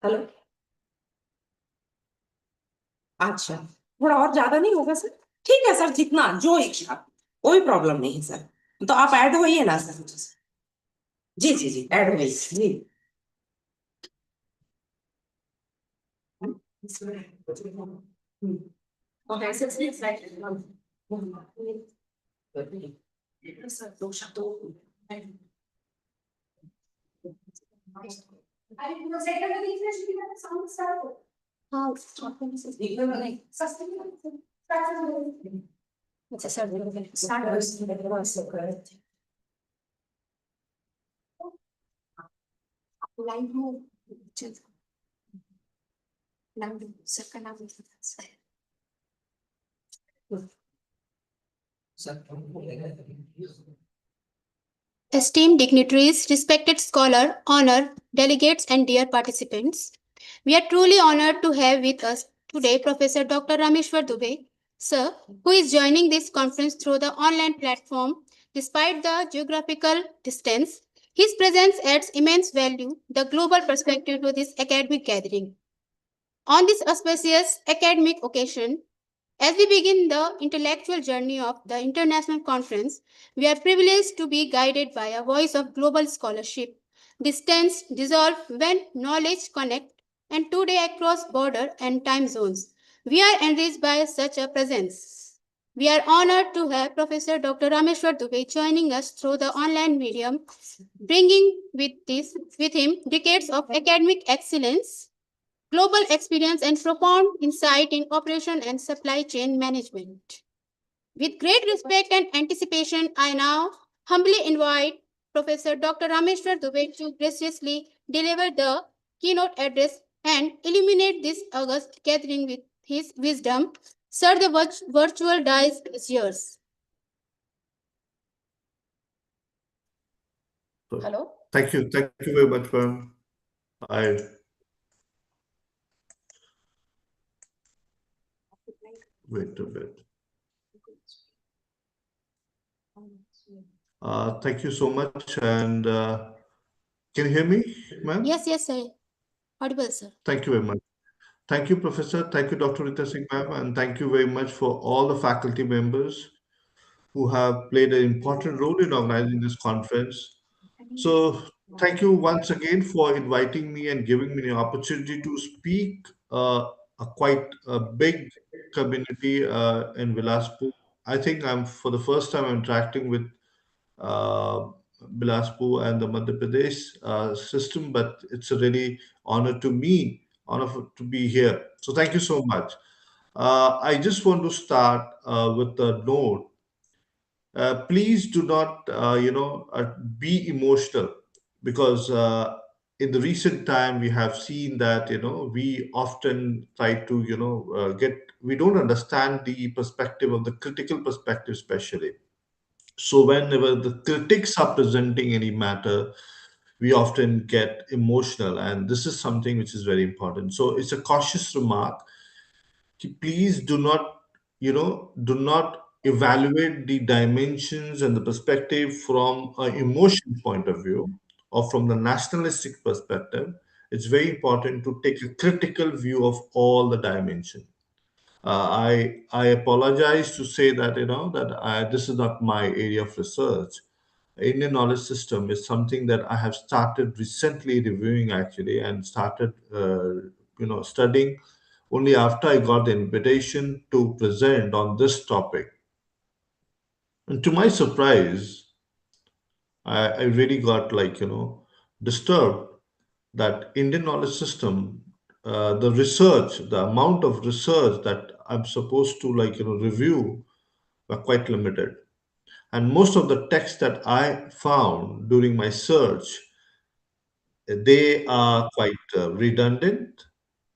Hello. अच्छा, थोड़ा और ज्यादा नहीं होगा सर? ठीक है सर, जितना जो इच्छा, कोई प्रॉब्लम नहीं है सर। तो आप ऐड होइए ना सर। जी जी जी, ऐड होइए जी। और ऐसे से सर दो शब्दों। हाँ, अच्छा सर, स्टार्ट लाइन हो। नाम सर का नाम sir. Esteemed dignitaries, respected scholar, honor, delegates, and dear participants, we are truly honored to have with us today Professor Dr. Rameshwar Dubey, sir, who is joining this conference through the online platform. Despite the geographical distance, his presence adds immense value, the global perspective to this academic gathering. On this auspicious academic occasion, as we begin the intellectual journey of the international conference, we are privileged to be guided by a voice of global scholarship. Distance dissolve when knowledge connect, and today across border and time zones. We are enriched by such a presence. We are honored to have Professor Dr. Rameshwar Dubey joining us through the online medium, bringing with him decades of academic excellence, global experience, and profound insight in operation and supply chain management. With great respect and anticipation, I now humbly invite Professor Dr. Rameshwar Dubey to graciously deliver the keynote address and illuminate this august gathering with his wisdom. Sir, the virtual dais is yours. So, Hello? thank you very much, ma'am. I wait a bit. Thank you so much, and can you hear me, ma'am? Yes, sir. Audible, sir. Thank you very much. Thank you, Professor. Thank you, Dr. Rita Singh, ma'am, and thank you very much for all the faculty members who have played an important role in organizing this conference. So, thank you once again for inviting me and giving me the opportunity to speak a quite a big community in Bilaspur. I think I'm for the first time I'm interacting with uh, Bilaspur and the Madhya Pradesh system, but it's a really honor to be here. So, thank you so much. I just want to start with a note. Please do not be emotional, because in the recent time we have seen that we often try to get we don't understand the perspective of the critical perspective, especially. So whenever the critics are presenting any matter, we often get emotional, and this is something which is very important. So it's a cautious remark. Please do not evaluate the dimensions and the perspective from an emotion point of view or from the nationalistic perspective. It's very important to take a critical view of all the dimension. I apologize to say that this is not my area of research. Indian knowledge system is something that I have started recently reviewing, actually, and started studying only after I got the invitation to present on this topic. And to my surprise, I really got disturbed that Indian knowledge system, the research, the amount of research that I'm supposed to review were quite limited. And most of the texts that I found during my search, they are quite redundant.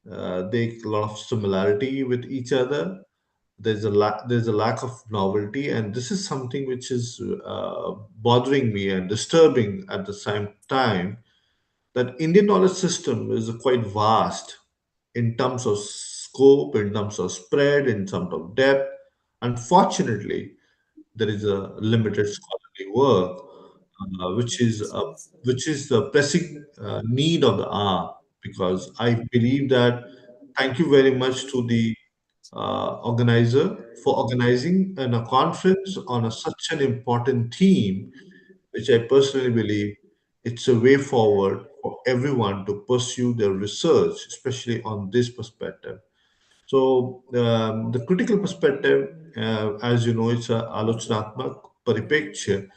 They a lot of similarity with each other. There's a lack of novelty, and this is something which is bothering me and disturbing at the same time. That Indian knowledge system is quite vast in terms of scope, in terms of spread, in terms of depth. Unfortunately, there is a limited scholarly work, which is the pressing need of the hour. because I believe that thank you very much to the organizer for organizing a conference on such an important theme, which I personally believe it's a way forward for everyone to pursue their research, especially on this perspective. So the critical perspective, as you know, it's a alochanaत्मक परिप्रेक्ष्य.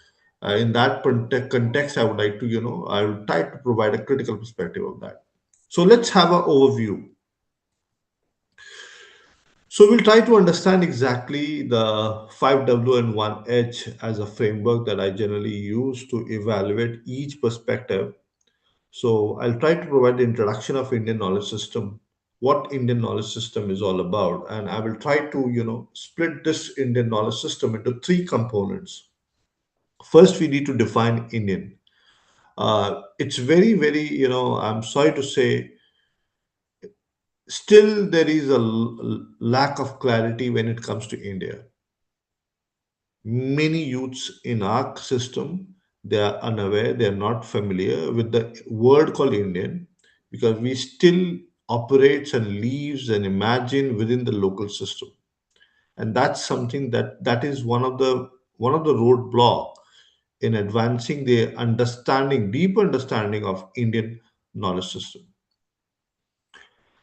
In that context, I would like to, I will try to provide a critical perspective of that. So let's have an overview. So we'll try to understand exactly the 5W and 1H as a framework that I generally use to evaluate each perspective. So I'll try to provide the introduction of Indian knowledge system, what Indian knowledge system is all about, and I will try to, split this Indian knowledge system into three components. First, we need to define Indian. It's very, very, I'm sorry to say, still there is a lack of clarity when it comes to India. Many youths in our system, they are unaware, they are not familiar with the word called Indian, because we still operates and lives and imagine within the local system, and that's something that is one of the roadblock in advancing the understanding, deep understanding of Indian knowledge system.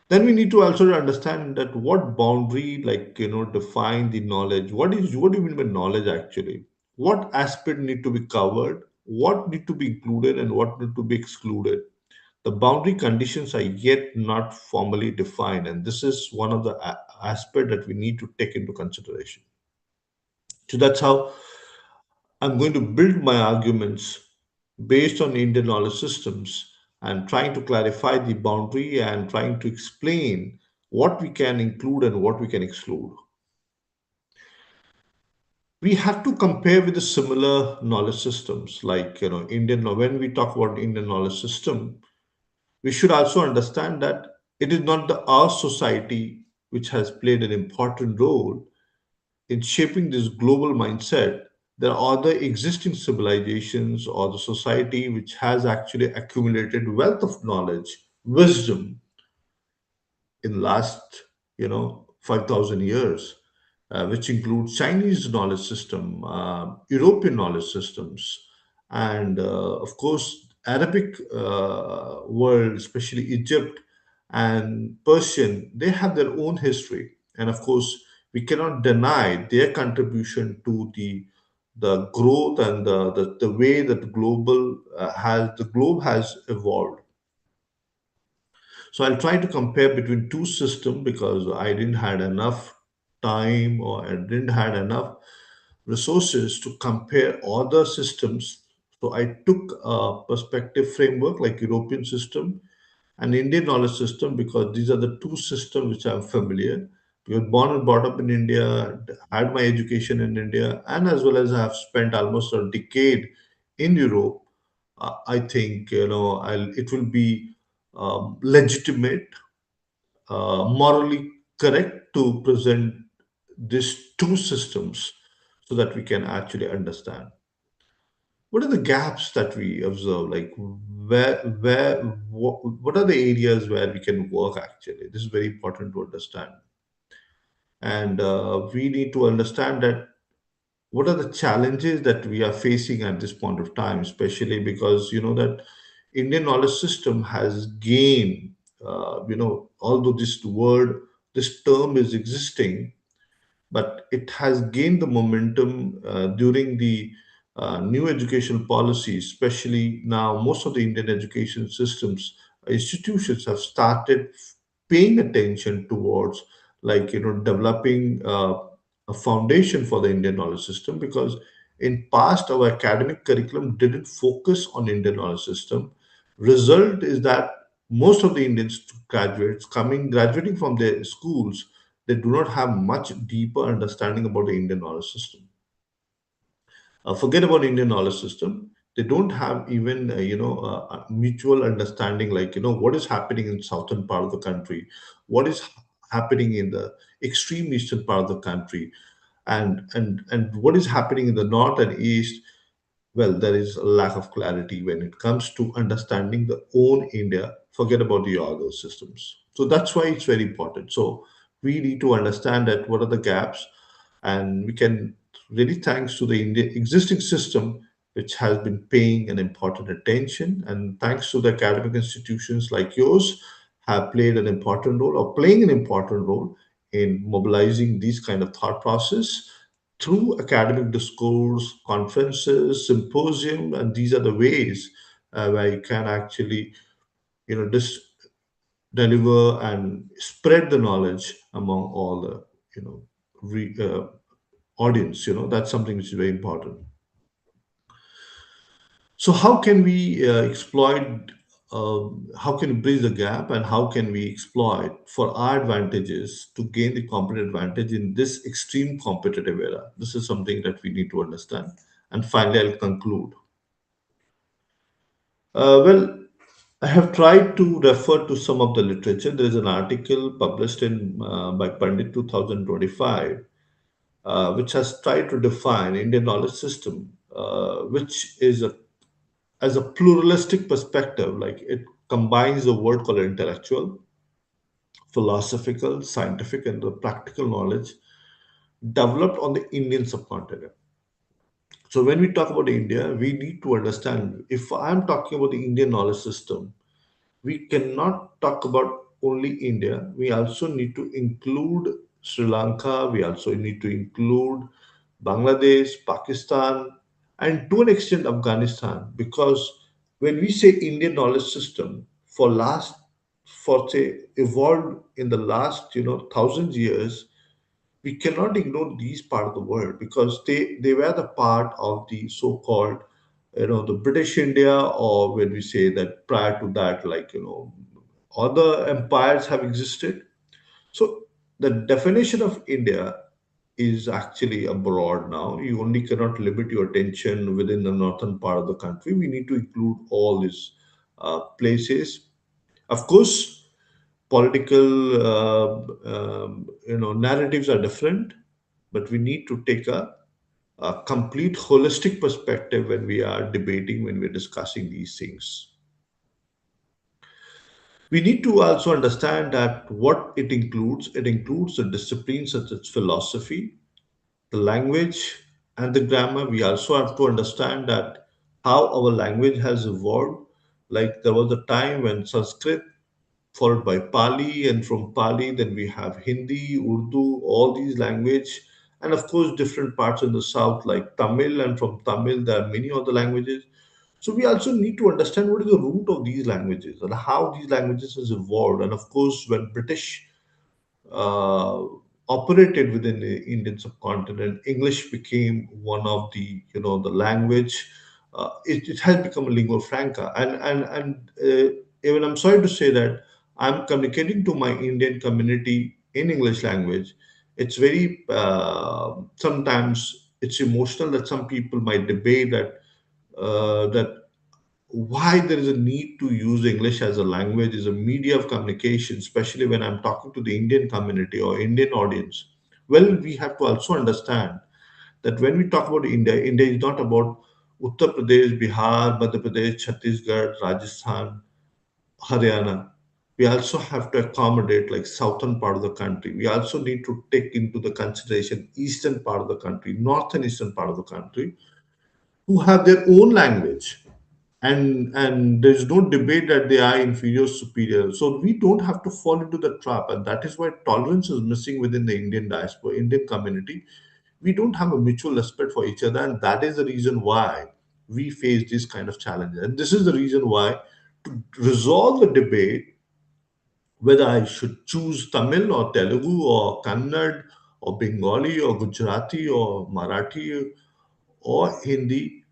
Then we need to also understand that what boundary, like, define the knowledge. What do you mean by knowledge actually? What aspect need to be covered, what need to be included, and what need to be excluded? The boundary conditions are yet not formally defined, and this is one of the aspect that we need to take into consideration. So that's how I'm going to build my arguments based on Indian knowledge systems and trying to clarify the boundary and trying to explain what we can include and what we can exclude. We have to compare with the similar knowledge systems, like, Indian. When we talk about Indian knowledge system, we should also understand that it is not the our society which has played an important role in shaping this global mindset. There are other existing civilizations or the society which has actually accumulated wealth of knowledge, wisdom in last, 5,000 years, which includes Chinese knowledge system, European knowledge systems, and of course Arabic world, especially Egypt and Persian. They have their own history, and of course we cannot deny their contribution to the growth and the way that the globe has evolved. So I'll try to compare between two systems because I didn't had enough time or I didn't had enough resources to compare other systems. So I took a perspective framework like European system and Indian knowledge system because these are the two systems which I'm familiar. Because born and brought up in India, had my education in India, and as well as I have spent almost a decade in Europe. I think, it will be legitimate, morally correct to present these two systems so that we can actually understand what are the gaps that we observe, like what are the areas where we can work actually. This is very important to understand, and we need to understand that what are the challenges that we are facing at this point of time, especially because you know that Indian knowledge system has gained, although this term is existing, but it has gained the momentum during the new educational policies, especially now most of the Indian education systems, institutions have started paying attention towards, like, developing a foundation for the Indian knowledge system, because in past our academic curriculum didn't focus on Indian knowledge system. Result is that most of the Indian graduates coming graduating from their schools, they do not have much deeper understanding about the Indian knowledge system. Forget about Indian knowledge system. They don't have even a mutual understanding, like, what is happening in southern part of the country, what is happening in the extreme eastern part of the country, and what is happening in the north and east. well, there is a lack of clarity when it comes to understanding the own India. Forget about the other systems. So that's why it's very important. So we need to understand that what are the gaps, and we can really thanks to the India existing system which has been paying an important attention, and thanks to the academic institutions like yours have played an important role or playing an important role in mobilizing these kind of thought process through academic discourse, conferences, symposium, and these are the ways where you can actually, deliver and spread the knowledge among all the, you know, audience. That's something which is very important. So how can we exploit? How can we bridge the gap, and how can we exploit for our advantages to gain the competitive advantage in this extreme competitive era? This is something that we need to understand. And finally, I'll conclude. Well, I have tried to refer to some of the literature. There is an article published in by Pandit 2025, which has tried to define Indian knowledge system, which is as a pluralistic perspective. Like it combines the word called intellectual, philosophical, scientific, and the practical knowledge developed on the Indian subcontinent. So when we talk about India, we need to understand if I'm talking about the Indian knowledge system, we cannot talk about only India. We also need to include Sri Lanka. We also need to include Bangladesh, Pakistan, and to an extent Afghanistan. Because when we say Indian knowledge system, for say evolved in the last thousands years, we cannot ignore these part of the world because they were the part of the so-called the British India, or when we say that prior to that, like other empires have existed. So the definition of India is actually abroad now. You only cannot limit your attention within the northern part of the country. We need to include all these places. Of course, political narratives are different, but we need to take a complete holistic perspective when we are debating, when we're discussing these things. We need to also understand that what it includes the disciplines such as philosophy, the language, and the grammar. We also have to understand that how our language has evolved. Like there was a time when Sanskrit followed by Pali, and from Pali, then we have Hindi, Urdu, all these language, and of course different parts in the south like Tamil, and from Tamil there are many other languages. So we also need to understand what is the root of these languages and how these languages has evolved. And of course, when British uh, operated within the Indian subcontinent, English became one of the the language. It has become a lingua franca, and even I'm sorry to say that I'm communicating to my Indian community in English language. It's very sometimes it's emotional that some people might debate that why there is a need to use English as a language, as a media of communication, especially when I'm talking to the Indian community or Indian audience. Well, we have to also understand that when we talk about India, India is not about Uttar Pradesh, Bihar, Madhya Pradesh, Chhattisgarh, Rajasthan, Haryana. We also have to accommodate like southern part of the country. We also need to take into the consideration eastern part of the country, northern eastern part of the country, who have their own language, and there's no debate that they are inferior superior. So we don't have to fall into the trap, and that is why tolerance is missing within the Indian diaspora, Indian community. We don't have a mutual respect for each other, and that is the reason why we face this kind of challenges. And this is the reason why, to resolve the debate whether I should choose Tamil or Telugu or Kannada or Bengali or Gujarati or Marathi or Hindi,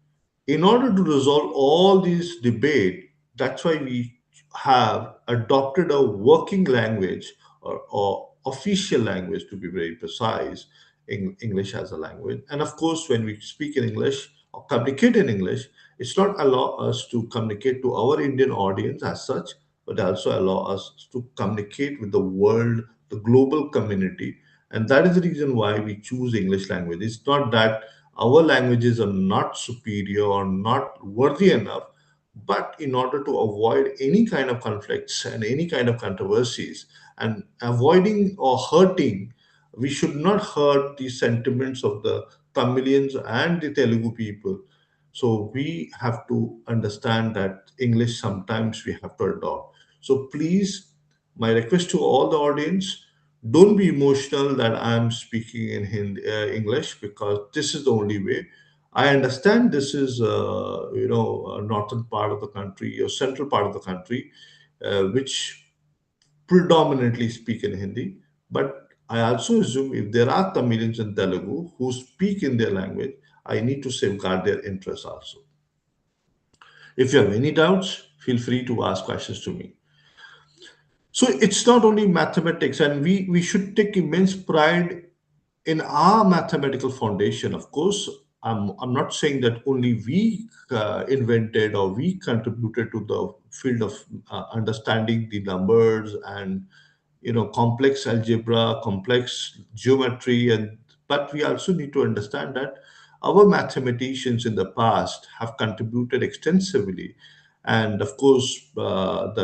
in order to resolve all these debate, that's why we have adopted a working language, or official language to be very precise, English as a language. And of course, when we speak in English or communicate in English, it's not allow us to communicate to our Indian audience as such, but also allow us to communicate with the world, the global community. And that is the reason why we choose English language. It's not that our languages are not superior or not worthy enough. But in order to avoid any kind of conflicts and any kind of controversies and avoiding or hurting, we should not hurt the sentiments of the Tamilians and the Telugu people. So we have to understand that English sometimes we have to adopt. So please, my request to all the audience, don't be emotional that I'm speaking in English, because this is the only way. I understand this is, a northern part of the country or central part of the country, which predominantly speak in Hindi. But I also assume if there are Tamilians and Telugu who speak in their language, I need to safeguard their interests also. If you have any doubts, feel free to ask questions to me. So it's not only mathematics, and we should take immense pride in our mathematical foundation. Of course, I'm not saying that only we invented or we contributed to the field of understanding the numbers and complex algebra, complex geometry, and but we also need to understand that our mathematicians in the past have contributed extensively. And of course, the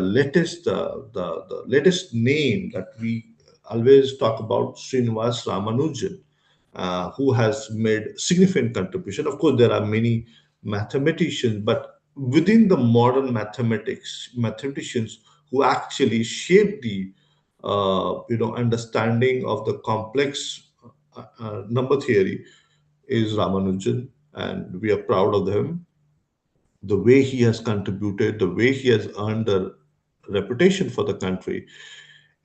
latest name that we always talk about, Srinivas Ramanujan, who has made significant contribution. Of course, there are many mathematicians, but within the modern mathematicians who actually shaped the understanding of the complex number theory is Ramanujan, and we are proud of him. The way he has contributed, the way he has earned a reputation for the country,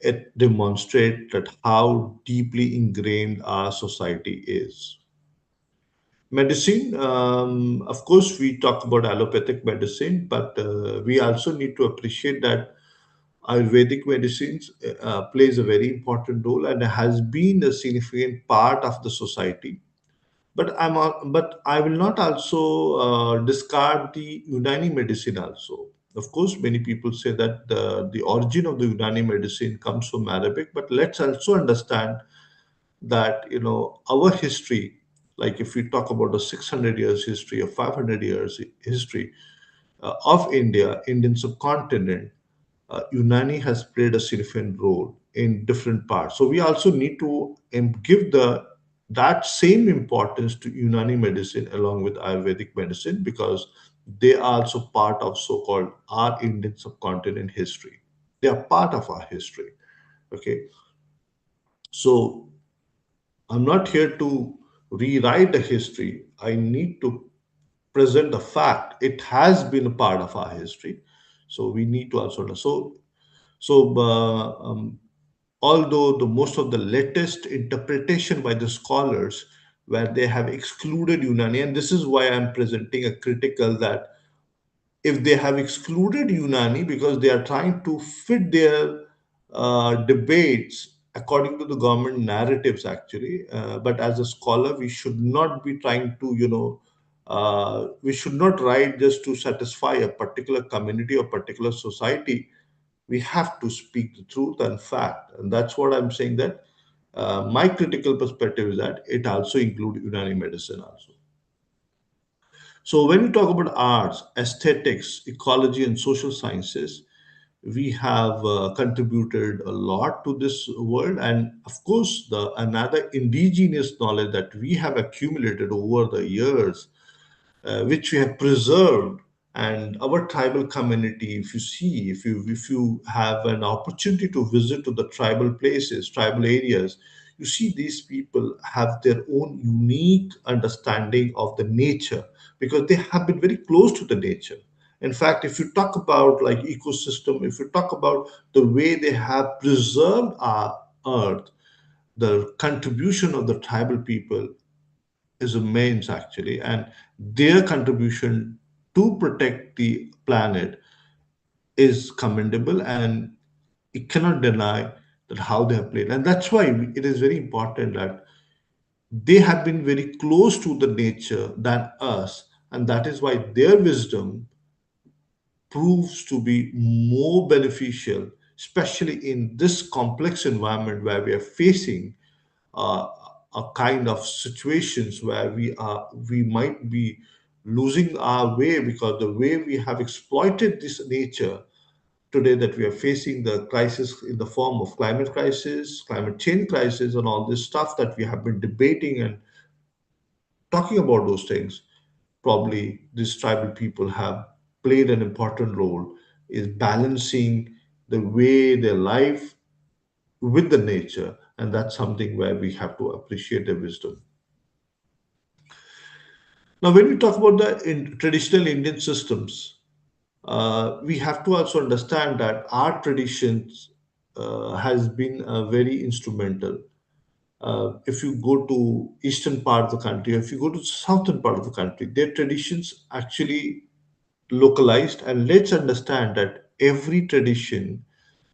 it demonstrates that how deeply ingrained our society is. Medicine, of course, we talk about allopathic medicine, but we also need to appreciate that Ayurvedic medicines plays a very important role and has been a significant part of the society. But I will not also discard the Unani medicine also. Of course, many people say that the origin of the Unani medicine comes from Arabic, but let's also understand that our history, like if we talk about the 600 years history or 500 years history of India, Indian subcontinent, Unani has played a significant role in different parts. So we also need to give the that same importance to Unani medicine along with Ayurvedic medicine, because they are also part of so-called our Indian subcontinent history. They are part of our history. Okay, so I'm not here to rewrite the history. I need to present the fact it has been a part of our history. So we need to also although the most of the latest interpretation by the scholars where they have excluded Unani, and this is why I'm presenting a critical that if they have excluded Unani because they are trying to fit their debates according to the government narratives, actually. But as a scholar, we should not be trying to, we should not write just to satisfy a particular community or particular society. We have to speak the truth and fact. And that's what I'm saying that my critical perspective is that it also includes Unani medicine also. So when we talk about arts, aesthetics, ecology, and social sciences, we have contributed a lot to this world. And of course, the another indigenous knowledge that we have accumulated over the years, which we have preserved. And our tribal community, if you see, if you have an opportunity to visit to the tribal places, tribal areas, you see these people have their own unique understanding of the nature, because they have been very close to the nature. In fact, if you talk about like ecosystem, if you talk about the way they have preserved our earth, the contribution of the tribal people is immense actually, and their contribution to protect the planet is commendable, and it cannot deny that how they have played. And that's why it is very important that they have been very close to the nature than us, and that is why their wisdom proves to be more beneficial, especially in this complex environment where we are facing. a kind of situations where we might be losing our way because the way we have exploited this nature today, that we are facing the crisis in the form of climate crisis, climate change crisis, and all this stuff that we have been debating and talking about those things. Probably these tribal people have played an important role is balancing the way their life with the nature, and that's something where we have to appreciate their wisdom. Now, when we talk about the traditional Indian systems, we have to also understand that our traditions has been very instrumental. If you go to eastern part of the country, if you go to southern part of the country, their traditions actually localized. And let's understand that every tradition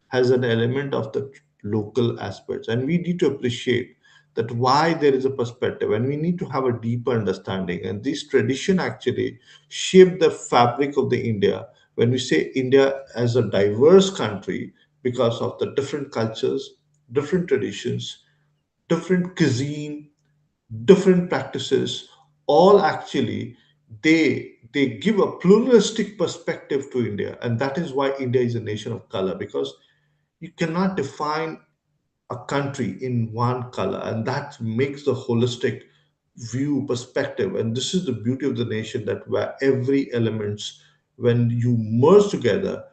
has an element of the local aspects, and we need to appreciate that why there is a perspective, and we need to have a deeper understanding. And this tradition actually shaped the fabric of the India. When we say India as a diverse country, because of the different cultures, different traditions, different cuisine, different practices, all actually they give a pluralistic perspective to India. And that is why India is a nation of color, because you cannot define a country in one color, and that makes the holistic view perspective. And this is the beauty of the nation, that where every elements, when you merge together,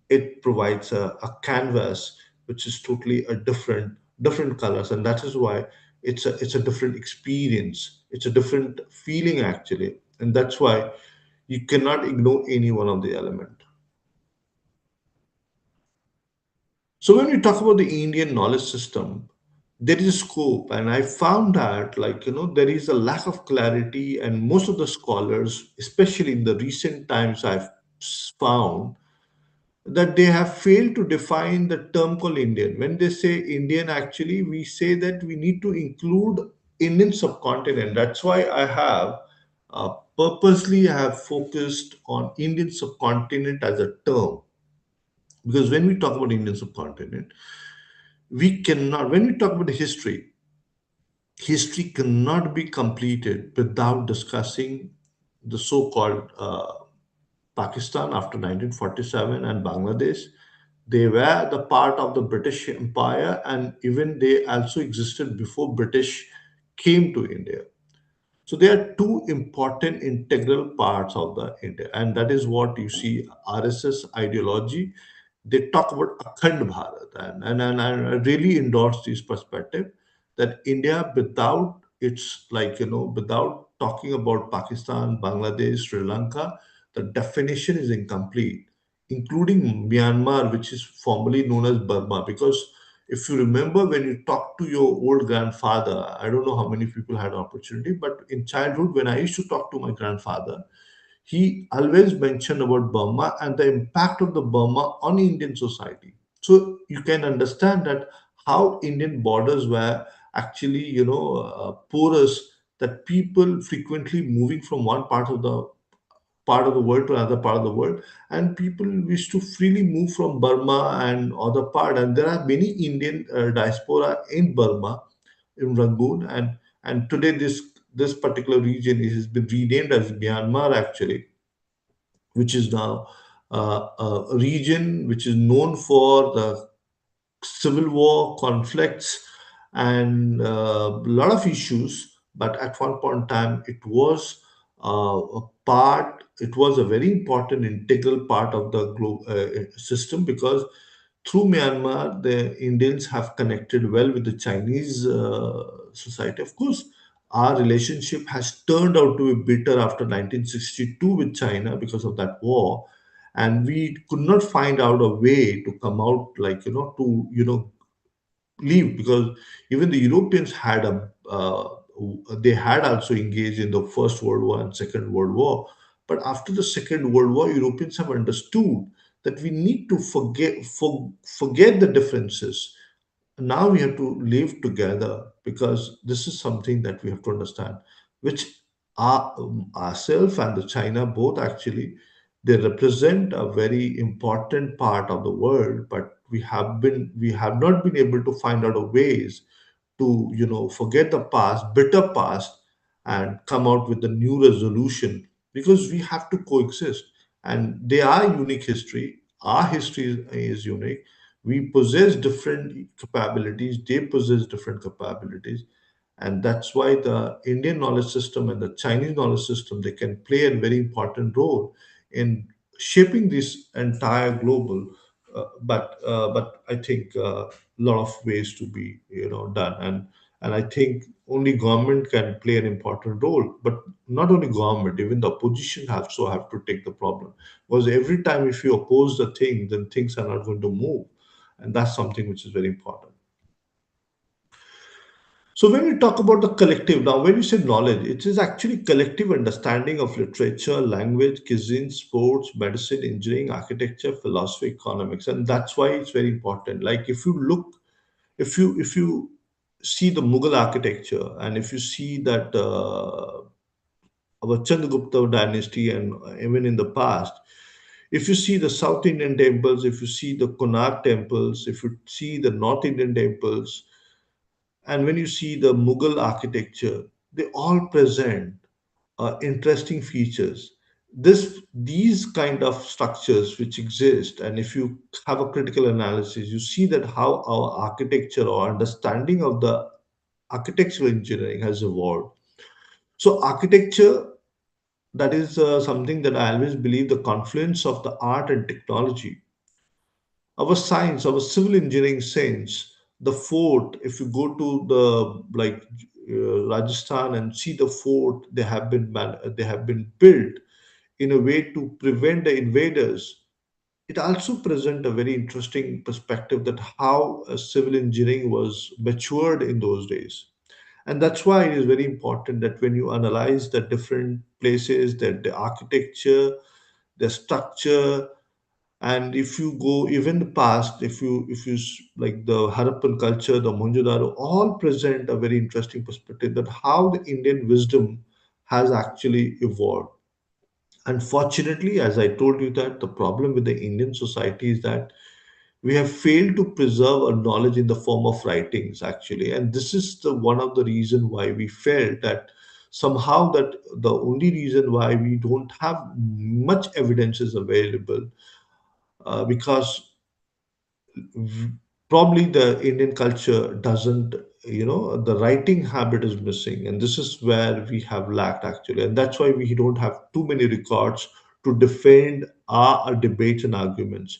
it provides a canvas which is totally a different colors. And that is why it's a different experience, it's a different feeling actually. And that's why you cannot ignore any one of the element. So when we talk about the Indian knowledge system, there is a scope, and I found that, like, there is a lack of clarity, and most of the scholars, especially in the recent times, I've found that they have failed to define the term called Indian. When they say Indian, actually, we say that we need to include Indian subcontinent. That's why purposely I have focused on Indian subcontinent as a term, because when we talk about Indian subcontinent, we cannot, when we talk about history cannot be completed without discussing the so-called Pakistan after 1947 and Bangladesh. They were the part of the British Empire, and even they also existed before British came to India. So there are two important integral parts of the India, and that is what you see RSS ideology. They talk about Akhand Bharat, and I really endorse this perspective that India, without its, like, without talking about Pakistan, Bangladesh, Sri Lanka, the definition is incomplete, including Myanmar, which is formerly known as Burma. Because if you remember, when you talk to your old grandfather, I don't know how many people had opportunity, but in childhood, when I used to talk to my grandfather, he always mentioned about Burma and the impact of the Burma on Indian society. So you can understand that how Indian borders were actually, porous, that people frequently moving from one part of the world to another part of the world, and people wish to freely move from Burma and other part. And there are many Indian diaspora in Burma, in Rangoon, and today this particular region has been renamed as Myanmar actually, which is now a region which is known for the civil war, conflicts, and a lot of issues. But at one point in time, it was it was a very important integral part of the system, because through Myanmar, the Indians have connected well with the Chinese society. Of course, our relationship has turned out to be bitter after 1962 with China because of that war, and we could not find out a way to come out, like, to leave, because even the Europeans had they had also engaged in the First World War and Second World War. But after the Second World War, Europeans have understood that we need to forget the differences. Now we have to live together, because this is something that we have to understand, which ourselves and the China both actually, they represent a very important part of the world, but we have not been able to find out a ways to forget the past, bitter past, and come out with a new resolution, because we have to coexist. And they are unique history. Our history is unique. We possess different capabilities, they possess different capabilities. And that's why the Indian knowledge system and the Chinese knowledge system, they can play a very important role in shaping this entire global. But I think a lot of ways to be done. And I think only government can play an important role. But not only government, even the opposition have to take the problem, because every time if you oppose the thing, then things are not going to move. And that's something which is very important. So when we talk about the collective, now when you say knowledge, it is actually collective understanding of literature, language, cuisine, sports, medicine, engineering, architecture, philosophy, economics, and that's why it's very important. Like if you look, if you see the Mughal architecture, and if you see that our Chandragupta dynasty, and even in the past, if you see the South Indian temples, if you see the Konark temples, if you see the North Indian temples, and when you see the Mughal architecture, they all present interesting features. These kind of structures which exist, and if you have a critical analysis, you see that how our architecture or understanding of the architectural engineering has evolved. So architecture, that is something that I always believe, the confluence of the art and technology. Our science, our civil engineering sense, the fort, if you go to the like Rajasthan and see the fort, they have been built in a way to prevent the invaders. It also present a very interesting perspective that how civil engineering was matured in those days. And that's why it is very important that when you analyze the different places, that the architecture, the structure, and if you go even the past, like the Harappan culture, the Mohenjo-daro, all present a very interesting perspective that how the Indian wisdom has actually evolved. Unfortunately, as I told you, that the problem with the Indian society is that we have failed to preserve our knowledge in the form of writings actually, and this is the one of the reason why we felt that somehow that the only reason why we don't have much evidences available, because probably the Indian culture doesn't, the writing habit is missing, and this is where we have lacked actually, and that's why we don't have too many records to defend our debates and arguments.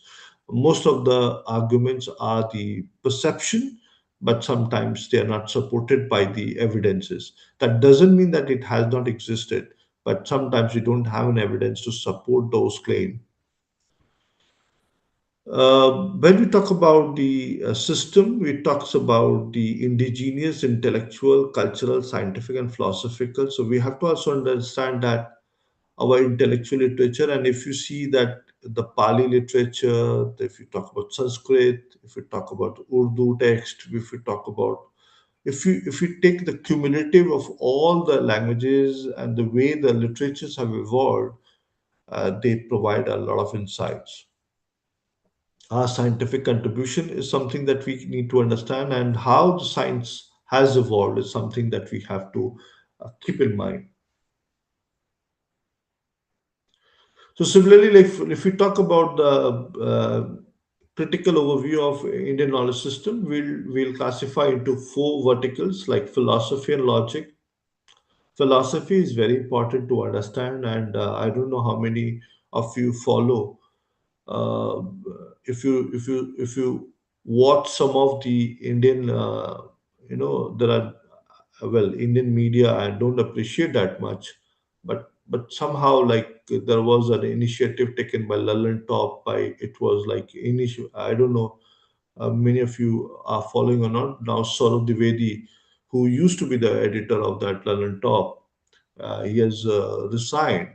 Most of the arguments are the perception, but sometimes they are not supported by the evidences. That doesn't mean that it has not existed, but sometimes we don't have an evidence to support those claims. When we talk about the system, we talks about the indigenous, intellectual, cultural, scientific, and philosophical. So we have to also understand that our intellectual literature, and if you see that the Pali literature, if you talk about Sanskrit, if you talk about Urdu text, if you talk about, if you take the cumulative of all the languages and the way the literatures have evolved, they provide a lot of insights. Our scientific contribution is something that we need to understand, and how the science has evolved is something that we have to keep in mind. So similarly, like if we talk about the critical overview of Indian knowledge system, we'll classify into four verticals like philosophy and logic. Philosophy is very important to understand, and I don't know how many of you follow. uh, if you watch some of the Indian, there are, well, Indian media I don't appreciate that much, but somehow like there was an initiative taken by Lalan Top, by it was like initial, I don't know, many of you are following or not now, Saurav Dwivedi, who used to be the editor of that Lalan Top, he has resigned,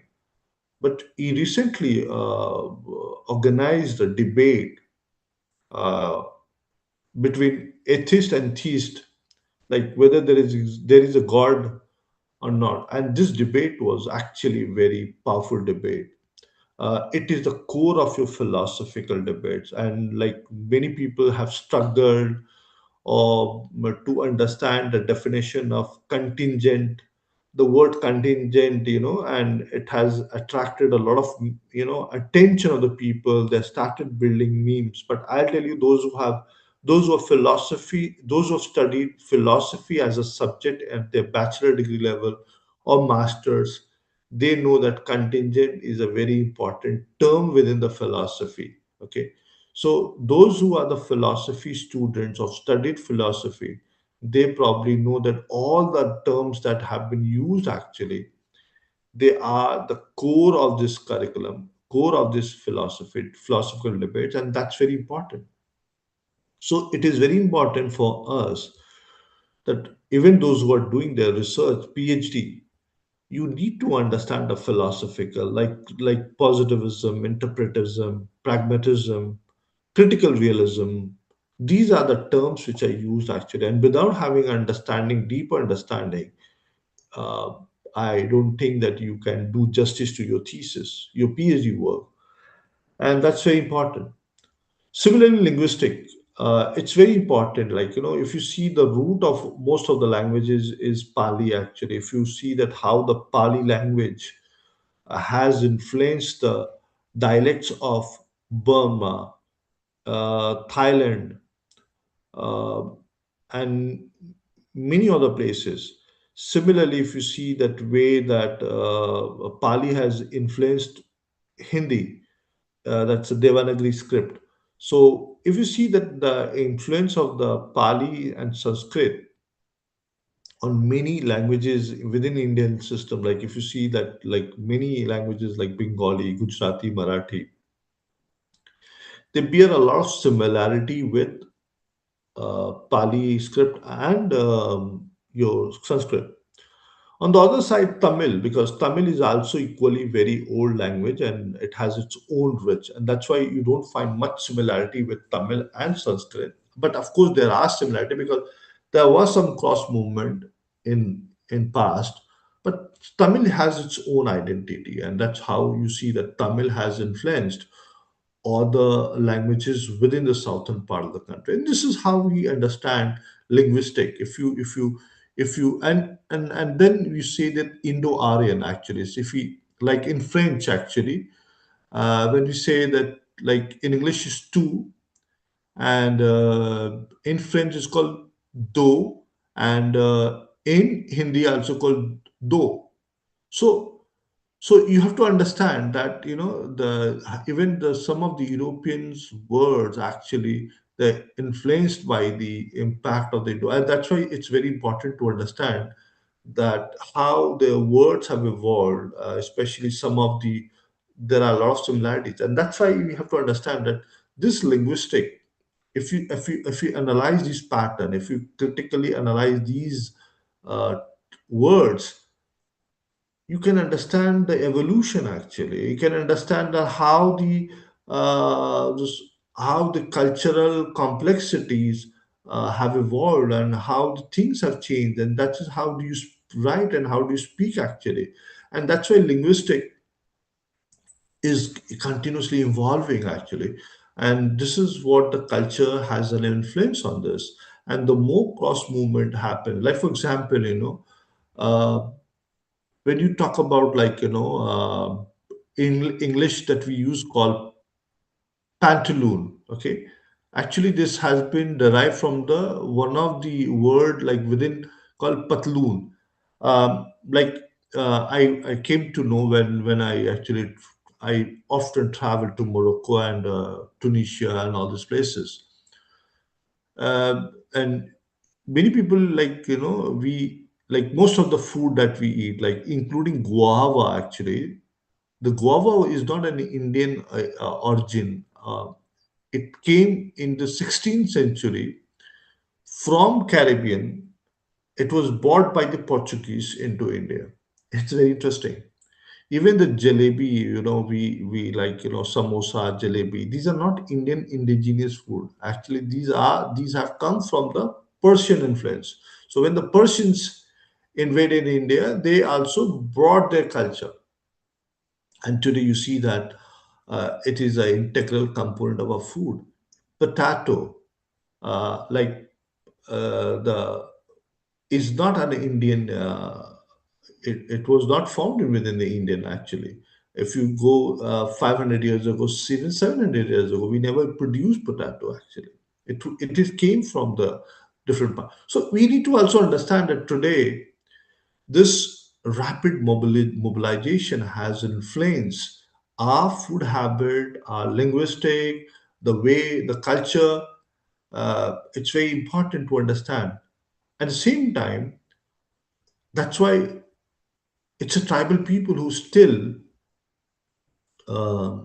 but he recently organized a debate uh, between atheist and theist, like whether there is a God or not. And this debate was actually very powerful debate. It is the core of your philosophical debates, and like many people have struggled, or to understand the definition of contingent, the word contingent, and it has attracted a lot of, attention of the people. They started building memes. But I'll tell you, those who have philosophy, those who have studied philosophy as a subject at their bachelor degree level or masters, they know that contingent is a very important term within the philosophy. Okay, so those who are the philosophy students or studied philosophy, they probably know that all the terms that have been used actually, they are the core of this curriculum, core of this philosophical debates, and that's very important. So it is very important for us that even those who are doing their research, PhD, you need to understand the philosophical, like positivism, interpretism, pragmatism, critical realism. These are the terms which are used actually, and without having understanding, deep understanding, uh, I don't think that you can do justice to your thesis, your PhD work, and that's very important. Similarly, linguistic, it's very important. Like, if you see the root of most of the languages is Pali. Actually, if you see that how the Pali language has influenced the dialects of Burma, Thailand, uh, and many other places. Similarly, if you see that way that Pali has influenced Hindi, that's a Devanagari script. So if you see that the influence of the Pali and Sanskrit on many languages within Indian system, like if you see that like many languages like Bengali, Gujarati, Marathi, they bear a lot of similarity with Pali script and your Sanskrit. On the other side, Tamil, because Tamil is also equally very old language and it has its own rich, and that's why you don't find much similarity with Tamil and Sanskrit. But of course, there are similarity because there was some cross movement in past. But Tamil has its own identity, and that's how you see that Tamil has influenced other languages within the southern part of the country. And this is how we understand linguistic. If you and then you say that Indo-Aryan actually is, if we like in French actually, when we say that, like in English is two, and in French it's called do, and in Hindi also called do. So so you have to understand that, the even the some of the Europeans words actually, they're influenced by the impact of the Indo, and that's why it's very important to understand that how the words have evolved, especially some of the, there are a lot of similarities, and that's why we have to understand that this linguistic, if you analyze this pattern, if you critically analyze these uh, words, you can understand the evolution. Actually, you can understand how how the cultural complexities have evolved, and how the things have changed, and that is how do you write and how do you speak actually. And that's why linguistic is continuously evolving actually, and this is what the culture has an influence on this. And the more cross movement happen, like for example, uh, when you talk about, like, English that we use called pantaloon. Okay, actually this has been derived from the one of the word like within called patloon. Like, I came to know when I often travel to Morocco and Tunisia and all these places, and many people, like, we like most of the food that we eat, like including guava actually. The guava is not an Indian origin. It came in the 16th century from Caribbean. It was brought by the Portuguese into India. It's very interesting. Even the jalebi, we like, samosa, jalebi. These are not Indian indigenous food. Actually, these have come from the Persian influence. So when the Persians invaded India, they also brought their culture, and today you see that it is an integral component of our food. Potato, like the is not an Indian. It was not found within the Indian actually. If you go 500 years ago, even 700 years ago, we never produced potato actually. It is came from the different part. So we need to also understand that today this rapid mobilization has influenced our food habit, our linguistic, the way, the culture. It's very important to understand. At the same time, that's why it's a tribal people who still uh,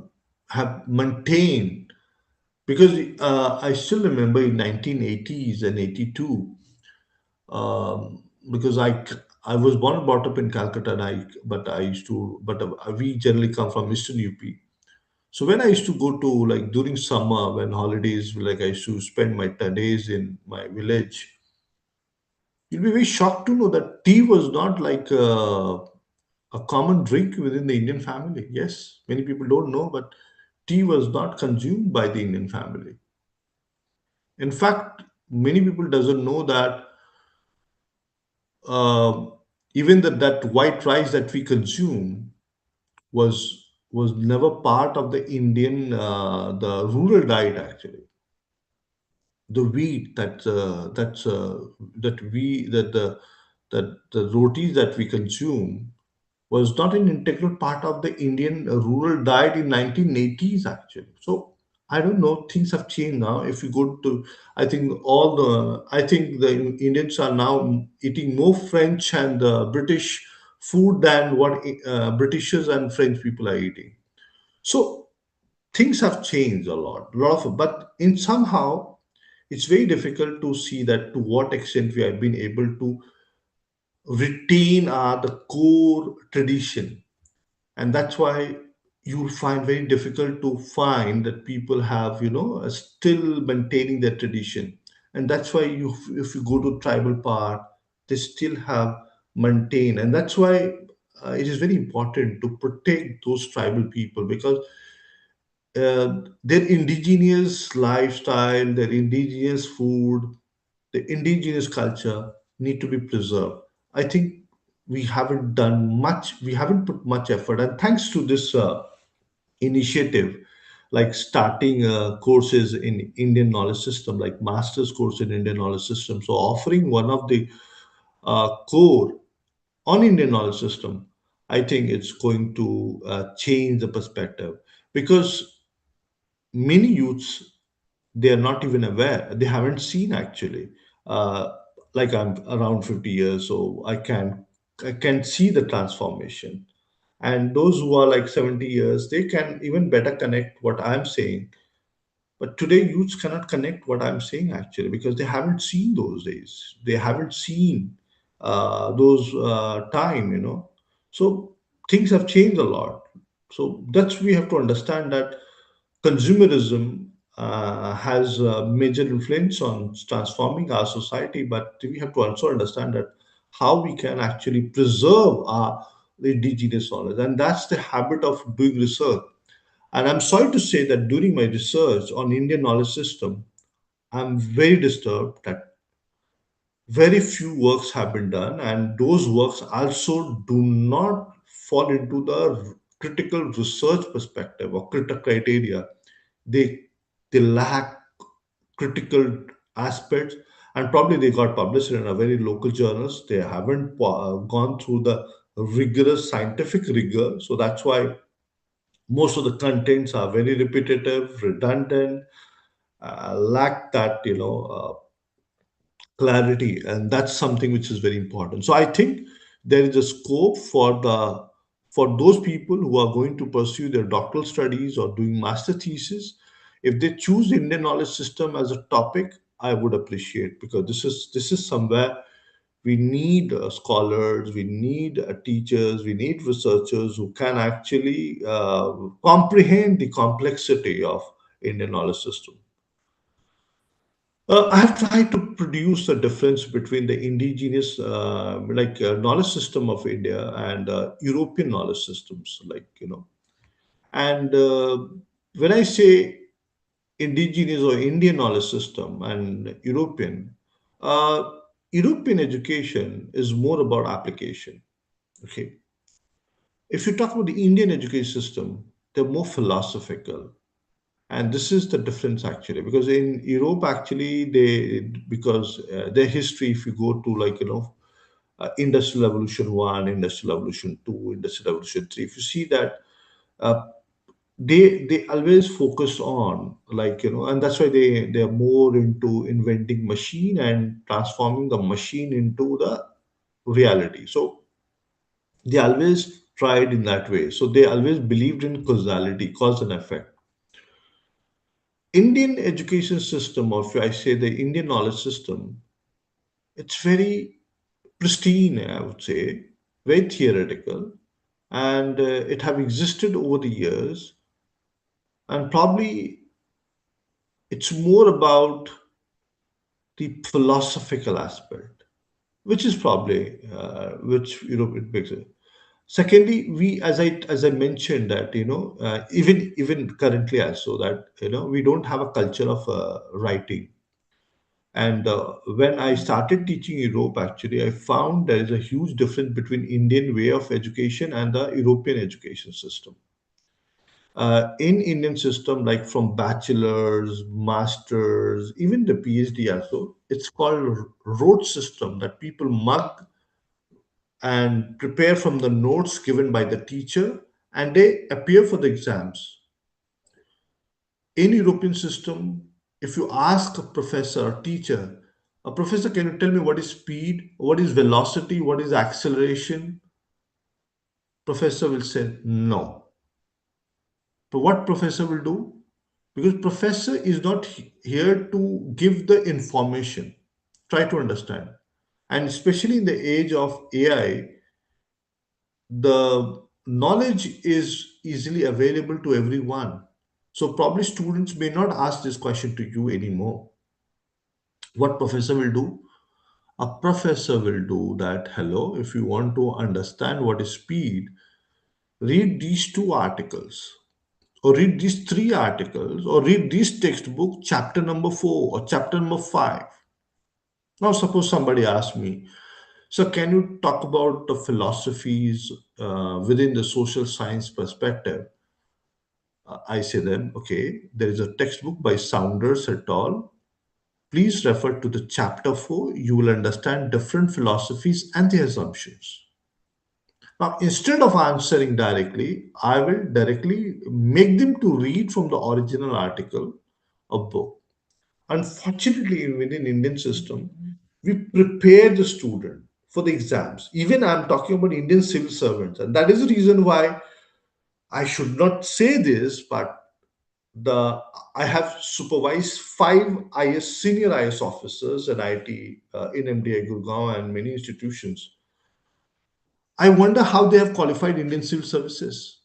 have maintained. Because I still remember in 1980s and 82, because I was born and brought up in Calcutta, and I used to, but we generally come from Eastern UP. So when I used to go to, like, during summer when holidays, like I used to spend my days in my village, you'll be very shocked to know that tea was not like a common drink within the Indian family. Yes, many people don't know, but tea was not consumed by the Indian family. In fact, many people doesn't know that uh, even that white rice that we consume was never part of the Indian the rural diet actually. The wheat that the rotis that we consume was not an integral part of the Indian rural diet in 1980s actually. So I don't know, things have changed now. If you go to, I think the Indians are now eating more French and British food than what Britishers and French people are eating. So things have changed a lot of, but in somehow it's very difficult to see that to what extent we have been able to retain the core tradition. And that's why you'll find very difficult to find that people have, are still maintaining their tradition. And that's why if you go to tribal part, they still have maintained. And that's why it is very important to protect those tribal people, because their indigenous lifestyle, their indigenous food, the indigenous culture need to be preserved. I think we haven't put much effort. And thanks to this initiative, like starting courses in Indian knowledge system, like master's course in Indian knowledge system. So offering one of the core on Indian knowledge system, I think it's going to change the perspective, because many youths, they are not even aware, they haven't seen actually. uh, like I'm around 50 years, so I can see the transformation. And those who are like 70 years, they can even better connect what I'm saying. But today, youths cannot connect what I'm saying actually, because they haven't seen those days. They haven't seen those time. So things have changed a lot. So that's we have to understand that consumerism has a major influence on transforming our society, but we have to also understand that how we can actually preserve our indigenous knowledge, and that's the habit of doing research. And I'm sorry to say that during my research on Indian knowledge system, I'm very disturbed that very few works have been done, and those works also do not fall into the critical research perspective or critical criteria. They they lack critical aspects, and probably they got published in a very local journals. They haven't gone through the rigorous scientific rigor, so that's why most of the contents are very repetitive, redundant, lack that clarity, and that's something which is very important. So I think there is a scope for those people who are going to pursue their doctoral studies or doing master thesis. If they choose Indian knowledge system as a topic, I would appreciate, because this is somewhere we need scholars, we need teachers, we need researchers who can actually comprehend the complexity of Indian knowledge system. I have tried to produce a difference between the indigenous, knowledge system of India and European knowledge systems, And when I say indigenous or Indian knowledge system and European, Uh, European education is more about application. Okay, if you talk about the Indian education system, they're more philosophical, and this is the difference actually. Because in Europe, actually, because their history, if you go to like Industrial Revolution One, Industrial Revolution Two, Industrial Revolution Three, if you see that. Uh, they always focus on and that's why they are more into inventing machine and transforming the machine into the reality. So they always tried in that way, so they always believed in causality, cause and effect. Indian education system, or if I say the Indian knowledge system, it's very pristine, I would say, very theoretical, and it have existed over the years, and probably it's more about the philosophical aspect, which is probably which it makes it. Secondly, we, as I mentioned that even currently also that we don't have a culture of writing. And when I started teaching Europe, actually, I found there is a huge difference between Indian way of education and the European education system. In Indian system, like from bachelor's, master's, even the PhD also, it's called rote system, that people mug and prepare from the notes given by the teacher, and they appear for the exams. In European system, if you ask a professor or teacher, a professor, can you tell me what is speed, what is velocity, what is acceleration? Professor will say no. But what professor will do? Because professor is not here to give the information. Try to understand. And especially in the age of AI, the knowledge is easily available to everyone. So probably students may not ask this question to you anymore. What professor will do? A professor will do that. Hello, if you want to understand what is speed, read these two articles, or read these three articles, or read this textbook, chapter number 4 or chapter number 5. Now, suppose somebody asks me, so can you talk about the philosophies within the social science perspective? I say then, okay, there is a textbook by Saunders et al. Please refer to the chapter 4. You will understand different philosophies and the assumptions. Now, instead of answering directly, I will directly make them to read from the original article of book. Unfortunately, within Indian system, we prepare the student for the exams. Even I'm talking about Indian civil servants, and that is the reason why I should not say this, but the I have supervised 5 IS senior IS officers at IT in MDI Gurgaon and many institutions. I wonder how they have qualified Indian civil services.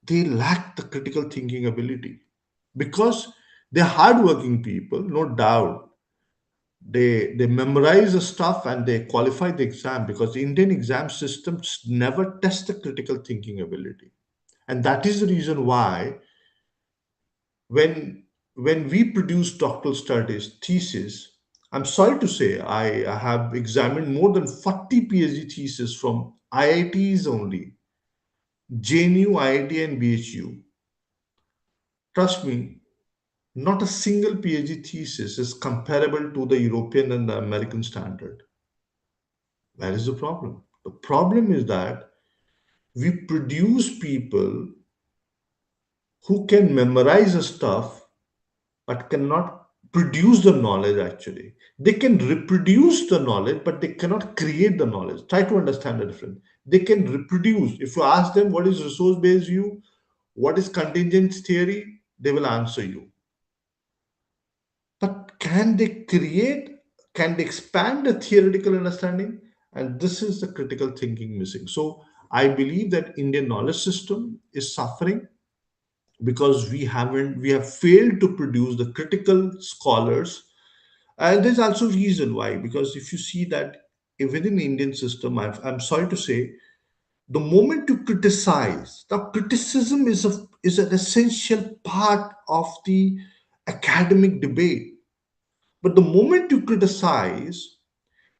They lack the critical thinking ability because they're hardworking people, no doubt. They memorize the stuff and they qualify the exam, because the Indian exam systems never test the critical thinking ability. And that is the reason why when when we produce doctoral studies thesis, I'm sorry to say I have examined more than 40 PhD theses from IITs only, JNU, IIT, and BHU. Trust me, not a single PhD thesis is comparable to the European and the American standard. That is the problem. The problem is that we produce people who can memorize the stuff but cannot produce the knowledge actually. They can reproduce the knowledge, but they cannot create the knowledge. Try to understand the difference. They can reproduce. If you ask them what is resource based view, what is contingent theory, they will answer you. But can they create, can they expand the theoretical understanding? And this is the critical thinking missing. So I believe that Indian knowledge system is suffering because we have failed to produce the critical scholars. And there's also reason why, because if you see that within the Indian system, I'm sorry to say, the moment you criticize, the criticism is an essential part of the academic debate. But the moment you criticize,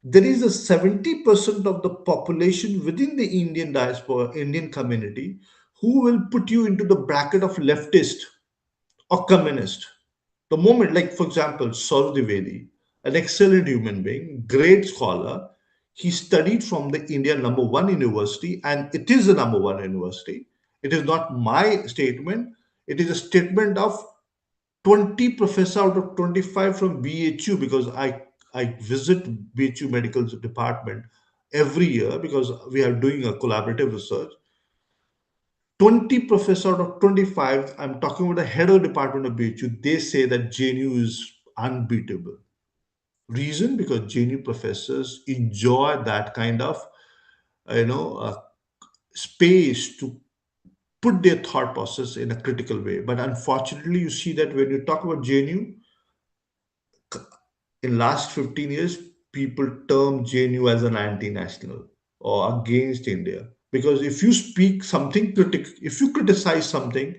there is a 70% of the population within the Indian diaspora, Indian community, who will put you into the bracket of leftist or communist. The moment, like for example, Saurav Dwivedi, an excellent human being, great scholar, he studied from the India number one university, and it is the number one university. It is not my statement, it is a statement of 20 professors out of 25 from BHU, because I visit BHU medical department every year because we are doing a collaborative research. 20 professors out of 25, I'm talking about the head of the department of BHU, they say that JNU is unbeatable. Reason? Because JNU professors enjoy that kind of, you know, space to put their thought process in a critical way. But unfortunately, you see that when you talk about JNU, in last 15 years, people term JNU as an anti-national or against India. Because if you speak something if you criticize something,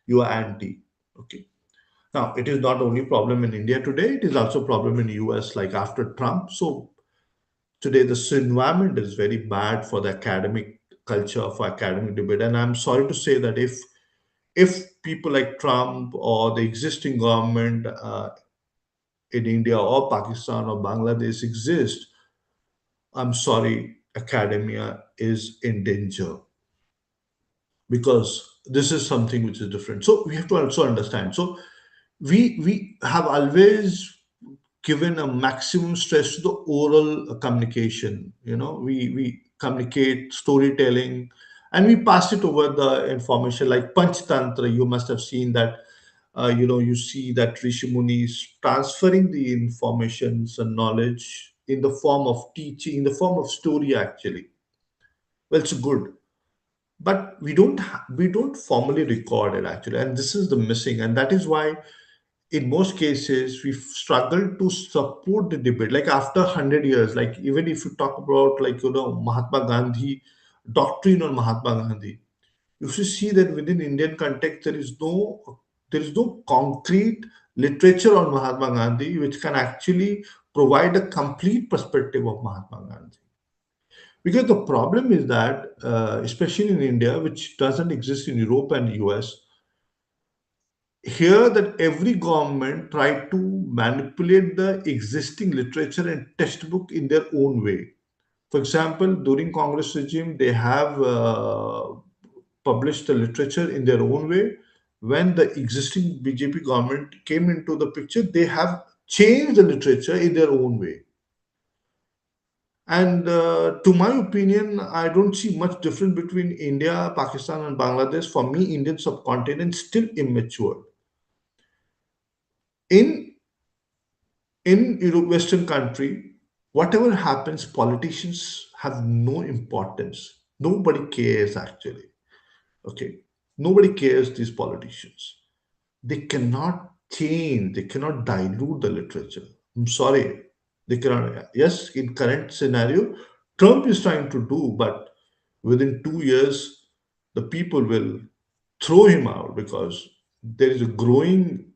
you are anti. Okay. Now, it is not only problem in India today, it is also problem in US, like after Trump. So today this environment is very bad for the academic culture, for academic debate. And I'm sorry to say that if people like Trump or the existing government in India or Pakistan or Bangladesh exist, I'm sorry, academia is in danger, because this is something which is different. So we have to also understand. So we have always given a maximum stress to the oral communication. We communicate storytelling, and we pass it over the information like Panchtantra. You must have seen that. You see that Rishi Muni is transferring the informations and knowledge in the form of teaching, in the form of story. Actually, well, it's good, but we don't formally record it actually, and this is the missing, and that is why in most cases we struggle to support the debate, like after 100 years. Like even if you talk about, like, Mahatma Gandhi, doctrine on Mahatma Gandhi, you should see that within Indian context there is no concrete literature on Mahatma Gandhi which can actually provide a complete perspective of Mahatma Gandhi. Because the problem is that, especially in India, which doesn't exist in Europe and US, here that every government tried to manipulate the existing literature and textbook in their own way. For example, during Congress regime, they have published the literature in their own way. When the existing BJP government came into the picture, they have changed the literature in their own way. And to my opinion, I don't see much difference between India, Pakistan, and Bangladesh. For me, Indian subcontinent still immature. In Western country, whatever happens, politicians have no importance. Nobody cares actually. Okay, nobody cares. These politicians, they cannot change. They cannot dilute the literature. I'm sorry, they cannot. Yes, in current scenario, Trump is trying to do, but within 2 years, the people will throw him out because there is a growing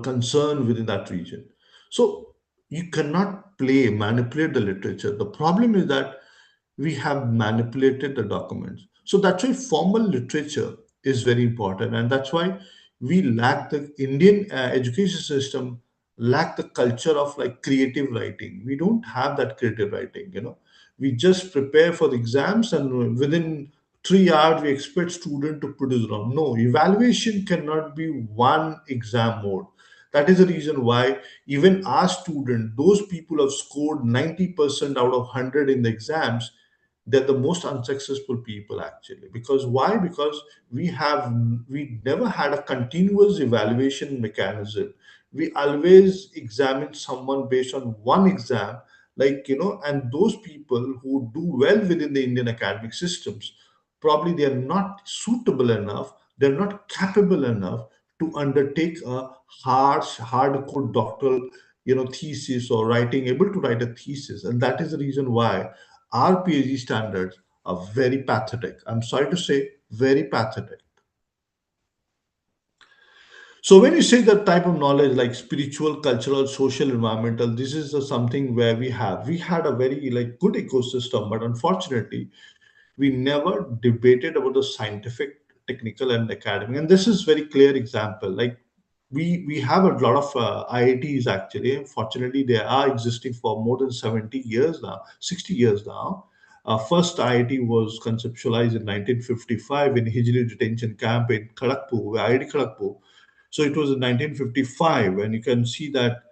concern within that region. So you cannot manipulate the literature. The problem is that we have manipulated the documents. So that's why formal literature is very important, and that's why we lack the Indian education system lack the culture of like creative writing. We don't have that creative writing. We just prepare for the exams, and within 3 hours we expect student to produce wrong. No, evaluation cannot be one exam mode. That is the reason why even our student, those people who have scored 90% out of 100 in the exams, they're the most unsuccessful people actually. Because why? Because we never had a continuous evaluation mechanism. We always examine someone based on one exam, like, and those people who do well within the Indian academic systems, probably they are not suitable enough, they're not capable enough to undertake a hardcore doctoral thesis, or able to write a thesis. And that is the reason why our PhD standards are very pathetic. I'm sorry to say, very pathetic. So when you say that type of knowledge like spiritual, cultural, social, environmental, this is something where we had a very like good ecosystem, but unfortunately we never debated about the scientific, technical, and academic. And this is very clear example. Like we have a lot of IITs actually. Fortunately, they are existing for more than 70 years now, 60 years now. First IIT was conceptualized in 1955 in Hijri detention camp in Kharagpur, IIT Kharagpur. So it was in 1955, and you can see that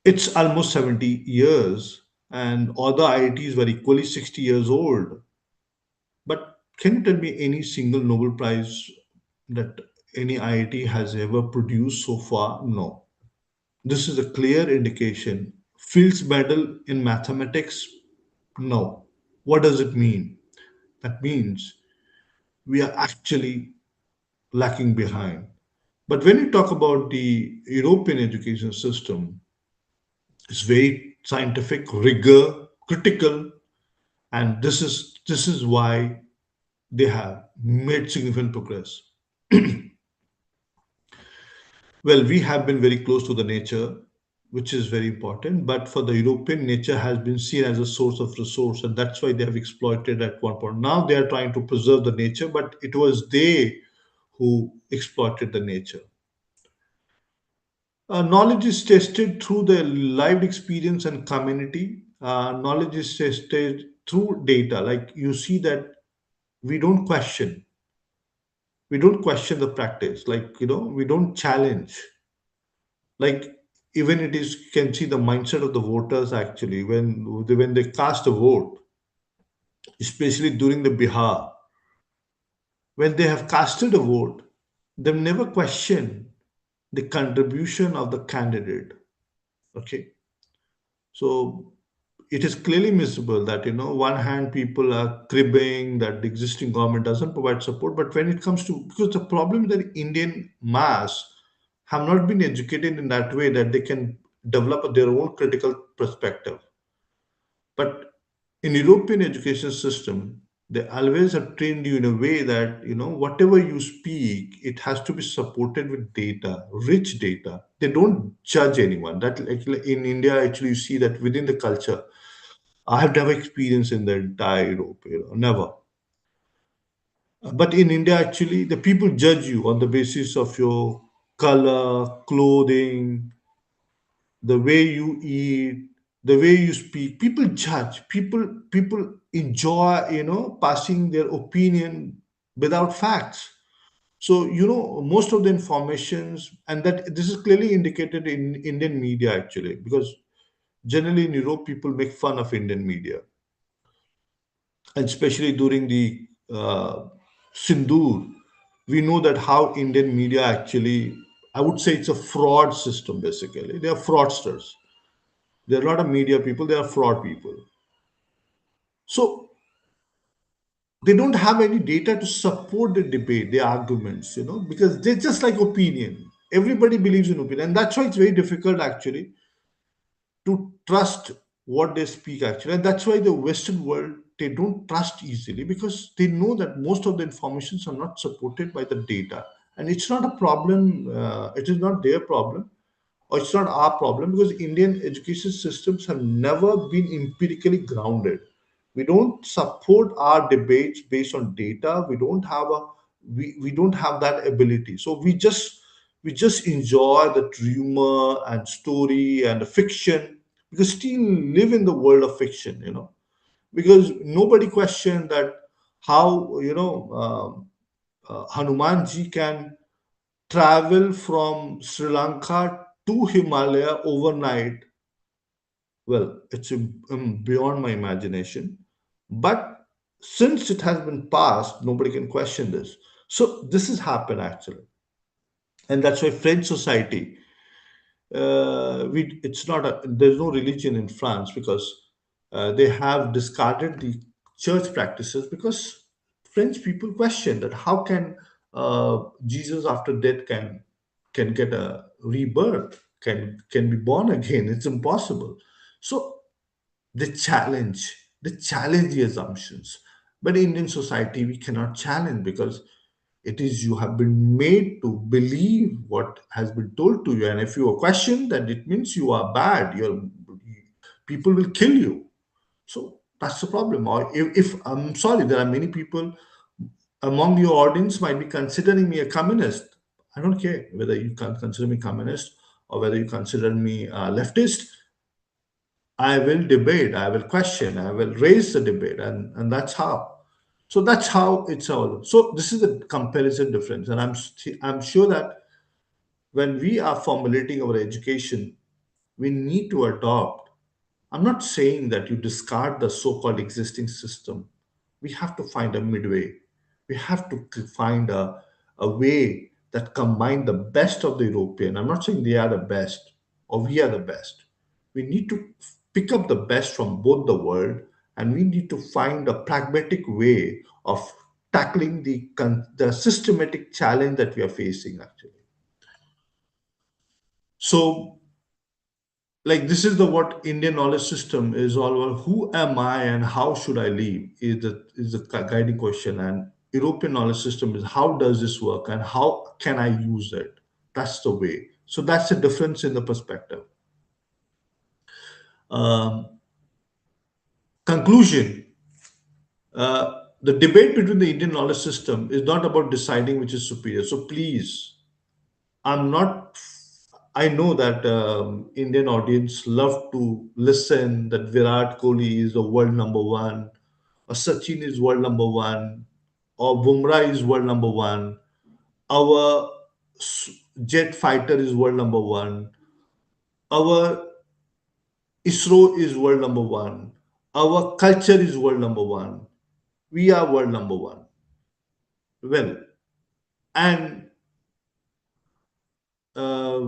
it's almost 70 years, and other IITs were equally 60 years old. But can you tell me any single Nobel Prize that any IIT has ever produced so far? No. This is a clear indication. Fields medal in mathematics? No. What does it mean? That means we are actually lacking behind. But when you talk about the European education system, it's very scientific, rigor, critical, and this is why they have made significant progress. Well, we have been very close to the nature, which is very important. But for the European, nature has been seen as a source of resource, and that's why they have exploited at one point. Now they are trying to preserve the nature, but it was they who exploited the nature. Knowledge is tested through the lived experience and community. Knowledge is tested through data. Like you see that we don't question, we don't question the practice. Like we don't challenge. Like even it is you can see the mindset of the voters actually when they cast a vote, especially during the Bihar, when they have casted a vote, they've never questioned the contribution of the candidate. Okay, so it is clearly visible that one hand people are cribbing that the existing government doesn't provide support, but when it comes to, because the problem is that Indian mass have not been educated in that way that they can develop their own critical perspective. But in European education system, they always have trained you in a way that whatever you speak, it has to be supported with data, rich data. They don't judge anyone. That actually in India, actually you see that within the culture. I have never experienced in the entire Europe, never. But in India, actually, the people judge you on the basis of your color, clothing, the way you eat, the way you speak. People judge. People enjoy, passing their opinion without facts. So, most of the informations, and that this is clearly indicated in Indian media actually, because generally in Europe, people make fun of Indian media, and especially during the Sindoor, we know that how Indian media actually, I would say it's a fraud system basically. They are fraudsters. There are a lot of media people, they are fraud people. So they don't have any data to support the debate, the arguments, because they're just like opinion. Everybody believes in opinion. And that's why it's very difficult actually to trust what they speak actually. And that's why the Western world, they don't trust easily because they know that most of the informations are not supported by the data. And it's not a problem, it is not their problem, or it's not our problem, because Indian education systems have never been empirically grounded. We don't support our debates based on data. We don't have that ability. So we just enjoy the rumor and story and the fiction, because still live in the world of fiction, because nobody questioned that how Hanumanji can travel from Sri Lanka to Himalaya overnight. Well, it's beyond my imagination. But since it has been passed, nobody can question this. So this has happened actually. And that's why French society, it's not there's no religion in France, because they have discarded the church practices, because French people question that how can Jesus after death can get a rebirth, can be born again. It's impossible. So they challenge the assumptions. But in Indian society we cannot challenge, because It is you have been made to believe what has been told to you. And if you are questioned, then it means you are bad. People will kill you. So that's the problem. Or if I'm sorry, there are many people among your audience might be considering me a communist. I don't care whether you can consider me communist or whether you consider me a leftist. I will debate, I will question, I will raise the debate, and that's how. So that's how it's all. So this is the comparison difference, and I'm sure that when we are formulating our education, we need to adopt. I'm not saying that you discard the so-called existing system. We have to find a midway. We have to find a way that combine the best of the European. I'm not saying they are the best or we are the best. We need to pick up the best from both the world, and we need to find a pragmatic way of tackling the systematic challenge that we are facing actually. So like this is the what Indian knowledge system is all about. Who am I and how should I live is the guiding question. And European knowledge system is how does this work and how can I use it. That's the way. So that's the difference in the perspective. um, Conclusion. The debate between the Indian knowledge system is not about deciding which is superior. So please, I'm not. I know that Indian audience love to listen that Virat Kohli is the world number one, or Sachin is world number one, or Bumrah is world number one. Our jet fighter is world number one. Our ISRO is world number one. Our culture is world number one. We are world number one. Well, and uh,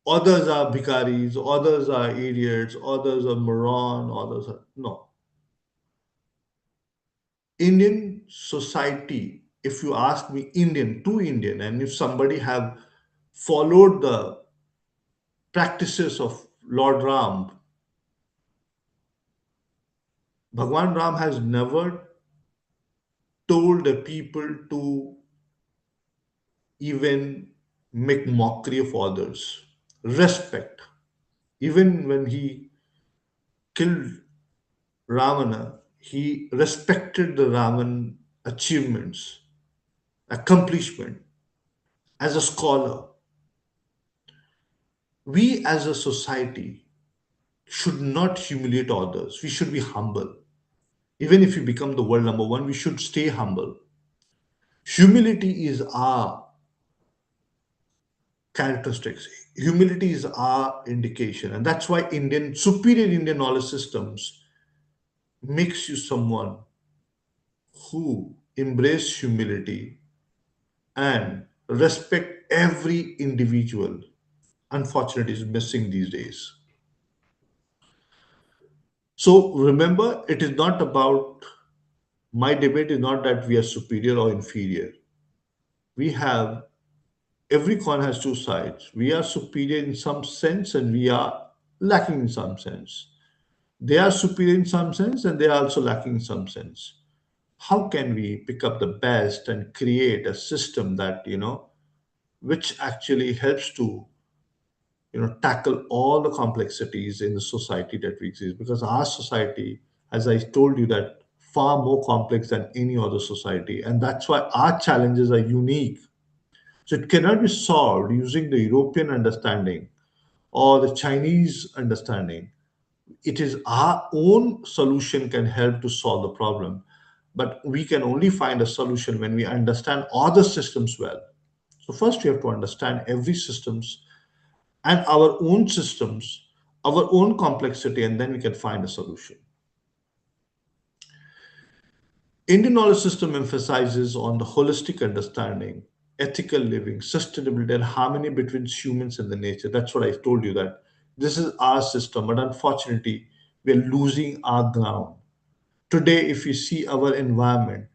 others are bhikaris, others are idiots, others are moron, others are no. Indian society, if you ask me, Indian to Indian, and if somebody have followed the practices of Lord Ram, Bhagwan Ram has never told the people to even make mockery of others. Respect. Even when he killed Ravana, he respected the Ravan achievements, accomplishment as a scholar. We as a society should not humiliate others. We should be humble. Even if we become the world number one, we should stay humble. Humility is our characteristics. Humility is our indication. And that's why superior Indian knowledge systems makes you someone who embrace humility and respect every individual. Unfortunately, is missing these days. So remember, it is not about my debate is not that we are superior or inferior. We have every coin has two sides. We are superior in some sense and we are lacking in some sense. They are superior in some sense and they are also lacking in some sense. How can we pick up the best and create a system that, which actually helps to tackle all the complexities in the society that we exist, because our society, as I told you, that far more complex than any other society, and that's why our challenges are unique. So it cannot be solved using the European understanding or the Chinese understanding. It is our own solution can help to solve the problem, but we can only find a solution when we understand other systems well. So first we have to understand every systems and our own systems, our own complexity, and then we can find a solution. Indian knowledge system emphasizes on the holistic understanding, ethical living, sustainability, and harmony between humans and the nature. That's what I told you that this is our system, but unfortunately, we're losing our ground. Today, if you see our environment,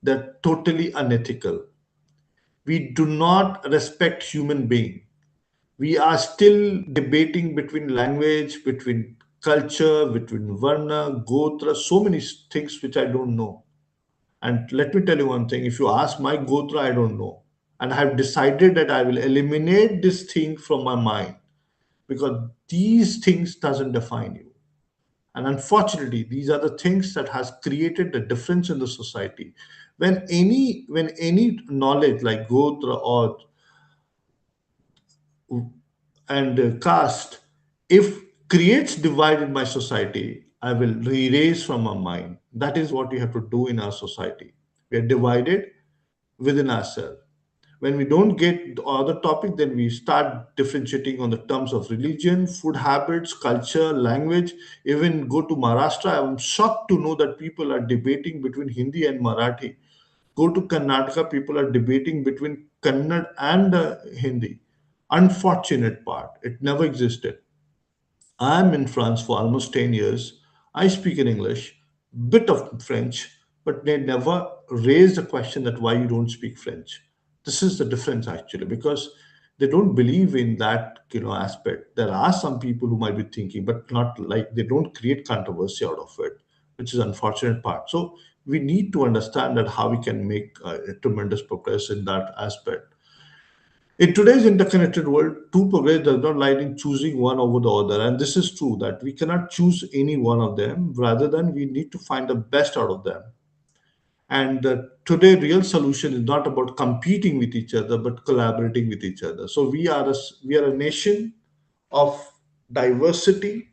they're totally unethical. We do not respect human being. We are still debating between language, between culture, between varna, gotra, so many things which I don't know. And let me tell you one thing, if you ask my Gotra, I don't know. And I have decided that I will eliminate this thing from my mind because these things doesn't define you. And unfortunately, these are the things that has created the difference in the society. When any knowledge like Gotra or and caste, if creates divide in my society, I will erase from my mind. That is what we have to do in our society. We are divided within ourselves. When we don't get the other topic, then we start differentiating on the terms of religion, food habits, culture, language. Even go to Maharashtra, I'm shocked to know that people are debating between Hindi and Marathi. Go to Karnataka, people are debating between Kannada and Hindi. Unfortunate part, it never existed. I'm in France for almost 10 years. I speak in English, bit of French, but they never raised the question that why you don't speak French. This is the difference actually, because they don't believe in that aspect. There are some people who might be thinking, but not like they don't create controversy out of it, which is unfortunate part. So we need to understand that how we can make tremendous progress in that aspect. In today's interconnected world, true progress does not lie in choosing one over the other. And this is true that we cannot choose any one of them. Rather than we need to find the best out of them. And today, real solution is not about competing with each other, but collaborating with each other. So we are a nation of diversity,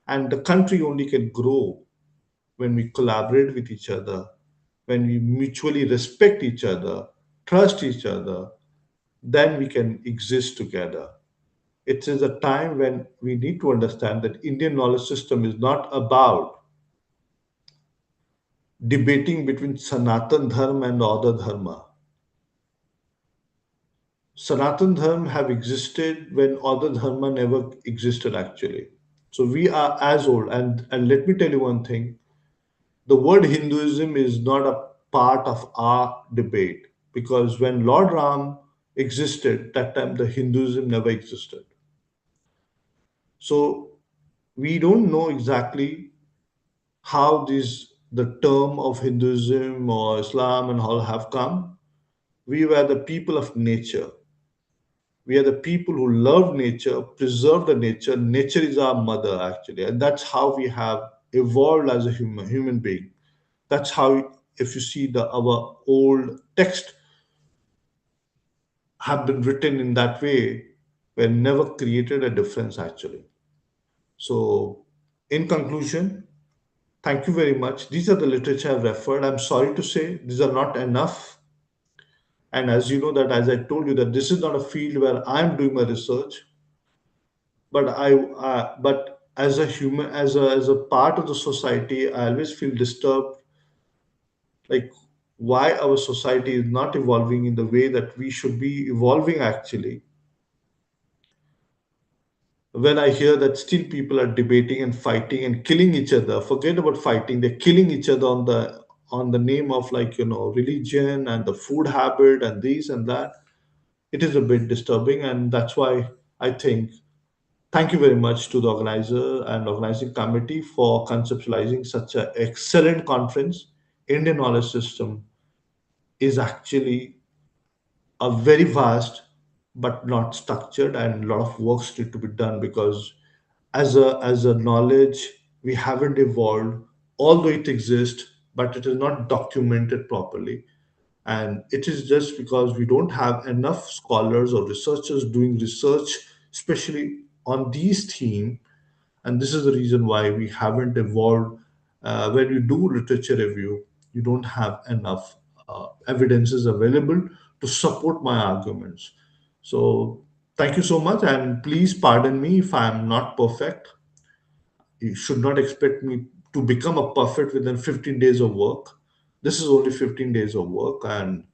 and the country only can grow when we collaborate with each other, when we mutually respect each other, trust each other, then we can exist together. It is a time when we need to understand that Indian knowledge system is not about debating between Sanatan Dharma and other dharma. Sanatan Dharma have existed when other dharma never existed actually. So we are as old. And let me tell you one thing: the word Hinduism is not a part of our debate because when Lord Ram existed, that time the Hinduism never existed. So we don't know exactly how the term of Hinduism or Islam and all have come. We were the people of nature. We are the people who love nature, preserve the nature. Nature is our mother, actually, and that's how we have evolved as a human being. That's how, if you see our old text have been written in that way, were never created a difference actually. So, in conclusion, thank you very much. These are the literature I've referred. I'm sorry to say these are not enough. And as you know that, as I told you, that this is not a field where I'm doing my research, but as a human, as a part of the society, I always feel disturbed, like why our society is not evolving in the way that we should be evolving actually. When I hear that still people are debating and fighting and killing each other, forget about fighting, they're killing each other on the name of religion and the food habit and this and that. It is a bit disturbing, and that's why I think thank you very much to the organizer and organizing committee for conceptualizing such an excellent conference. Indian knowledge system is actually a very vast but not structured, and a lot of works need to be done because as a knowledge we haven't evolved, although it exists, but it is not documented properly. And it is just because we don't have enough scholars or researchers doing research especially on these themes, and this is the reason why we haven't evolved. When you do literature review, you don't have enough evidences available to support my arguments. So thank you so much, and please pardon me if I am not perfect. You should not expect me to become a perfect within 15 days of work. This is only 15 days of work, and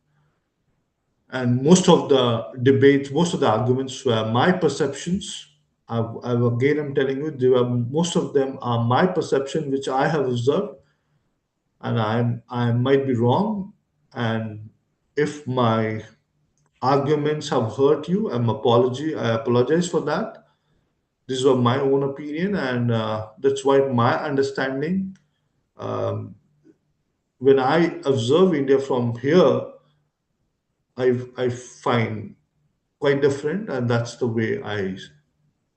most of the debates, most of the arguments were my perceptions. Again, I'm telling you, most of them are my perception, which I have observed, and I might be wrong. And if my arguments have hurt you, I apologize for that. These were my own opinion, and that's why my understanding um, when I observe India from here, I find quite different, and that's the way I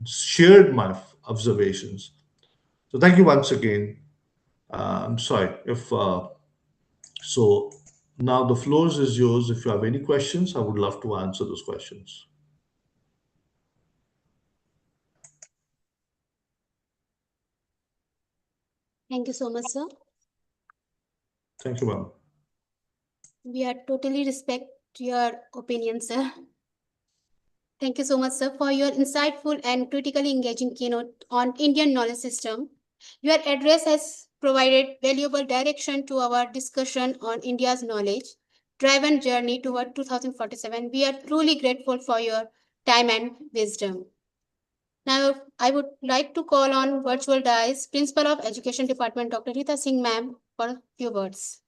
shared my observations. So thank you once again. I'm sorry if so. Now the floor is yours. If you have any questions, I would love to answer those questions. Thank you so much, sir. Thank you, ma'am. We are totally respect your opinion, sir. Thank you so much, sir, for your insightful and critically engaging keynote on Indian knowledge system. Your address has provided valuable direction to our discussion on India's knowledge-driven journey toward 2047. We are truly grateful for your time and wisdom. Now, I would like to call on virtual DICE Principal of Education Department, Dr. Rita Singh, ma'am, for a few words.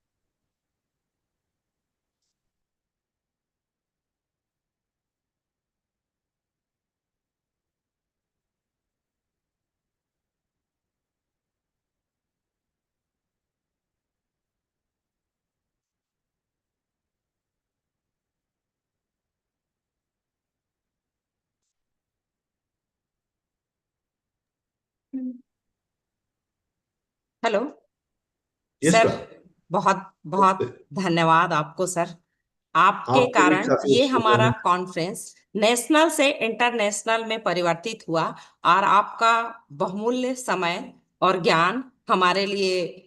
Hello Yes, sir, ma'am. बहुत बहुत धन्यवाद आपको sir. आपके आपको भी कारण काफी ये अच्छा हमारा लगा। कॉन्फ्रेंस नेशनल से इंटरनेशनल में परिवर्तित हुआ और आपका बहुमूल्य समय और ज्ञान हमारे लिए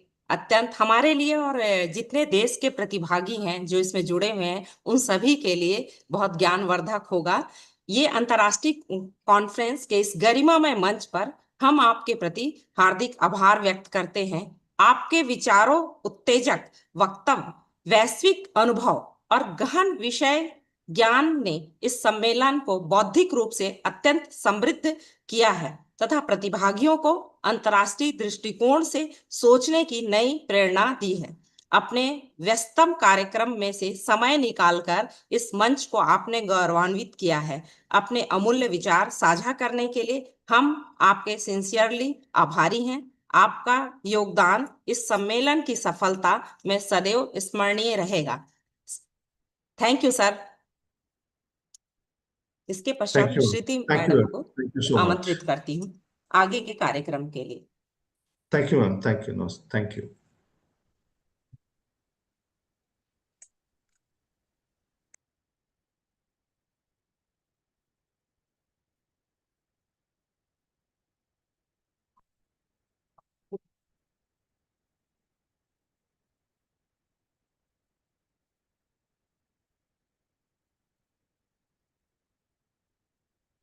हमारे लिए और जितने देश के प्रतिभागी हैं जो इसमें जुड़े हुए हैं उन सभी के लिए बहुत ज्ञानवर्धक होगा। ये अंतर्राष्ट्रीय कॉन्फ्रेंस के इस गरिमामय मंच पर हम आपके प्रति हार्दिक आभार व्यक्त करते हैं। आपके विचारों, उत्तेजक वक्तव्य, वैश्विक अनुभव और गहन विषय ज्ञान ने इस सम्मेलन को बौद्धिक रूप से अत्यंत समृद्ध किया है तथा प्रतिभागियों को अंतर्राष्ट्रीय दृष्टिकोण से सोचने की नई प्रेरणा दी है। अपने व्यस्तम कार्यक्रम में से समय निकालकर इस मंच को आपने गौरवान्वित किया है। अपने अमूल्य विचार साझा करने के लिए हम आपके सिंसियरली आभारी हैं। आपका योगदान इस सम्मेलन की सफलता में सदैव स्मरणीय रहेगा। Thank you sir. इसके Thank पश्चात you. Shruti Thank you, madam ma'am. को Thank you so much. आमंत्रित करती हूँ आगे के कार्यक्रम के लिए। Thank you, ma'am. Thank you. No, thank you.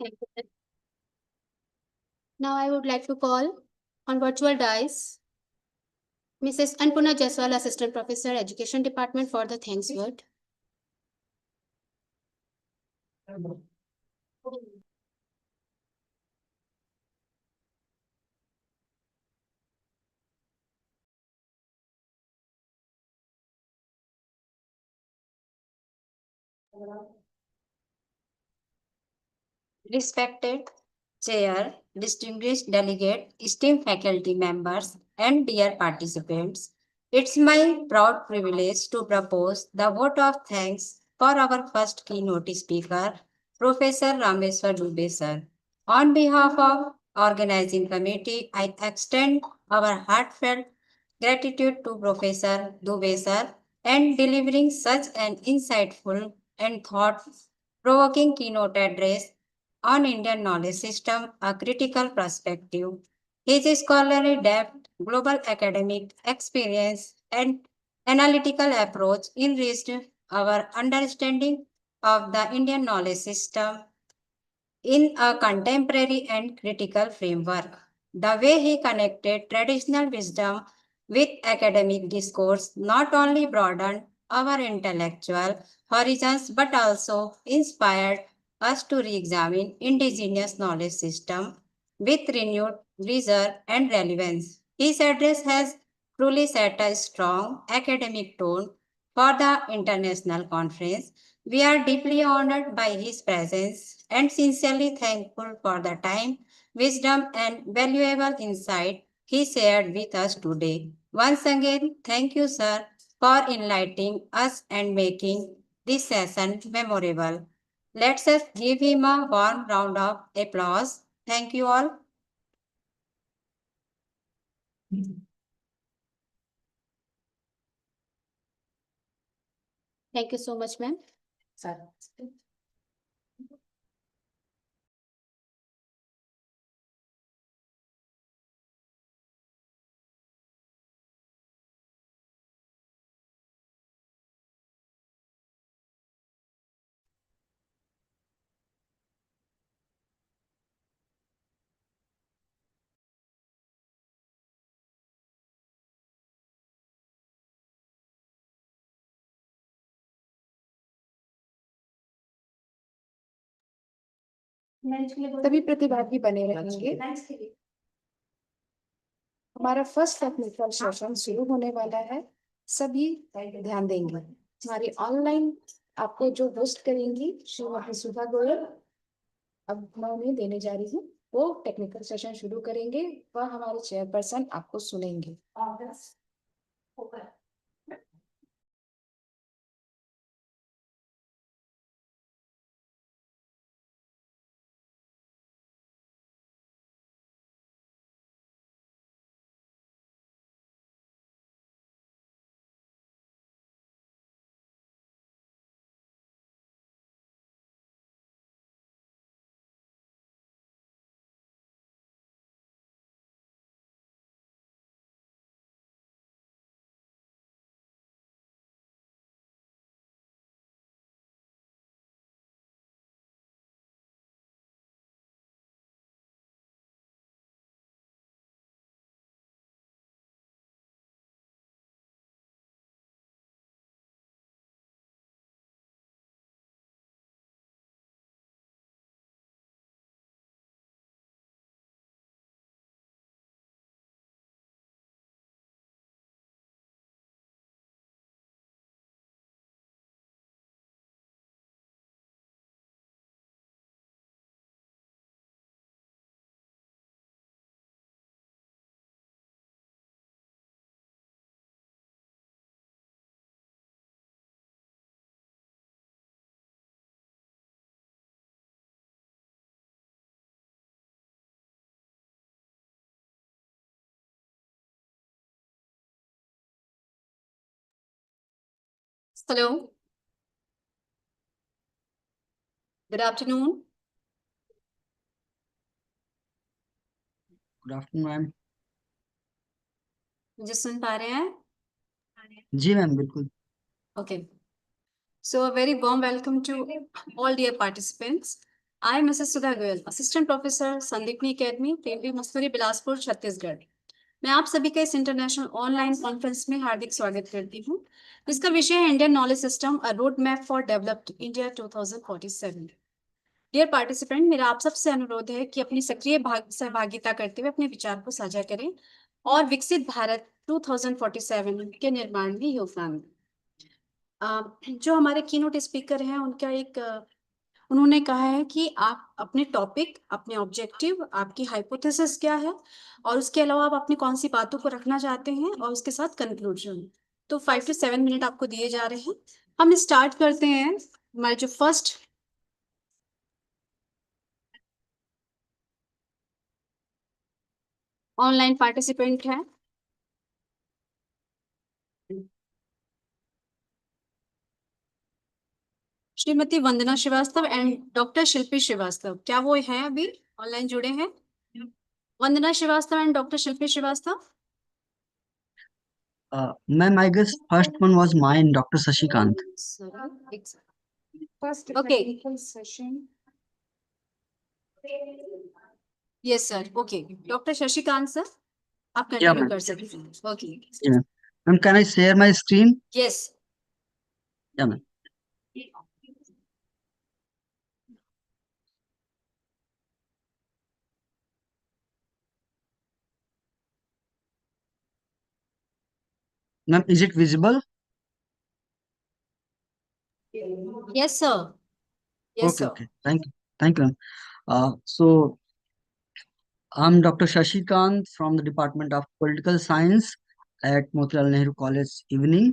Thank you, sir. Now I would like to call on virtual DICE Mrs. Anpurna Jaiswal, Assistant Professor, Education Department, for the thanks word. Respected Chair, distinguished delegate, esteemed faculty members, and dear participants, it's my proud privilege to propose the vote of thanks for our first keynote speaker, Professor Rameswar Dubey sir. On behalf of organizing committee, I extend our heartfelt gratitude to Professor Dubey sir and delivering such an insightful and thought-provoking keynote address on Indian knowledge system, a critical perspective. His scholarly depth, global academic experience, and analytical approach enriched our understanding of the Indian knowledge system in a contemporary and critical framework. The way he connected traditional wisdom with academic discourse not only broadened our intellectual horizons but also inspired us to re-examine indigenous knowledge system with renewed vigor and relevance. His address has truly set a strong academic tone for the international conference. We are deeply honored by his presence and sincerely thankful for the time, wisdom, and valuable insight he shared with us today. Once again, thank you, sir. for enlightening us and making this session memorable. Let's us give him a warm round of applause. Thank you all. Thank you so much, ma'am. सभी प्रतिभागी बने रहेंगे। हमारा first technical session शुरू होने वाला है। सभी ध्यान देंगे। हमारी ऑनलाइन आपको जो होस्ट करेंगी श्रीमती सुधा गोयल, अब मैं उन्हें देने जा रही हूँ। वो टेक्निकल सेशन शुरू करेंगे। वह हमारे चेयरपर्सन आपको सुनेंगे। Hello. Good afternoon. Good afternoon ma'am. मुझे सुन पा रहे हैं? जी मैम बिल्कुल। Okay. So a very warm welcome to all dear participants. I am Mrs. Sudha Goyal, Assistant Professor, Sandipni Academy, PMP Mussoorie Bilaspur Chhattisgarh. मैं आप सभी का इस इंटरनेशनल ऑनलाइन कॉन्फ्रेंस में हार्दिक स्वागत करती हूँ। इसका विषय है Indian knowledge system, a road map for developed India 2047। Dear participant, मेरा आप सबसे अनुरोध है कि अपनी सक्रिय सहभागिता करते हुए अपने विचार को साझा करें और विकसित भारत 2047 के निर्माण में योगदान दें। जो हमारे कीनोट स्पीकर हैं उनका उन्होंने कहा है कि आप अपने टॉपिक, अपने ऑब्जेक्टिव, आपकी हाइपोथेसिस क्या है और उसके अलावा आप अपनी कौन सी बातों को रखना चाहते हैं और उसके साथ कंक्लूजन। तो 5 to 7 मिनट आपको दिए जा रहे हैं। हम स्टार्ट करते हैं। हमारे जो फर्स्ट ऑनलाइन पार्टिसिपेंट है श्रीमती वंदना श्रीवास्तव एंड डॉक्टर शिल्पी श्रीवास्तव। क्या वो हैं अभी ऑनलाइन जुड़े हैं? Vandana Srivastava and doctor Shilpi Srivastava. Ma'am I guess first one was mine, doctor Shashikant. First Okay. Technical session. Yes sir. Okay, doctor Shashikant sir, आप Yeah, कंटिन्यू ma'am. कर सकते हैं। ओके, जी ma'am. Ma'am can I share my screen? Yes. Yeah ma'am. Ma'am is it visible? Yes sir. Yes Okay, sir. okay. Thank you, ma'am. So I'm Dr. Shashikant from the Department of Political Science at Motilal Nehru College, Evening.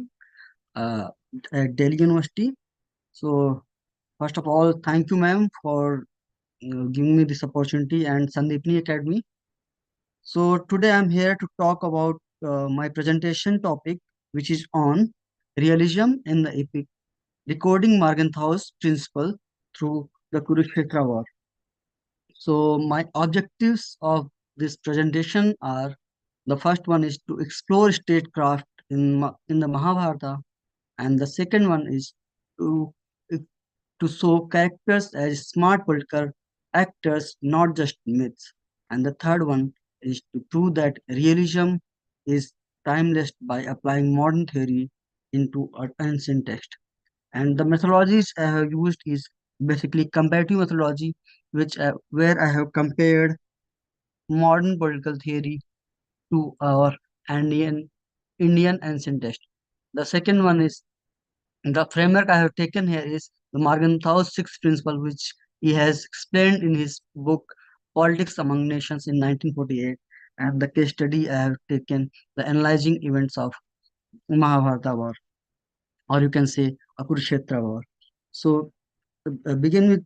uh, at Delhi University. So first of all, thank you, ma'am, for giving me this opportunity, and Sandeepni Academy. So today I'm here to talk about my presentation topic, which is on realism in the epic, decoding Morgenthau's principle through the Kurukshetra war. So my objectives of this presentation are: the first one is to explore statecraft in the Mahabharata, and the second one is to to show characters as smart political actors, not just myths. And the third one is to prove that realism is timeless by applying modern theory into an ancient text. And the methodologies I have used is basically comparative methodology, where I have compared modern political theory to our Indian ancient text. The second one is the framework I have taken here is the Morgenthau's sixth principle, which he has explained in his book Politics Among Nations in 1948. And the case study I have taken the analyzing events of Mahabharata war, or you can say Kurukshetra war. So begin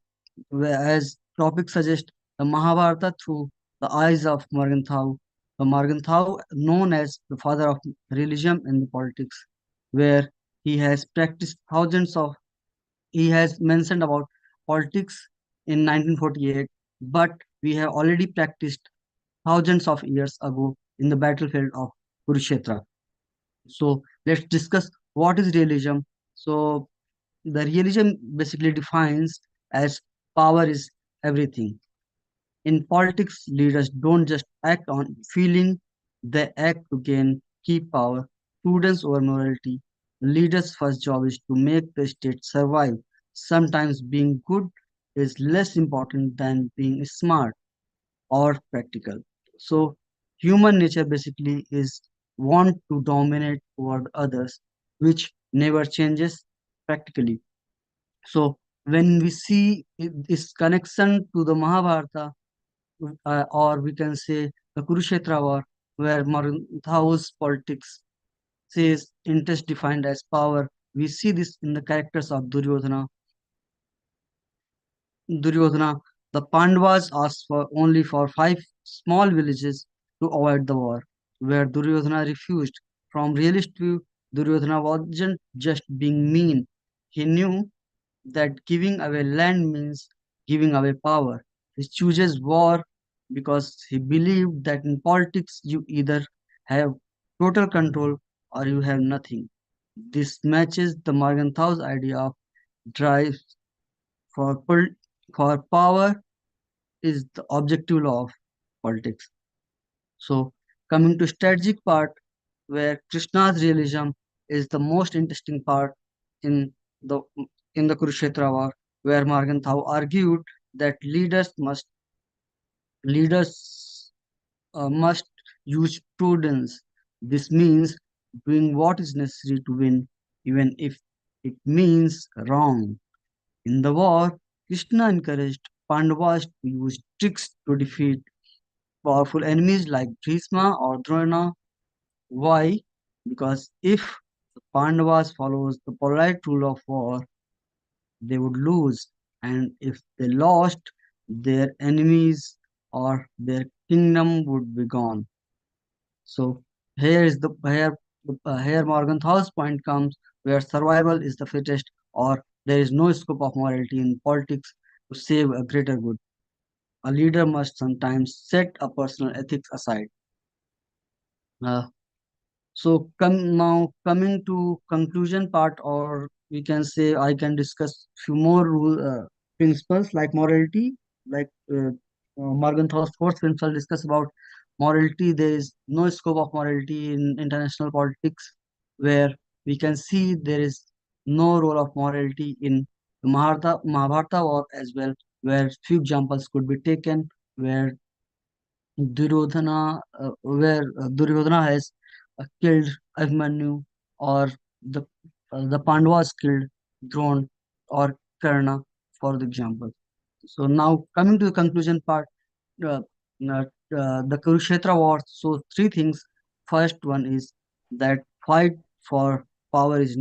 with as topic suggests the Mahabharata through the eyes of Morgenthau. The Morgenthau, known as the father of realism in the politics, where he has practiced thousands of he has mentioned about politics in 1948, but we have already practiced thousands of years ago in the battlefield of Kurukshetra. So let's discuss what is realism. So the realism basically defines as power is everything. In politics, leaders don't just act on feeling, they act to gain key power, prudence over morality. The leader's first job is to make the state survive. Sometimes being good is less important than being smart or practical. So human nature basically is want to dominate over others, which never changes practically. So when we see this connection to the Mahabharata, or we can say the Kurukshetra war, where Maranthau's politics says interest defined as power. We see this in the characters of Duryodhana. Duryodhana, the Pandavas asked for only for 5 small villages to avoid the war, where Duryodhana refused. From realist view, Duryodhana wasn't just being mean. He knew that giving away land means giving away power. He chooses war because he believed that in politics you either have total control or you have nothing. This matches the Morgenthau's idea of drive for for power is the objective law of politics. So coming to strategic part, where Krishna's realism is the most interesting part in the Kurukshetra war, where Morgenthau argued that leaders must use prudence. This means doing what is necessary to win, even if it means wrong. In the war, Krishna encouraged Pandavas to use tricks to defeat powerful enemies like Bhishma or Drona. Why? Because if the Pandavas follows the polite rule of war, they would lose, and if they lost, their enemies or their kingdom would be gone. So here Morgenthau's point comes, where survival is the fittest, or there is no scope of morality in politics to save a greater good. A leader must sometimes set a personal ethics aside. Uh, So now coming to conclusion part, or we can say I can discuss few more principles like morality, like Morgenthau's fourth principle discuss about morality. There is no scope of morality in international politics, where we can see there is no role of morality in the Mahabharata war as well, where few examples could be taken, where Duryodhana has killed Abhimanyu, or the Pandavas killed Drona or Karna, for the example. So now coming to the conclusion part, uh, uh, the Kurukshetra war. So three things. First one is that fight for power is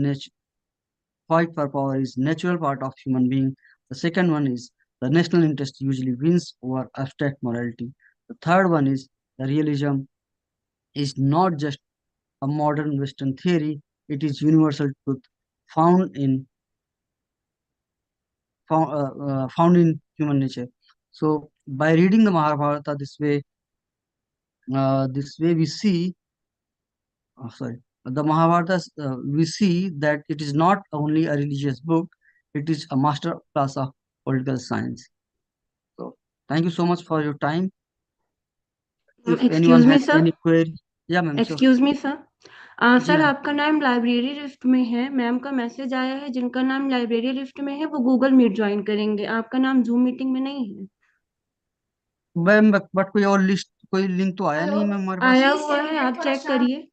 fight for power is natural part of human being. The second one is the national interest usually wins over abstract morality. The third one is the realism is not just a modern Western theory, it is universal truth found in found in human nature. So by reading the Mahabharata this way we see, sorry, the Mahabharata, we see that it is not only a religious book, it is a master class of political science. So thank you so much for your time. If anyone excuse me has sir any query, yeah, ma'am, sure. Excuse me sir ji sir हाँ, आपका नाम library list में है। Ma'am का message आया है, जिनका नाम लाइब्रेरी लिस्ट में है वो गूगल मीट ज्वाइन करेंगे, आपका नाम जूम मीटिंग में नहीं है। मैम बट कोई और लिस्ट, कोई लिंक तो आया नहीं मैम हमारे पास। आया हुआ है, आप चेक करिए।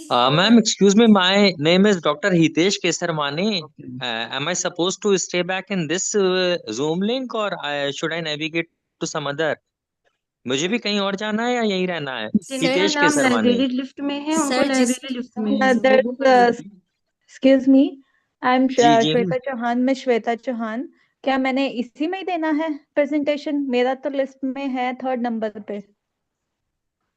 Ma'am, excuse me, my name is Dr. Hitesh Kesarmani. Okay. Am I supposed to stay back in this Zoom link or should I navigate to some other? मुझे भी कहीं और जाना है या यहीं रहना है? जिनका हितेश नाम केसरवानी। लाइब्रेरी लिस्ट में है उनको सर, लाइब्रेरी लिस्ट में है। एक्सक्यूज मी, आई एम जी जी श्वेता चौहान। मैं श्वेता चौहान, क्या मैंने इसी में ही देना है प्रेजेंटेशन? मेरा तो लिस्ट में है 3rd नंबर पे।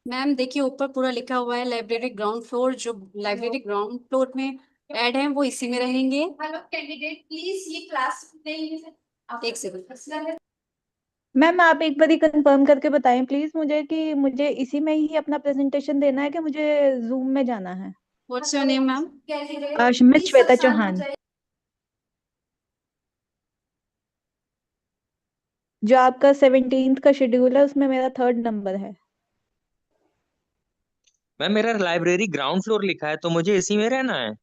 मैम देखिए ऊपर पूरा लिखा हुआ है लाइब्रेरी ग्राउंड फ्लोर, जो लाइब्रेरी ग्राउंड फ्लोर में ऐड है वो इसी में रहेंगे। हेलो कैंडिडेट, प्लीज ये क्लास नहीं है। एक सेकंड मैम आप एक बार कंफर्म करके बताएं प्लीज मुझे कि मुझे इसी में ही अपना प्रेजेंटेशन देना है कि मुझे जूम में जाना है। What's your name ma'am? मैं श्वेता चौहान। जो आपका 17th का शेड्यूल है उसमें मेरा 3rd नंबर है। मैम मेरा लाइब्रेरी ग्राउंड फ्लोर लिखा है तो मुझे इसी में रहना है।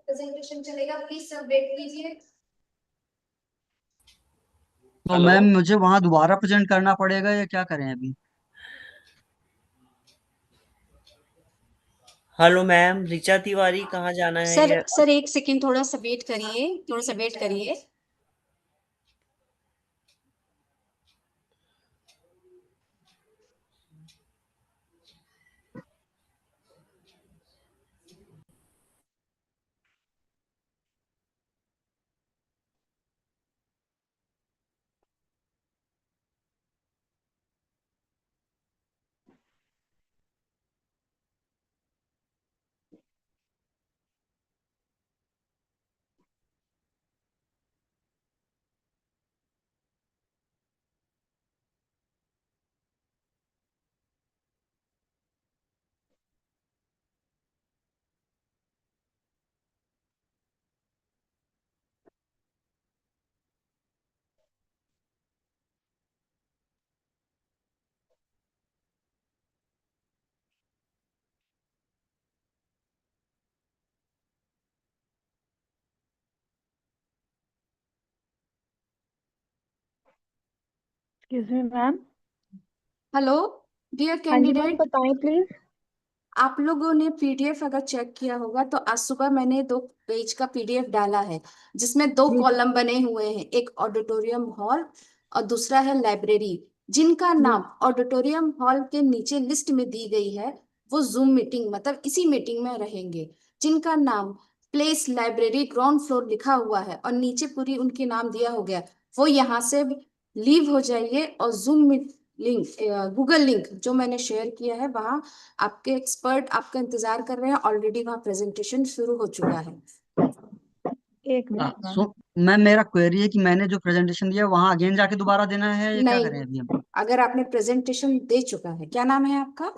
प्रेजेंटेशन चलेगा, प्लीज सब वेट कीजिए। तो हेलो मैम मुझे वहां दोबारा प्रेजेंट करना पड़ेगा या क्या करें अभी? हेलो मैम, ऋचा तिवारी कहाँ जाना है सर ये? सर एक सेकंड, थोड़ा सा वेट करिए, थोड़ा सा वेट करिए। Excuse me ma'am. Hello dear हाँ जी मैम, कैंडिडेट, बताएं प्लीज। आप लोगों ने पीडीएफ अगर चेक किया होगा तो आज सुबह मैंने 2 पेज का पीडीएफ डाला है, जिसमें 2 जी कॉलम बने हुए हैं, एक ऑडिटोरियम हॉल और दूसरा है लाइब्रेरी। जिनका जी नाम ऑडिटोरियम हॉल के नीचे लिस्ट में दी गई है वो जूम मीटिंग मतलब इसी मीटिंग में रहेंगे। जिनका नाम प्लेस लाइब्रेरी ग्राउंड फ्लोर लिखा हुआ है और नीचे पूरी उनके नाम दिया हो गया, वो यहाँ से लीव हो जाइए और जूम लिंक, गूगल लिंक जो मैंने शेयर किया है वहाँ आपके एक्सपर्ट आपका इंतजार कर रहे हैं। ऑलरेडी वहाँ प्रेजेंटेशन शुरू हो चुका है। एक मिनट मैम। सो मैम मेरा क्वेरी है कि मैंने जो प्रेजेंटेशन दिया वहां अगेन जाके दोबारा देना है या क्या नहीं, करें अभी हम? अगर आपने प्रेजेंटेशन दे चुका है, क्या नाम है आपका?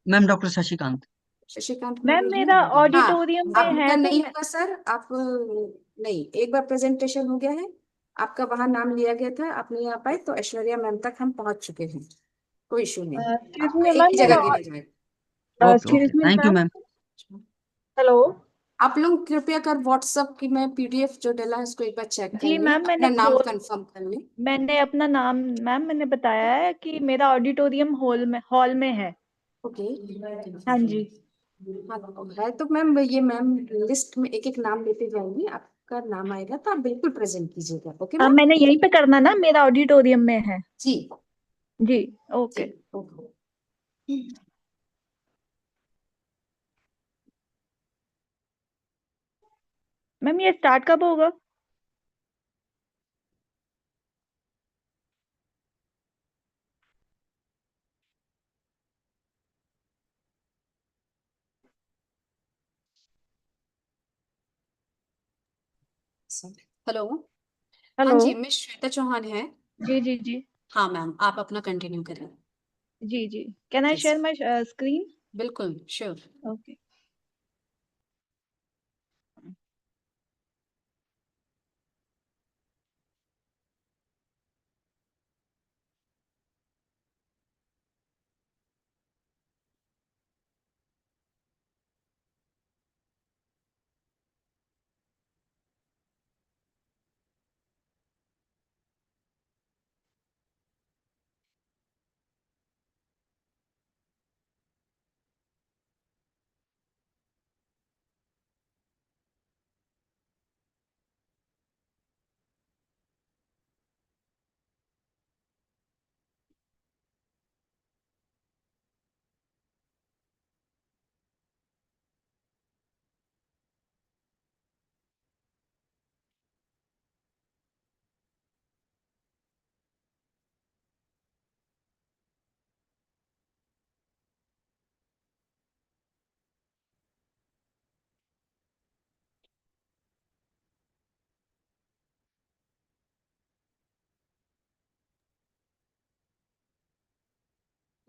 Ma'am doctor Shashikant. Shashikant ma'am Kumar मेरा हाँ, ऑडिटोरियम में आपका है तो नहीं होगा सर, आप नहीं, एक बार प्रेजेंटेशन हो गया है, आपका वहां नाम लिया गया था, आप नहीं आ पाए तो ऐश्वर्या मैम तक हम पहुंच चुके हैं, कोई इशू नहीं, एक्सक्यूज आपका मी एक मैम, ही मेरा जगह गिना जाएगा। Okay excuse okay, me thank you ma'am. Ma'am. Hello. आप लोग कृपया कर व्हाट्सएप की मैं पीडीएफ जो डाला है उसको एक बार चेक कर जी लें, मैम, अपना नाम कंफर्म कर लें। मैंने अपना नाम मैम मैंने बताया है कि मेरा ऑडिटोरियम हॉल में है। ओके हाँ जी। हाँ तो है तो मैम ये मैम लिस्ट में एक एक नाम लेते जाएंगी, आप आपका नाम आएगा तो आप बिल्कुल प्रेजेंट कीजिएगा। ओके अब मैम? मैंने यहीं पे करना ना, मेरा ऑडिटोरियम में है। जी जी जी ओके। ओके। मैम ये स्टार्ट कब होगा? हेलो। हाँ हेलो। जी, मिस श्वेता चौहान है। जी जी जी हाँ मैम, आप अपना कंटिन्यू करें। जी जी। Can I Yes. Share my screen? बिल्कुल श्योर। ओके।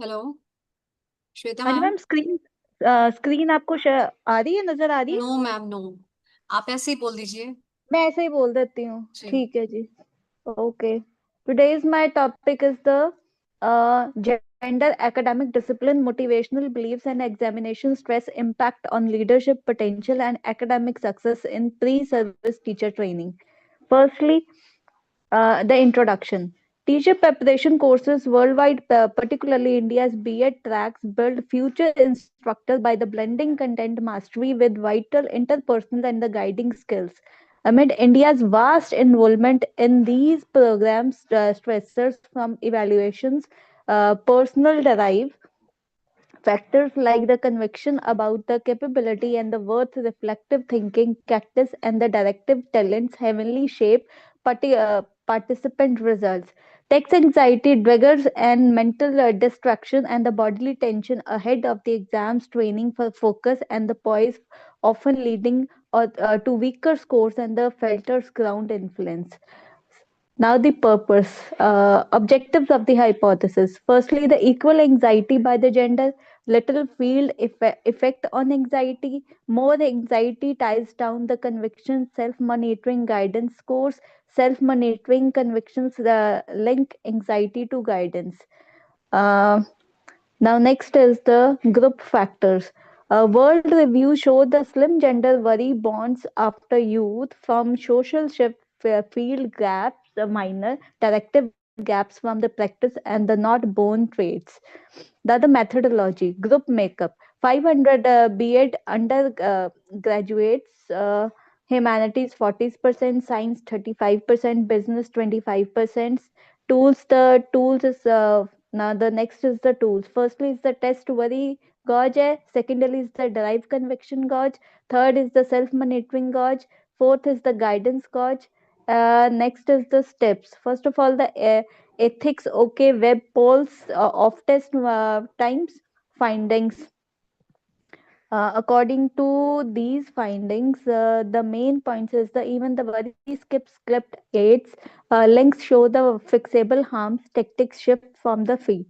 हेलो श्वेता हाँ जी मैम। मैम, स्क्रीन आपको आ रही है, नजर आ रही है? नो मैम नो, आप ऐसे ही बोल दीजिए। मैं ऐसे ही बोल देती हूँ। जी। ठीक है जी। Okay. Today's my topic is the gender academic discipline, motivational beliefs, and examination stress impact on leadership potential and academic success in pre-service teacher training. Firstly, the introduction. Teacher preparation courses worldwide, particularly India's B.Ed tracks, build future instructors by the blending content mastery with vital interpersonal and the guiding skills. Amid India's vast involvement in these programs, stressors from evaluations, personal drive, factors like the conviction about the capability and the worth, reflective thinking, practice, and the directive talents heavily shape participant results. Text anxiety, triggers, and mental distraction, and the bodily tension ahead of the exams, training for focus and the poise, often leading to weaker scores and the filter's ground influence. Now, the purpose, objectives of the hypothesis. Firstly, the equal anxiety by the gender, little field effect on anxiety, more anxiety ties down the conviction, self monitoring guidance scores, self monitoring convictions link anxiety to guidance. Uh, Now, next is the group factors. World reviews show the slim gender worry bonds after youth from social shift, field gaps, the minor directive gaps from the practice, and the not born traits. The other methodology, group makeup. 500 B.Ed undergraduates, humanities 40%, science 35%, business 25%. Tools is now the next is the tools. Firstly is the test worry gauge. Secondly is the drive conviction gauge. Third is the self monitoring gauge. Fourth is the guidance gauge. Next is the steps. First of all, the ethics. Okay, web polls of test times findings. According to these findings, the main points is the even the worry skip script aids links show the fixable harms tactics shift from the feed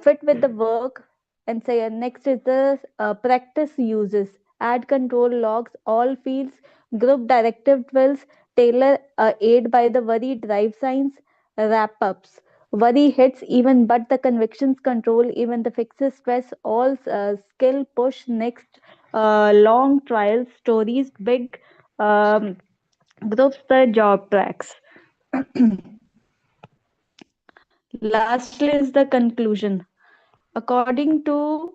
fit with the work. And say next is the practice uses add control logs all fields group directive drills tailor aid by the worry drive signs wrap ups worry hits even but the convictions control even the fixes stress all skill push next long trials stories big um, groups the job tracks. Lastly is the conclusion. According to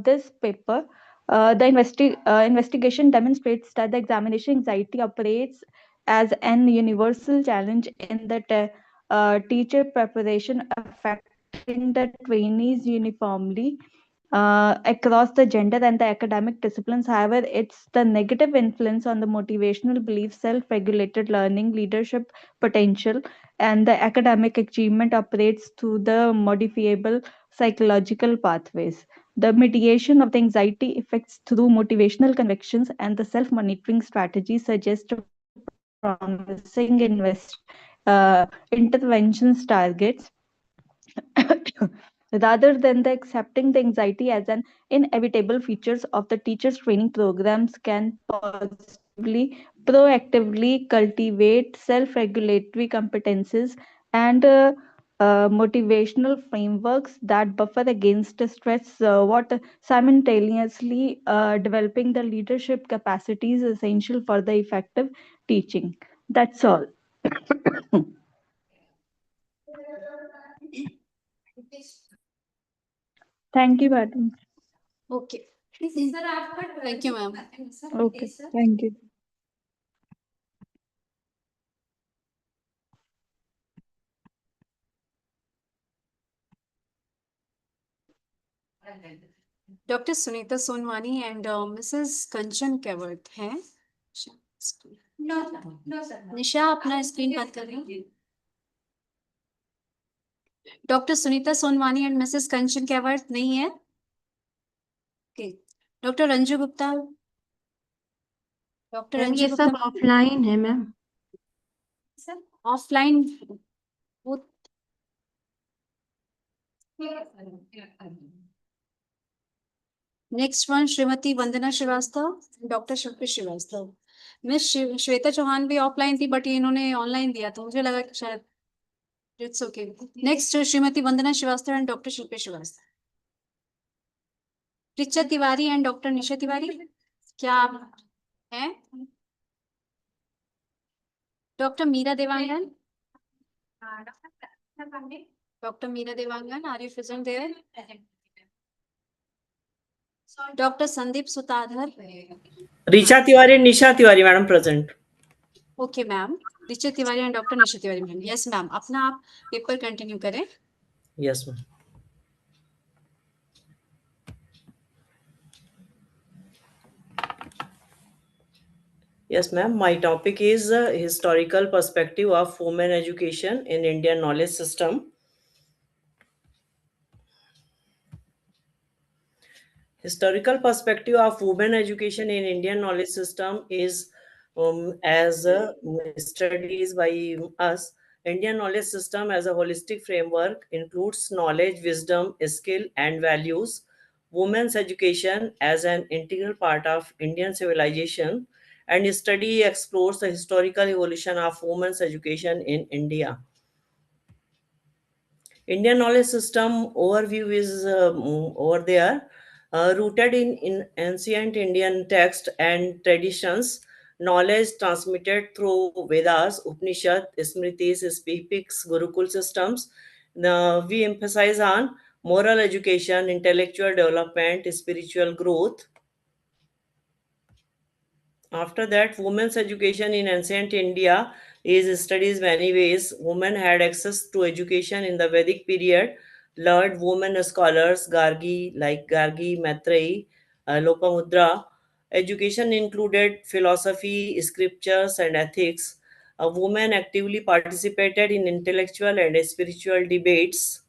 this paper, Investigation demonstrates that the examination anxiety operates as an universal challenge in the teacher preparation, affecting the trainees uniformly across the gender and the academic disciplines. However, it's the negative influence on the motivational belief, self-regulated learning, leadership potential, and the academic achievement operates through the modifiable psychological pathways. The mediation of the anxiety effects through motivational convictions and the self-monitoring strategies suggest promising interventions targets rather than the accepting the anxiety as an inevitable features of the teacher's training programs can possibly proactively cultivate self-regulatory competences and motivational frameworks that buffer against stress, what simultaneously developing the leadership capacities essential for the effective teaching. That's all. Thank you, madam. Okay. Thank you, ma'am. Okay, thank you. Dr. Sunita Sonwani and Mrs. Kanchan Kewat हैं? निशा अपना screen बंद कर रही। Doctor Sunita Sonwani and Mrs Kanchan Kewat नहीं है? Okay. Doctor Ranju Gupta, doctor ma'am Ranju ये सब offline है ma'am. Offline next one Shrimati Vandana Srivastava, doctor Shilpi Srivastava. Miss Shweta Chauhan भी ऑफलाइन थी बट इन्होंने ऑनलाइन दिया तो मुझे लगा कि शायद it's okay. Next Shrimati Vandana Srivastava and doctor Shilpi Srivastava. Richa Tiwari and doctor Nisha Tiwari, क्या आप हैं? Doctor Meera Dewangan, doctor Meera Dewangan, are you present there? Doctor Sandeep Sutradhar, Richa Tiwari, Nisha Tiwari madam present. Okay ma'am. Richa Tiwari and doctor Nisha Tiwari ma'am. Yes ma'am, अपना आप पेपर कंटिन्यू करें। Yes ma'am. Yes, ma'am. My topic is historical perspective of women education in Indian knowledge system. Historical perspective of women education in Indian knowledge system is as studies by us. Indian knowledge system as a holistic framework includes knowledge, wisdom, skill, and values. Women's education as an integral part of Indian civilization, and study explores the historical evolution of women's education in India. Indian knowledge system overview is over there, rooted in ancient Indian text and traditions, knowledge transmitted through Vedas, Upanishad, Smritis, epics, Gurukul systems. We emphasize on moral education, intellectual development, spiritual growth. After that, women's education in ancient India is studies many ways. Women had access to education in the Vedic period. Learned women scholars, Gargi, Maitreyi, Lopamudra. Education included philosophy, scriptures, and ethics. Women actively participated in intellectual and spiritual debates.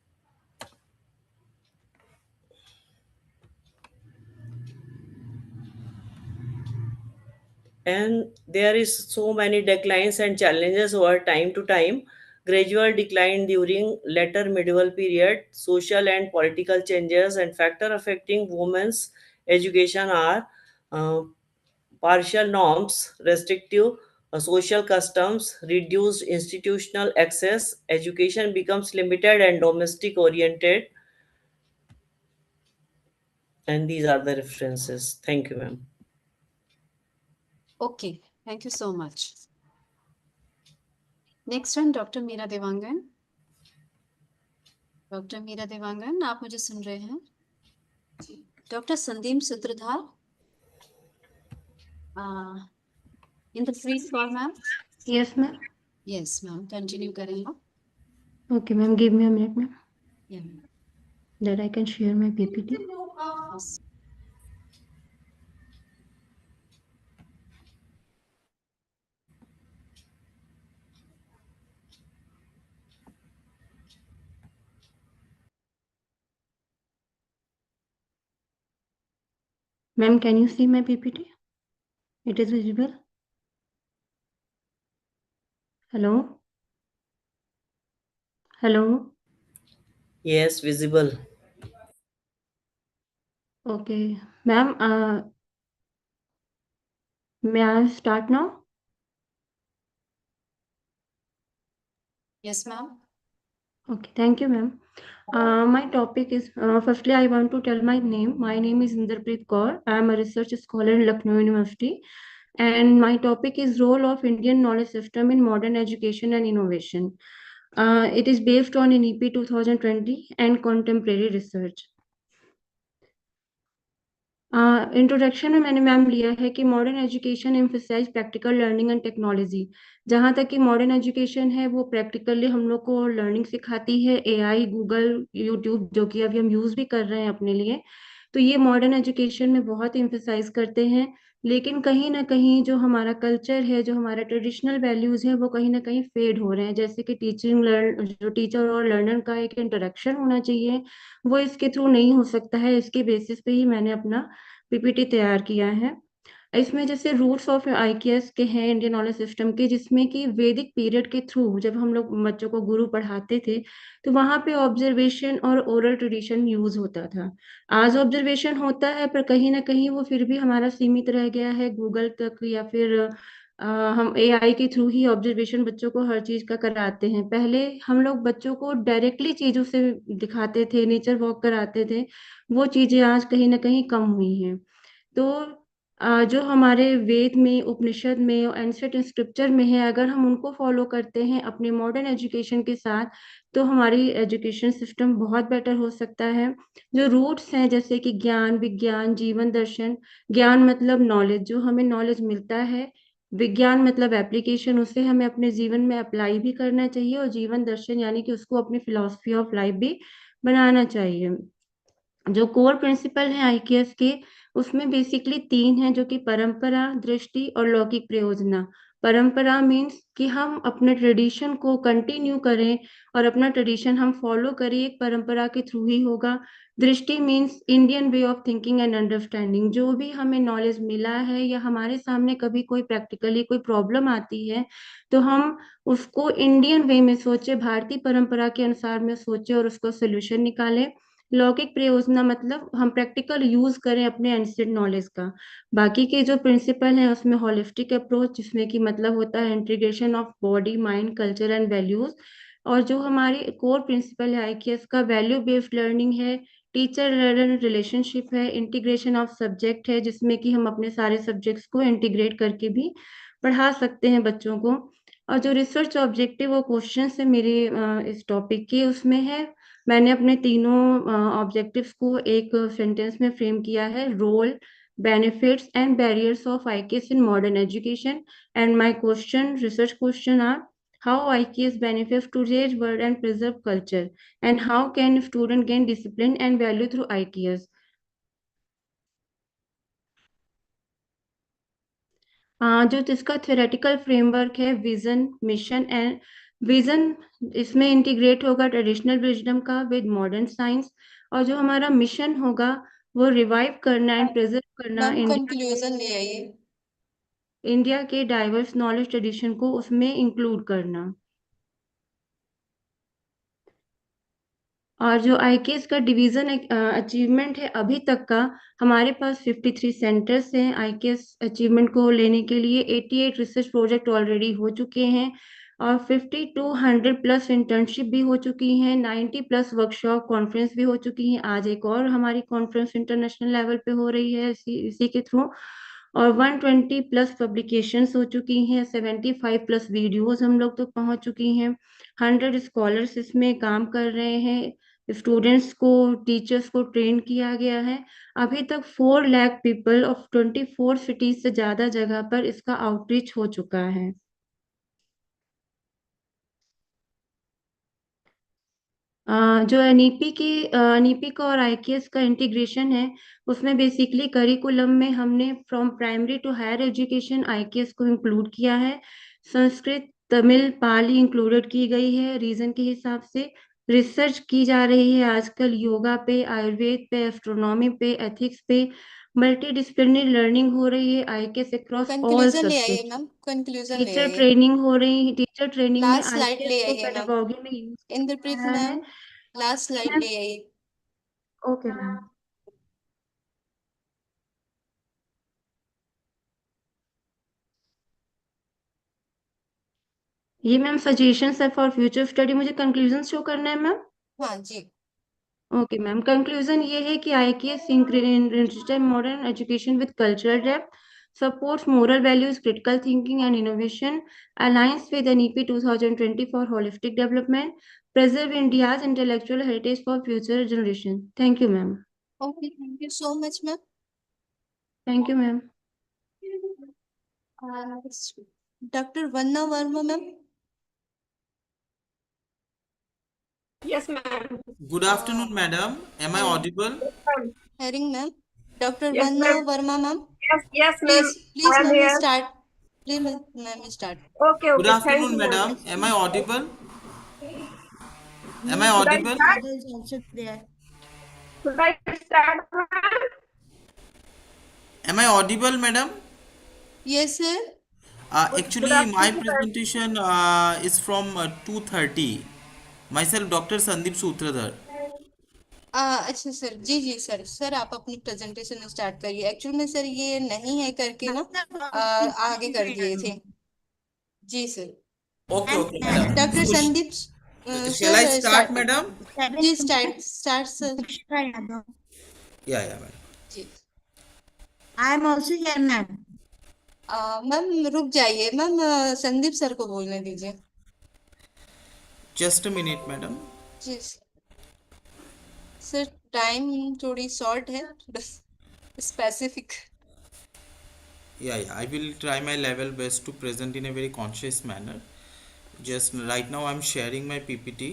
And there is so many declines and challenges over time to time. Gradual decline during later medieval period, social and political changes and factor affecting women's education are partial norms, restrictive social customs, reduced institutional access, education becomes limited and domestic oriented. And these are the references. Thank you, ma'am. Okay, thank you so much. Next one, doctor Meera Dewangan. Doctor Meera Dewangan, आप मुझे सुन रहे हैं? Doctor Sandeep सूत्रधार, In the free call, ma'am? Yes, ma'am. Yes, ma'am. Continue करें आप. Okay, ma'am. Give me a minute, ma'am, Yeah, ma'am. that I can share my PPT. Yes. Ma'am, can you see my PPT? It is visible? Hello? Hello? Yes, visible. Okay. Ma'am, may I start now? Yes, ma'am. Okay, thank you, ma'am. My topic is, firstly, I want to tell my name. My name is Inderpreet Kaur. I am a research scholar in Lucknow University. And my topic is role of Indian knowledge system in modern education and innovation. It is based on NEP 2020 and contemporary research. Introduction में मैंने ma'am लिया है कि modern education emphasize practical learning and technology. जहाँ तक कि modern education है वो प्रैक्टिकली हम लोग को लर्निंग सिखाती है. एआई, गूगल, यूट्यूब जो कि अभी हम यूज भी कर रहे हैं अपने लिए, तो ये मॉडर्न एजुकेशन में बहुत एम्फसाइज करते हैं. लेकिन कहीं ना कहीं जो हमारा कल्चर है, जो हमारा ट्रेडिशनल वैल्यूज है, वो कहीं ना कहीं फेड हो रहे हैं. जैसे कि जो टीचर और लर्नर का एक इंटरेक्शन होना चाहिए, वो इसके थ्रू नहीं हो सकता है. इसके बेसिस पे ही मैंने अपना पीपीटी तैयार किया है. इसमें जैसे रूट्स ऑफ आईकेएस के हैं, इंडियन नॉलेज सिस्टम के, जिसमें कि वैदिक पीरियड के थ्रू जब हम लोग बच्चों को गुरु पढ़ाते थे तो वहां पे ऑब्जर्वेशन और ओरल ट्रेडिशन यूज होता था. आज ऑब्जर्वेशन होता है पर कहीं ना कहीं वो फिर भी हमारा सीमित रह गया है गूगल तक, या फिर हम एआई के थ्रू ही ऑब्जर्वेशन बच्चों को हर चीज का कराते हैं. पहले हम लोग बच्चों को डायरेक्टली चीजों से दिखाते थे, नेचर वॉक कराते थे. वो चीजें आज कहीं ना कहीं कम हुई हैं. तो जो हमारे वेद में, उपनिषद में और एंशिएंट स्क्रिप्चर में है, अगर हम उनको फॉलो करते हैं अपने मॉडर्न एजुकेशन के साथ, तो हमारी एजुकेशन सिस्टम बहुत बेटर हो सकता है. जो रूट्स हैं जैसे कि ज्ञान, विज्ञान, जीवन दर्शन. ज्ञान मतलब नॉलेज, जो हमें नॉलेज मिलता है. विज्ञान मतलब एप्लीकेशन, उसे हमें अपने जीवन में अप्लाई भी करना चाहिए. और जीवन दर्शन यानी कि उसको अपनी फिलॉसफी ऑफ लाइफ भी बनाना चाहिए. जो कोर प्रिंसिपल है आईकेएस के, उसमें बेसिकली 3 हैं, जो कि परंपरा, दृष्टि और लौकिक प्रयोजना. परंपरा मीन्स कि हम अपने ट्रेडिशन को कंटिन्यू करें और अपना ट्रेडिशन हम फॉलो करें, एक परंपरा के थ्रू ही होगा. दृष्टि means Indian way of thinking and understanding. जो भी हमें नॉलेज मिला है या हमारे सामने कभी कोई प्रैक्टिकली कोई प्रॉब्लम आती है, तो हम उसको इंडियन वे में सोचे, भारतीय परंपरा के अनुसार में सोचे और उसको सोल्यूशन निकालें. लौकिक प्रयोजना मतलब हम प्रैक्टिकल यूज करें अपने एंशिएंट नॉलेज का. बाकी के जो प्रिंसिपल हैं उसमें होलिस्टिक अप्रोच, जिसमें कि मतलब होता है integration of body, mind, culture and values. और जो हमारी कोर प्रिंसिपल है आईकेएस का, वैल्यू बेस्ड लर्निंग है, टीचर लर्नर रिलेशनशिप है, इंटीग्रेशन ऑफ सब्जेक्ट है, जिसमें कि हम अपने सारे सब्जेक्ट्स को इंटीग्रेट करके भी पढ़ा सकते हैं बच्चों को. और जो रिसर्च ऑब्जेक्टिव और क्वेश्चन है मेरे इस टॉपिक के, उसमें है मैंने अपने तीनों ऑब्जेक्टिव्स को एक सेंटेंस में फ्रेम किया है. Role, benefits and barriers of IKS in modern education. And my question, research question are: how IKS benefits today's world and preserve culture, and how can student gain discipline and value through IKS. जो इसका theoretical framework है, vision, mission and vision, इसमें integrate होगा traditional wisdom का with modern science. और जो हमारा mission होगा वो रिवाइव करना एंड प्रिजर्व करना कंक्लूजन ले आइए. इंडिया के डाइवर्स नॉलेज ट्रेडिशन को उसमें इंक्लूड करना. और जो आईकेएस का डिवीजन अचीवमेंट है अभी तक का, हमारे पास 53 सेंटर्स हैं. आईकेएस अचीवमेंट को लेने के लिए 88 रिसर्च प्रोजेक्ट ऑलरेडी हो चुके हैं और 50 to 100 प्लस इंटर्नशिप भी हो चुकी हैं. 90 प्लस वर्कशॉप कॉन्फ्रेंस भी हो चुकी हैं. आज एक और हमारी कॉन्फ्रेंस इंटरनेशनल लेवल पे हो रही है इसी के थ्रू. और 120 प्लस पब्लिकेशंस हो चुकी हैं. 75 प्लस वीडियोस हम लोग तक पहुंच चुकी हैं. 100 स्कॉलर्स इसमें काम कर रहे हैं. स्टूडेंट्स को, टीचर्स को ट्रेन किया गया है। अभी तक 4 लाख पीपल ऑफ 24 सिटीज से ज्यादा जगह पर इसका आउटरीच हो चुका है। जो एनईपी का और आईकेएस का इंटीग्रेशन है, उसमें बेसिकली करिकुलम में हमने from primary to higher education IKS को इंक्लूड किया है। संस्कृत, तमिल, पाली इंक्लूडेड की गई है। रीजन के हिसाब से रिसर्च की जा रही है आजकल योगा पे, आयुर्वेद पे, एस्ट्रोनॉमी पे, एथिक्स पे। मल्टी डिसिप्लिनरी लर्निंग हो रही है आईकेएस अक्रॉस ऑल कंक्लूजन ले आइए सब्जेक्ट। मैम, कंक्लूजन ले टीचर आइए। ट्रेनिंग हो रही है, टीचर ट्रेनिंग में लास्ट स्लाइड ले आईकेएस को आइए मैम। पेडागोगी में यूज किया इंद्रप्रीत जा रहा है। मैम, लास्ट स्लाइड मैम, ले आइए। Okay ma'am. ये मैम सजेशंस है फॉर फ्यूचर स्टडी। मुझे कंक्लूजन शो करना है मैम। हाँ जी। ओके मैम, कंक्लूजन ये है कि IKS interest modern education with cultural depth, supports moral values, critical thinking and innovation, aligns with NEP 2020 for holistic development, preserve India's intellectual heritage for future generation. Thank you ma'am. Okay, thank you so much ma'am. Thank you ma'am. Doctor Vandana Verma ma'am. Yes, ma'am. Good afternoon, madam. Am I audible? Herring ma'am. Doctor Yes, Vandana ma'am. Verma ma'am, Yes, ma'am. Please I am ma'am here. Start. Please ma'am start. Okay, Good okay. afternoon, Thank you, madam. ma'am. Am I audible? Am I Should I audible? start? Should I start, ma'am? Am I audible, madam? Yes sir. Actually, my presentation is from 2:30. Myself, Dr. Sandeep Sutradhar. अच्छा sir, जी जी sir. Sir आप अपनी presentation start करिए। Actual में sir ये नहीं है करके ना आगे कर दिए थे। जी sir. Okay, okay, madam. Doctor So, Sandeep shall I sir start, madam? जी स्टार्ट सर। Yeah, madam. जी। I am also here, ma'am. Ma'am रुक जाइए मैम, संदीप सर को बोलने दीजिए। Just a minute, madam. जी सर, टाइम थोड़ी शॉर्ट है, specific. Yeah. I will try my level best to present in a very conscious manner. Just right now, I'm sharing my PPT.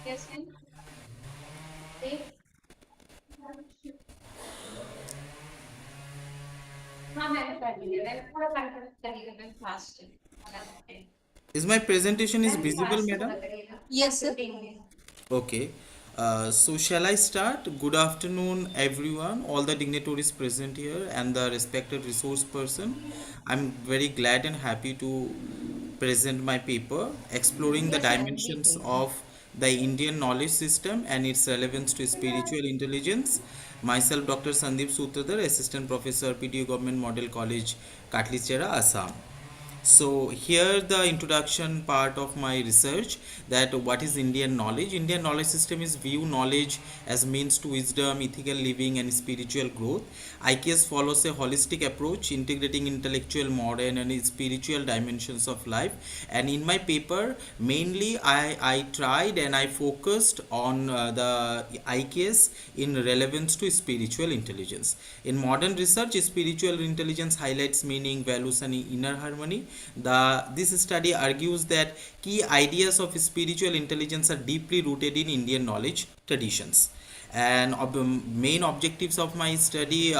Yes, ma'am. Is my presentation is visible, madam? Yes, sir. Okay. So shall I start? Good afternoon, everyone, all the dignitaries present here and the respected resource person. I'm very glad and happy to present my paper exploring the dimensions of the Indian knowledge system and its relevance to spiritual intelligence. Myself, Dr. Sandeep Sutradhar, Assistant Professor, PTU Government Model College, Katlichera, Assam. So here the introduction part of my research, that what is Indian knowledge. Indian knowledge system is view knowledge as means to wisdom, ethical living and spiritual growth. IKS follows a holistic approach integrating intellectual, modern and spiritual dimensions of life, and in my paper mainly I tried and I focused on the IKS in relevance to spiritual intelligence. In modern research, spiritual intelligence highlights meaning, values and inner harmony. This study argues that key ideas of spiritual intelligence are deeply rooted in Indian knowledge traditions. And main objectives of my study,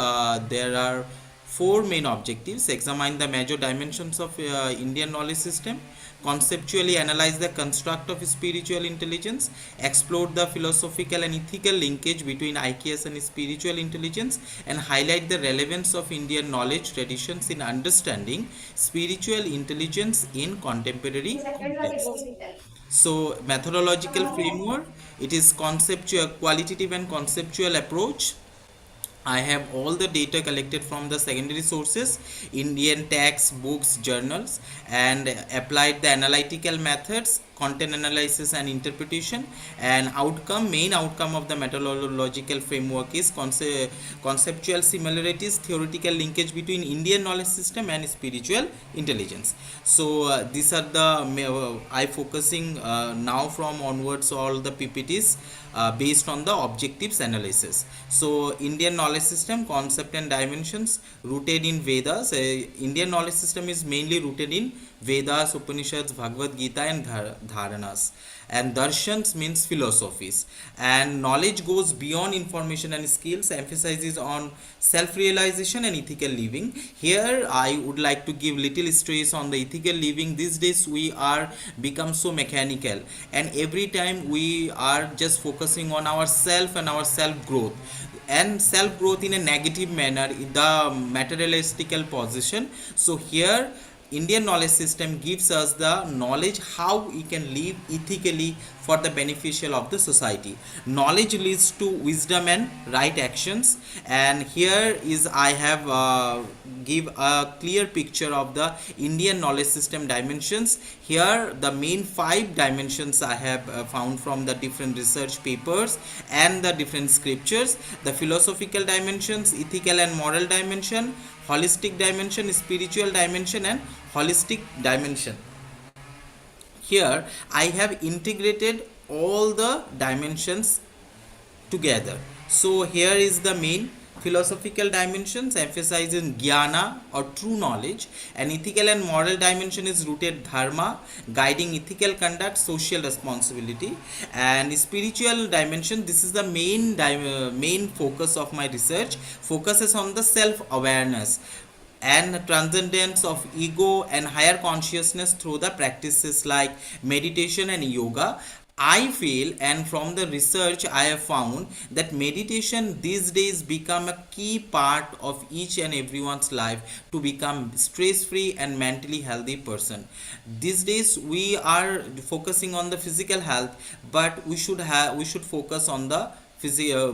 there are four main objectives: examine the major dimensions of Indian knowledge system, conceptually analyze the construct of spiritual intelligence, explore the philosophical and ethical linkage between IKS and spiritual intelligence, and highlight the relevance of Indian knowledge traditions in understanding spiritual intelligence in contemporary context. So methodological framework, it is conceptual, qualitative and conceptual approach. I have all the data collected from the secondary sources, Indian textbooks, journals, and applied the analytical methods, content analysis and interpretation. And main outcome of the methodological framework is conceptual similarities, theoretical linkage between Indian knowledge system and spiritual intelligence. So these are the I focusing now from onwards all the PPTs based on the objectives analysis. So Indian knowledge system, concept and dimensions rooted in Vedas. Indian knowledge system is mainly rooted in Vedas, Upanishads, Bhagavad Gita and Dharanas. And darshans means philosophies. And knowledge goes beyond information and skills, emphasizes on self-realization and ethical living. Here I would like to give little stress on the ethical living. These days we are become so mechanical, and every time we are just focusing on ourself and our self growth, and self growth in a negative manner, in the materialistical position. So here Indian knowledge system gives us the knowledge how we can live ethically for the beneficial of the society. Knowledge leads to wisdom and right actions. And here is I have give a clear picture of the Indian knowledge system dimensions. Here the main 5 dimensions I have found from the different research papers and the different scriptures: the philosophical dimensions, ethical and moral dimension, holistic dimension, spiritual dimension and holistic dimension. Here I have integrated all the dimensions together. So here is the main philosophical dimensions emphasizing jnana or true knowledge, and ethical and moral dimension is rooted dharma, guiding ethical conduct, social responsibility. And spiritual dimension, this is the main focus of my research, focuses on the self awareness and transcendence of ego and higher consciousness through the practices like meditation and yoga. I feel, and from the research I have found, that meditation these days become a key part of each and everyone's life to become stress free and mentally healthy person. These days we are focusing on the physical health, but we should focus on the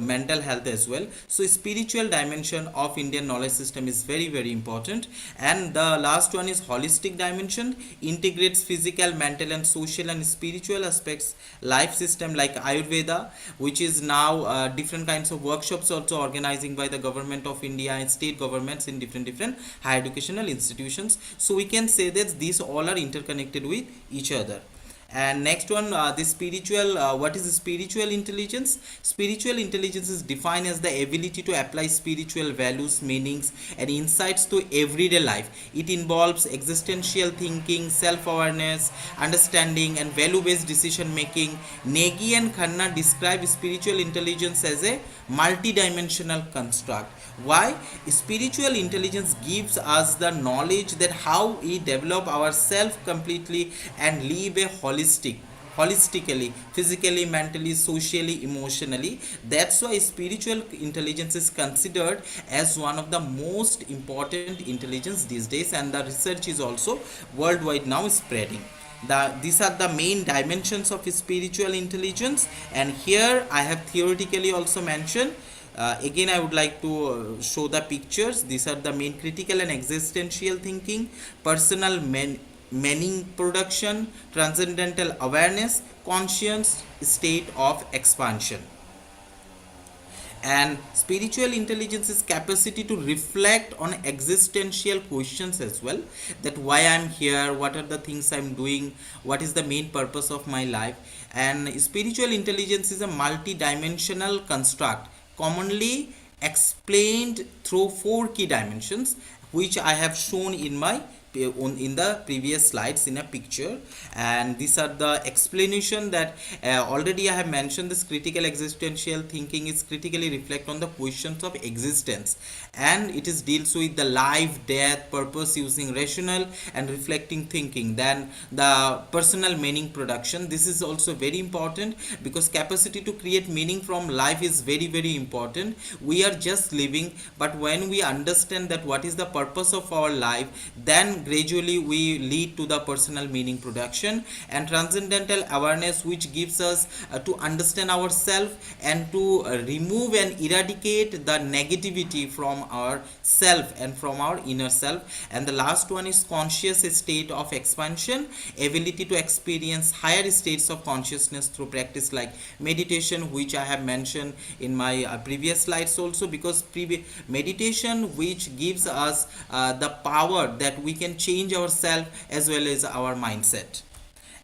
mental health as well. So spiritual dimension of Indian knowledge system is very important. And the last one is holistic dimension, integrates physical, mental and social and spiritual aspects, life system like Ayurveda, which is now different kinds of workshops also organizing by the government of India and state governments in different higher educational institutions. So we can say that these all are interconnected with each other. And next one, the spiritual, what is spiritual intelligence? Spiritual intelligence is defined as the ability to apply spiritual values, meanings and insights to everyday life. It involves existential thinking, self-awareness, understanding and value-based decision making. Negi and Khanna describe spiritual intelligence as a multi-dimensional construct. Why? Spiritual intelligence gives us the knowledge that how we develop ourselves completely and live a holistically, physically, mentally, socially, emotionally. That's why spiritual intelligence is considered as one of the most important intelligence these days, and the research is also worldwide now spreading. These are the main dimensions of spiritual intelligence, and here I have theoretically also mentioned. Again I would like to show the pictures. These are the main critical and existential thinking, personal meaning production, transcendental awareness, conscious state of expansion. And spiritual intelligence is capacity to reflect on existential questions as well, that why I'm here, what are the things I'm doing, what is the main purpose of my life. And spiritual intelligence is a multi-dimensional construct commonly explained through 4 key dimensions, which I have shown in the previous slides in a picture. And these are the explanation that already I have mentioned. This critical existential thinking is critically reflect on the questions of existence, and it is deals with the life, death, purpose using rational and reflecting thinking. Then the personal meaning production, this is also very important, because capacity to create meaning from life is very important. We are just living, but when we understand that what is the purpose of our life, then gradually we lead to the personal meaning production, and transcendental awareness, which gives us to understand ourselves and to remove and eradicate the negativity from our self and from our inner self. And the last one is conscious state of expansion, ability to experience higher states of consciousness through practice like meditation, which I have mentioned in my previous slides also, because meditation which gives us the power that we can change ourselves as well as our mindset.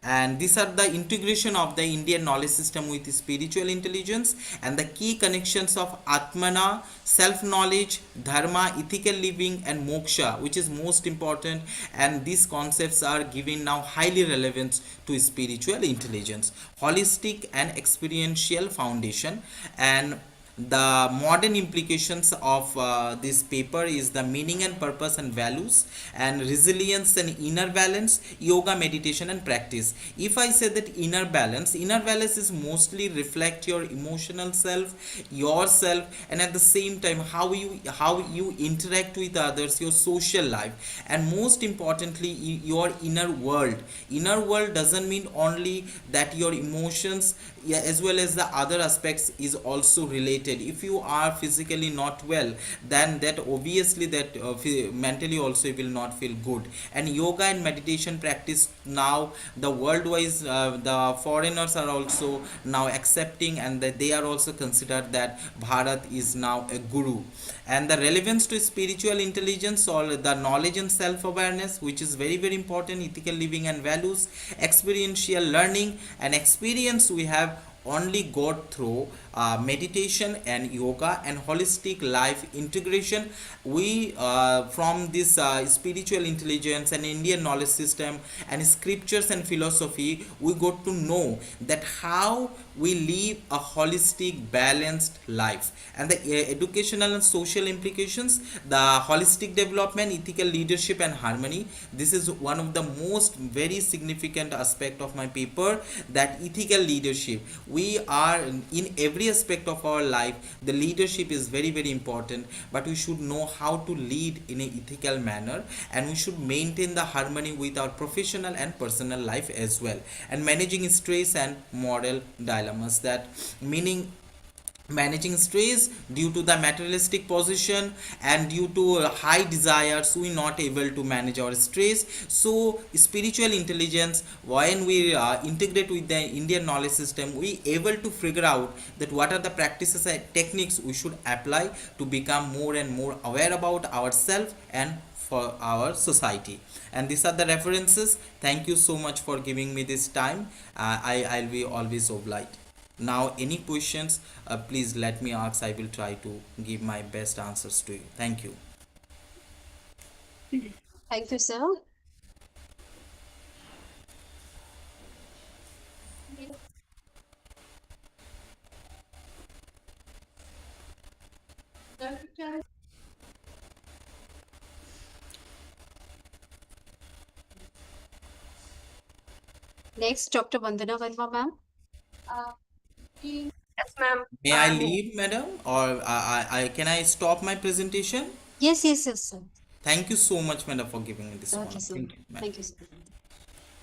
And these are the integration of the Indian knowledge system with spiritual intelligence, and the key connections of Atmana, self-knowledge, dharma, ethical living, and moksha, which is most important. And these concepts are given now highly relevant to spiritual intelligence, holistic and experiential foundation. And the modern implications of this paper is the meaning and purpose and values, and resilience and inner balance, yoga, meditation, and practice. If I say that inner balance is mostly reflect your emotional self, yourself, and at the same time how you interact with others, your social life, and most importantly your inner world. Inner world doesn't mean only that your emotions, yeah, as well as the other aspects is also related. If you are physically not well, then that obviously that mentally also you will not feel good. And yoga and meditation practice now the worldwide, the foreigners are also now accepting, and that they are also considered that Bharat is now a guru. And the relevance to spiritual intelligence or the knowledge and self-awareness, which is very very important, ethical living and values, experiential learning and experience, we have only got through meditation and yoga and holistic life integration. We from this spiritual intelligence and Indian knowledge system and scriptures and philosophy, we got to know that how we live a holistic balanced life, and the educational and social implications, the holistic development, ethical leadership and harmony. This is one of the most very significant aspect of my paper, that ethical leadership. We are in every aspect of our life, the leadership is very very important, but we should know how to lead in an ethical manner, and we should maintain the harmony with our professional and personal life as well, and managing stress and moral dilemmas, that meaning managing stress due to the materialistic position and due to high desires, we not able to manage our stress. So spiritual intelligence, when we integrate with the Indian knowledge system, we able to figure out that what are the practices and techniques we should apply to become more and more aware about ourselves and for our society. And these are the references. Thank you so much for giving me this time. I'll be always obliged. Now any questions, please let me ask. I will try to give my best answers to you. Thank you. Thank you, sir. Next, Dr. Vandana Verma, ma'am. Yes, ma'am. May I leave, madam, or can I stop my presentation? Yes, yes, yes, sir. Thank you so much, madam, for giving me this honor. Okay, sir. Thank you, ma'am. Thank you, sir.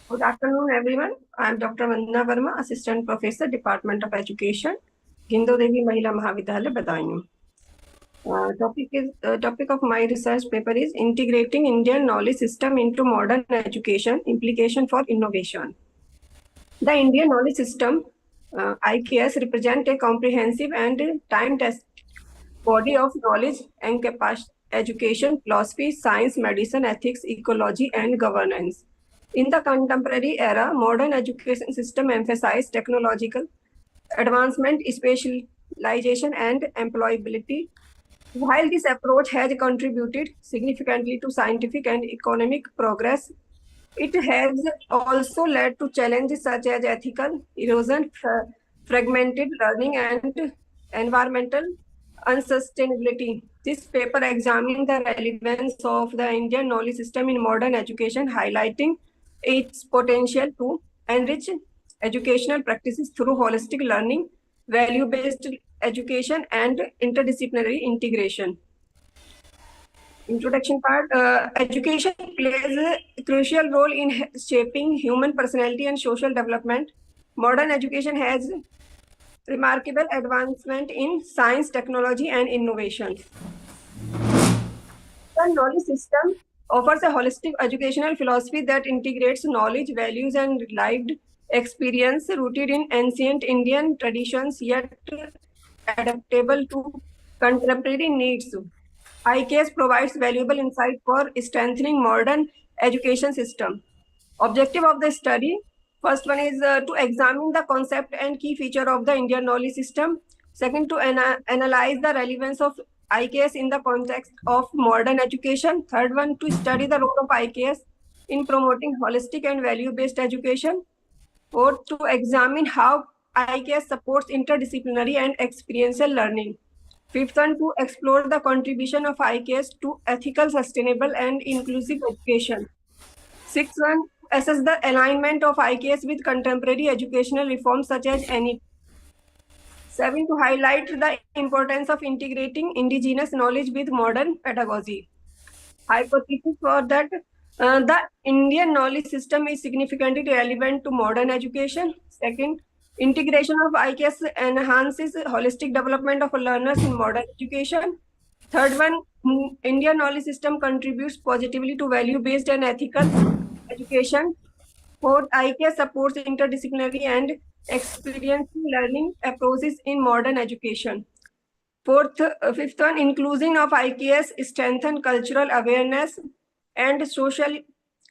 Good afternoon, everyone. I am Dr. Vandana Verma, Assistant Professor, Department of Education, Gindo Devi Mahila Mahavidyalaya, Badauni. Topic of my research paper is Integrating Indian Knowledge System into Modern Education, Implication for Innovation. The Indian Knowledge System, IKS, represent a comprehensive and time-tested body of knowledge and education, philosophy, science, medicine, ethics, ecology, and governance. In the contemporary era, modern education system emphasize technological advancement, specialization, and employability. While this approach has contributed significantly to scientific and economic progress, it has also led to challenges such as ethical erosion, fragmented learning, and environmental unsustainability. This paper examines the relevance of the Indian knowledge system in modern education, highlighting its potential to enrich educational practices through holistic learning, value-based education, and interdisciplinary integration. Introduction part. Education plays a crucial role in shaping human personality and social development. Modern education has remarkable advancement in science, technology, and innovation. The knowledge system offers a holistic educational philosophy that integrates knowledge, values, and lived experience rooted in ancient Indian traditions, yet adaptable to contemporary needs. IKS provides valuable insight for strengthening modern education system. Objective of the study, first one is to examine the concept and key feature of the Indian knowledge system. Second, to analyze the relevance of IKS in the context of modern education. Third one, to study the role of IKS in promoting holistic and value-based education. Fourth, to examine how IKS supports interdisciplinary and experiential learning. Fifth one, to explore the contribution of IKS to ethical, sustainable, and inclusive education. Sixth one, assess the alignment of IKS with contemporary educational reforms such as NEP. 7, to highlight the importance of integrating indigenous knowledge with modern pedagogy. Hypothesis for that, the Indian knowledge system is significantly relevant to modern education. Second, integration of IKS enhances holistic development of learners in modern education. Third one, Indian knowledge system contributes positively to value-based and ethical education. Fourth, IKS supports interdisciplinary and experiential learning approaches in modern education. Fifth one, inclusion of IKS strengthen cultural awareness and social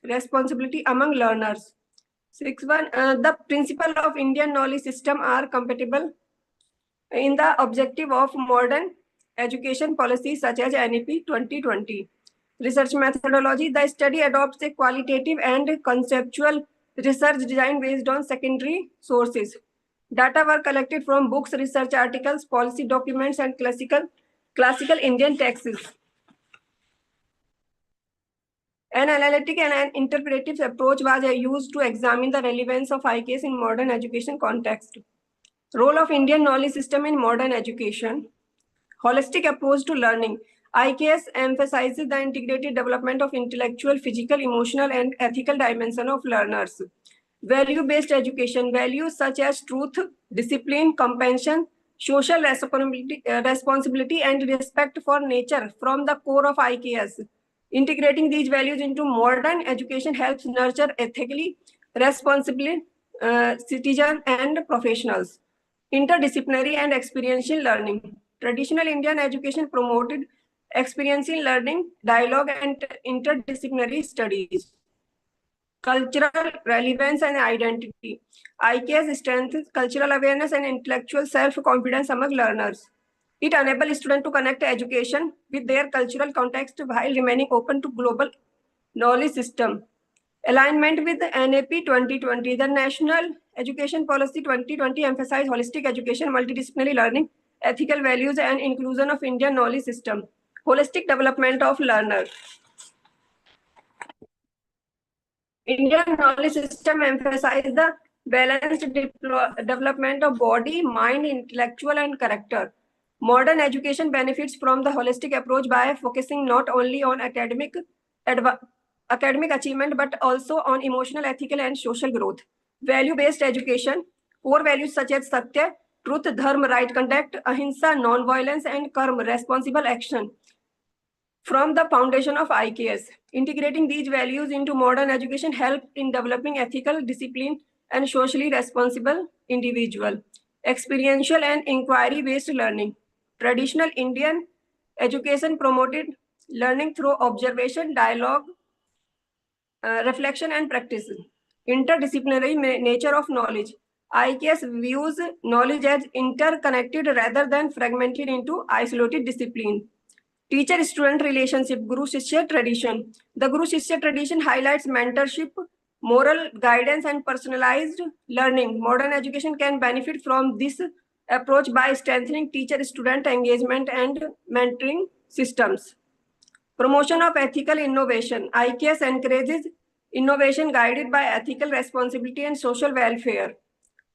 responsibility among learners. Sixth one, the principle of Indian knowledge system are compatible in the objective of modern education policies such as NEP 2020. Research methodology, the study adopts a qualitative and conceptual research design based on secondary sources. Data were collected from books, research articles, policy documents, and classical Indian texts. An analytic and an interpretive approach was used to examine the relevance of IKS in modern education context. Role of Indian knowledge system in modern education. Holistic approach to learning. IKS emphasizes the integrated development of intellectual, physical, emotional, and ethical dimension of learners. Value-based education. Values such as truth, discipline, compassion, social responsibility, and respect for nature form the core of IKS. Integrating these values into modern education helps nurture ethically responsible citizens and professionals. Interdisciplinary and experiential learning. Traditional Indian education promoted experiential learning, dialogue, and interdisciplinary studies. Cultural relevance and identity. IKS strengthens cultural awareness and intellectual self-confidence among learners. It enables students to connect education with their cultural context while remaining open to global knowledge system. Alignment with the NAP 2020, the National Education Policy 2020 emphasized holistic education, multidisciplinary learning, ethical values, and inclusion of Indian knowledge system. Holistic development of learner. Indian knowledge system emphasizes the balanced development of body, mind, intellectual, and character. Modern education benefits from the holistic approach by focusing not only on academic achievement but also on emotional, ethical, and social growth. Value-based education. Core values such as Satya, truth, dharma, right conduct, ahimsa, non-violence, and karma, responsible action, from the foundation of IKS. Integrating these values into modern education help in developing ethical, discipline, and socially responsible individual. Experiential and inquiry-based learning. Traditional Indian education promoted learning through observation, dialogue, reflection, and practice. Interdisciplinary nature of knowledge. IKS views knowledge as interconnected rather than fragmented into isolated discipline. Teacher-student relationship, Guru-Shishya tradition. The Guru-Shishya tradition highlights mentorship, moral guidance, and personalized learning. Modern education can benefit from this approach by strengthening teacher-student engagement and mentoring systems. Promotion of ethical innovation. IKS encourages innovation guided by ethical responsibility and social welfare.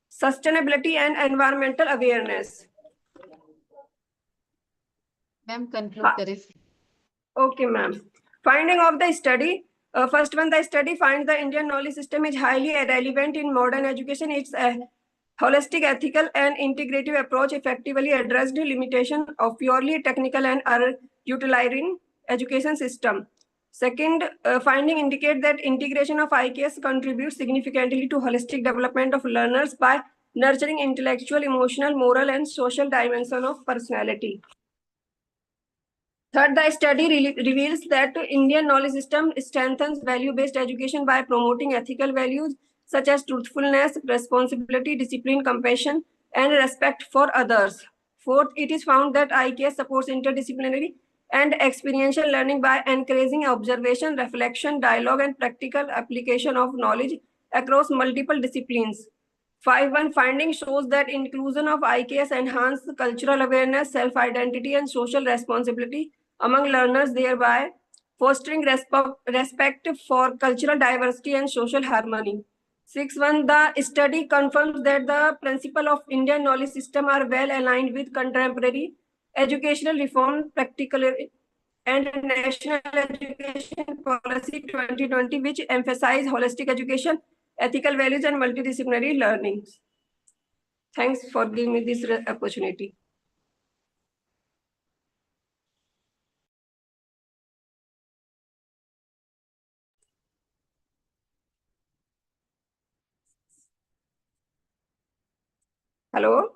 Sustainability and environmental awareness. Ma'am conclude करें. Okay, ma'am. Finding of the study. First one, the study finds the Indian knowledge system is highly relevant in modern education. It's a holistic, ethical, and integrative approach effectively addressed the limitation of purely technical and utilitarian education system. Second, finding indicate that integration of IKS contributes significantly to holistic development of learners by nurturing intellectual, emotional, moral, and social dimension of personality. Third, the study reveals that Indian knowledge system strengthens value-based education by promoting ethical values such as truthfulness, responsibility, discipline, compassion, and respect for others. Fourth, it is found that IKS supports interdisciplinary and experiential learning by encouraging observation, reflection, dialogue, and practical application of knowledge across multiple disciplines. 5.1 finding shows that inclusion of IKS enhances cultural awareness, self-identity, and social responsibility among learners, thereby fostering respect for cultural diversity and social harmony. 6.1 the study confirms that the principles of Indian knowledge system are well aligned with contemporary educational reform, particularly and National Education Policy 2020, which emphasize holistic education, ethical values, and multidisciplinary learning. Thanks for giving me this opportunity. Hello?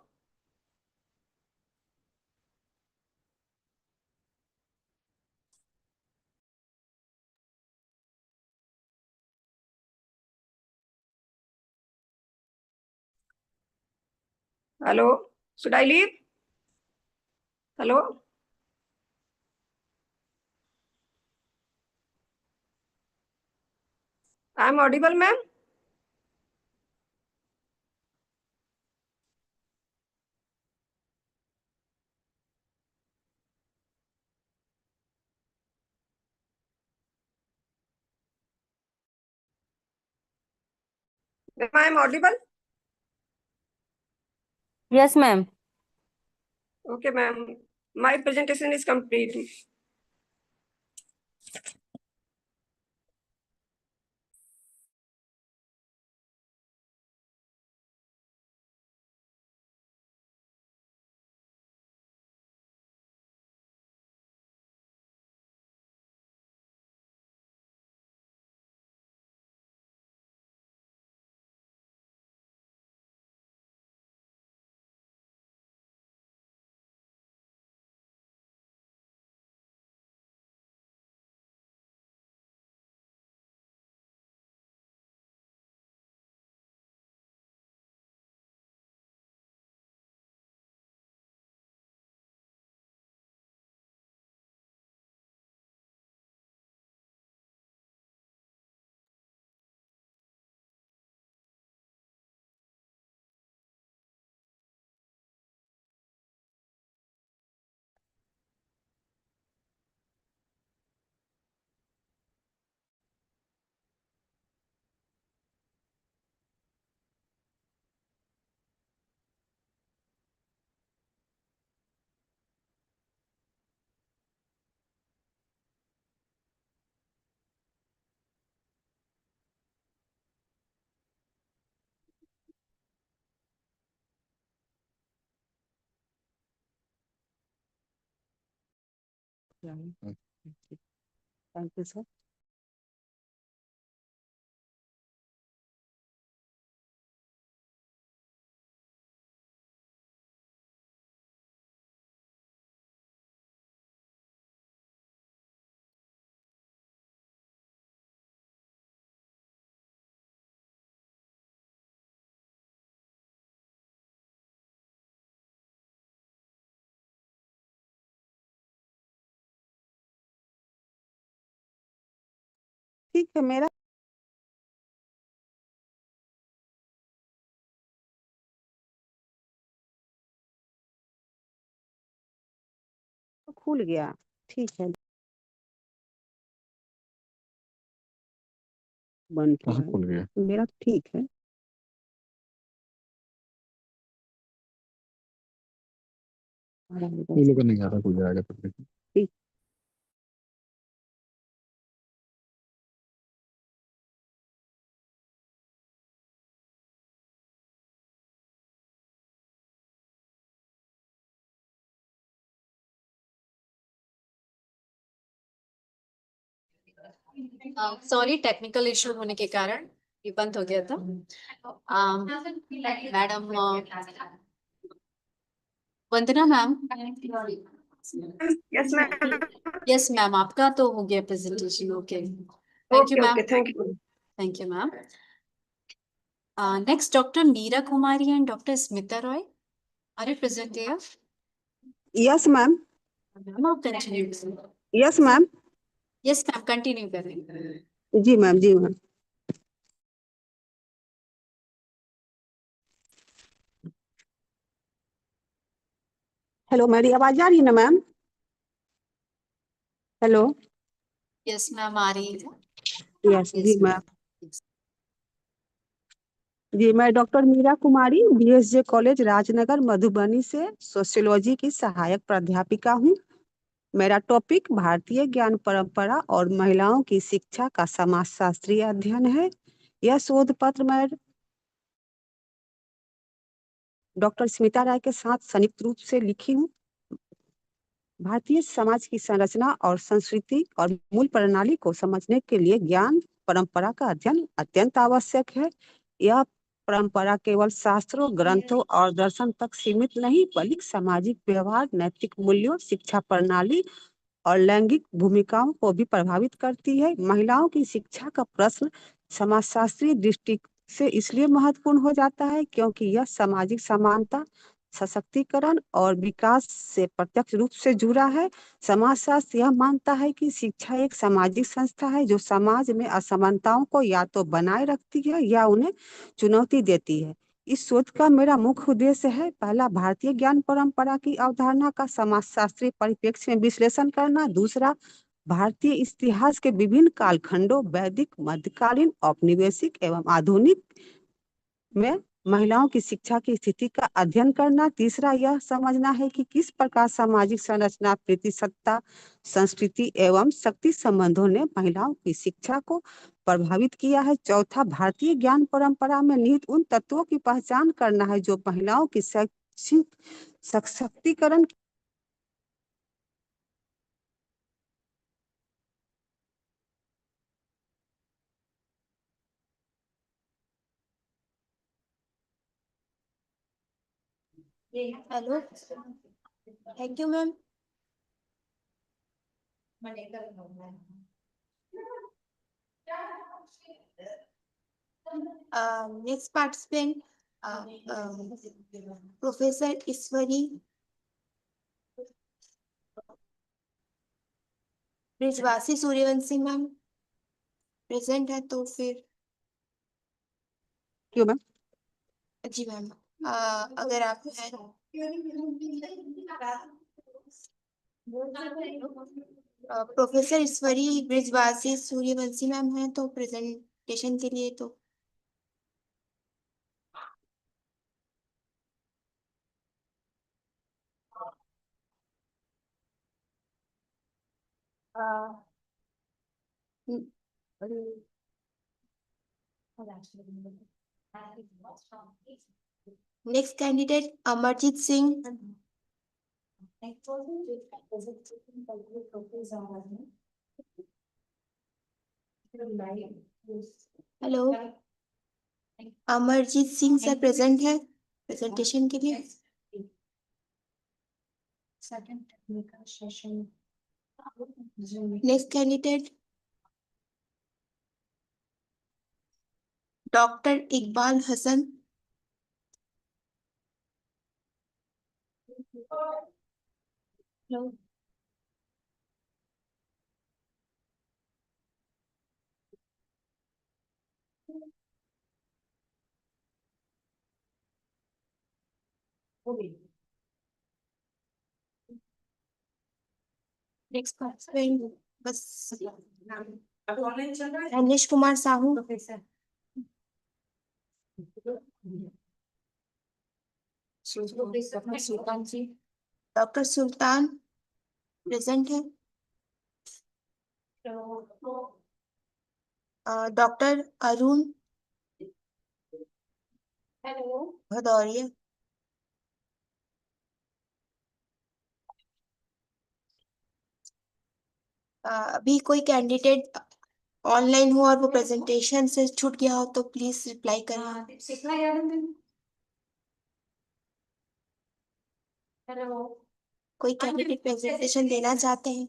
Hello? Should I leave? Hello? I'm audible, ma'am? Ma'am, I'm audible? Yes, ma'am. Okay, ma'am. My presentation is complete. Thank you, sir. ठीक है मेरा खुल गया ठीक है बंद कहाँ किया खुल गया? मेरा ठीक है ये लोग नहीं आ रहा, खुल जाएगा तो। ठीक सॉरी, टेक्निकल इशू होने के कारण ये बंद हो गया था। Madam Vandana ma'am. Yes, ma'am. Yes ma'am, आपका तो हो गया presentation. Okay, thank you Okay, ma'am. okay. Thank you. Thank you ma'am. Next doctor Meera Kumari and doctor Smita Roy, are you present there? Yes, ma'am. Ma'am आप continue. Yes, ma'am. Yes ma'am, continue करें। जी ma'am, जी ma'am. Hello, मेरी आवाज आ रही है ना मैम? हेलो। यस मैम, आ रही है। यस जी मैम। जी, मैं डॉक्टर मीरा कुमारी, बीएसजे कॉलेज राजनगर मधुबनी से सोशियोलॉजी की सहायक प्राध्यापिका हूँ। मेरा टॉपिक भारतीय ज्ञान परंपरा और महिलाओं की शिक्षा का समाजशास्त्रीय अध्ययन है। यह शोध पत्र मैं डॉक्टर स्मिता राय के साथ संयुक्त रूप से लिखी हूँ। भारतीय समाज की संरचना और संस्कृति और मूल प्रणाली को समझने के लिए ज्ञान परंपरा का अध्ययन अत्यंत आवश्यक है। यह परंपरा केवल शास्त्रों, ग्रंथों और दर्शन तक सीमित नहीं, बल्कि सामाजिक व्यवहार, नैतिक मूल्यों, शिक्षा प्रणाली और लैंगिक भूमिकाओं को भी प्रभावित करती है। महिलाओं की शिक्षा का प्रश्न समाजशास्त्रीय दृष्टि से इसलिए महत्वपूर्ण हो जाता है क्योंकि यह सामाजिक समानता, सशक्तिकरण और विकास से प्रत्यक्ष रूप से जुड़ा है। समाजशास्त्र यह मानता है कि शिक्षा एक सामाजिक संस्था है जो समाज में असमानताओं को या तो बनाए रखती है या उन्हें चुनौती देती है। इस शोध का मेरा मुख्य उद्देश्य है, पहला, भारतीय ज्ञान परंपरा की अवधारणा का समाजशास्त्रीय परिप्रेक्ष्य में विश्लेषण करना। दूसरा, भारतीय इतिहास के विभिन्न कालखंडों, वैदिक, मध्यकालीन, औपनिवेशिक एवं आधुनिक में महिलाओं की शिक्षा की स्थिति का अध्ययन करना। तीसरा, यह समझना है कि किस प्रकार सामाजिक संरचना, प्रतिसत्ता, संस्कृति एवं शक्ति संबंधों ने महिलाओं की शिक्षा को प्रभावित किया है। चौथा, भारतीय ज्ञान परंपरा में निहित उन तत्वों की पहचान करना है जो महिलाओं की शैक्षिक सशक्तिकरण hello, thank you ma'am. Next participant professor Ishwari Brijwasi Suryavanshi ma'am present है, तो फिर क्यों मैम? जी मैम, अगर आप हैं प्रोफेसर ईश्वरी ब्रिजवासी सूर्यवंशी मैम हैं तो प्रेजेंटेशन के लिए तो next candidate Amarjeet Singh. Hello, Amarjeet Singh sir present है प्रेजेंटेशन के लिए। Next candidate doctor Iqbal Hasan. Hello, next participant बस रमेश कुमार साहू। सुल्तान जी, डॉक्टर सुल्तान प्रेजेंट है। डॉक्टर अरुण भदौरिया। अभी कोई कैंडिडेट ऑनलाइन हो और वो प्रेजेंटेशन से छूट गया हो तो प्लीज रिप्लाई करें। हेलो, कोई कैंडिडेट प्रेजेंटेशन देना चाहते हैं?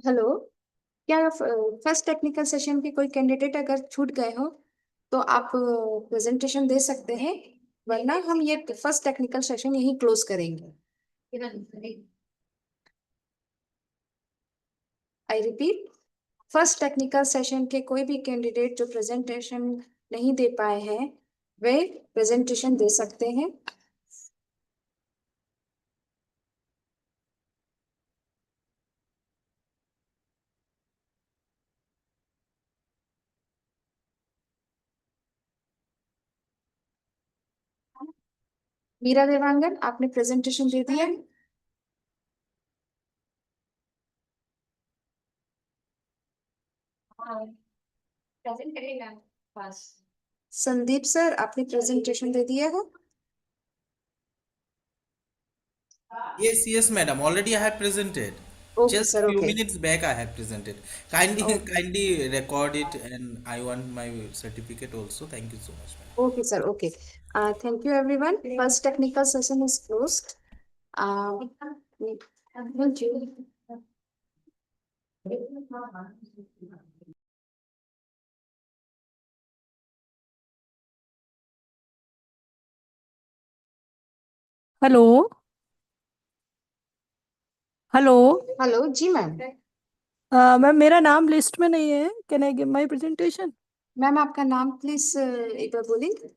हेलो, क्या फर्स्ट टेक्निकल सेशन के कोई कैंडिडेट अगर छूट गए हो तो आप प्रेजेंटेशन दे सकते हैं, वरना हम ये फर्स्ट टेक्निकल सेशन यही क्लोज करेंगे। I repeat, first technical session के कोई भी कैंडिडेट जो प्रेजेंटेशन नहीं दे पाए हैं वे प्रेजेंटेशन दे सकते हैं। मीरा देवांगन, आपने प्रेजेंटेशन दे दिया? संदीप सर, आपने प्रेजेंटेशन दे दिया है? Yes, madam. Already I have presented. Okay, Just sir. few Okay. minutes back I have presented. Kindly, Okay. kindly record it, and I want my certificate also. Thank you so much, madam. Okay, sir. Okay. Thank you, everyone. First technical session is closed. Thank you. Hello hello hello जी ma'am. Ma'am, मेरा नाम list में नहीं है। Can I give my presentation? Ma'am, आपका नाम please एक बार बोलेंगे?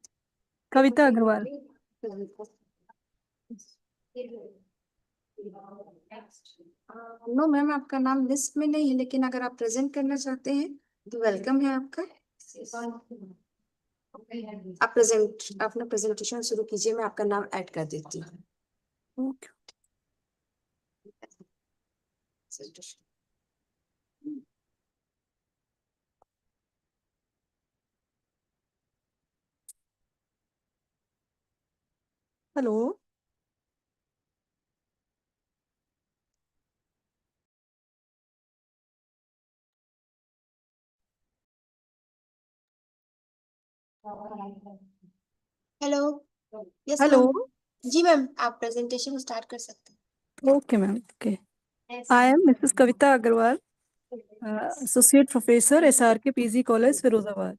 कविता अग्रवाल। नो मैम, आपका नाम लिस्ट में नहीं है, लेकिन अगर आप प्रेजेंट करना चाहते हैं तो वेलकम है आपका। आप अपना प्रेजेंटेशन शुरू कीजिए, मैं आपका नाम ऐड कर देती हूँ। Okay. Hello hello, yes hello. Ma'am. जी मैम, आप प्रेजेंटेशन स्टार्ट कर सकते हैं। Okay ma'am. Okay. I am Mrs Kavita Agarwal, associate professor SRK PG college Firozabad.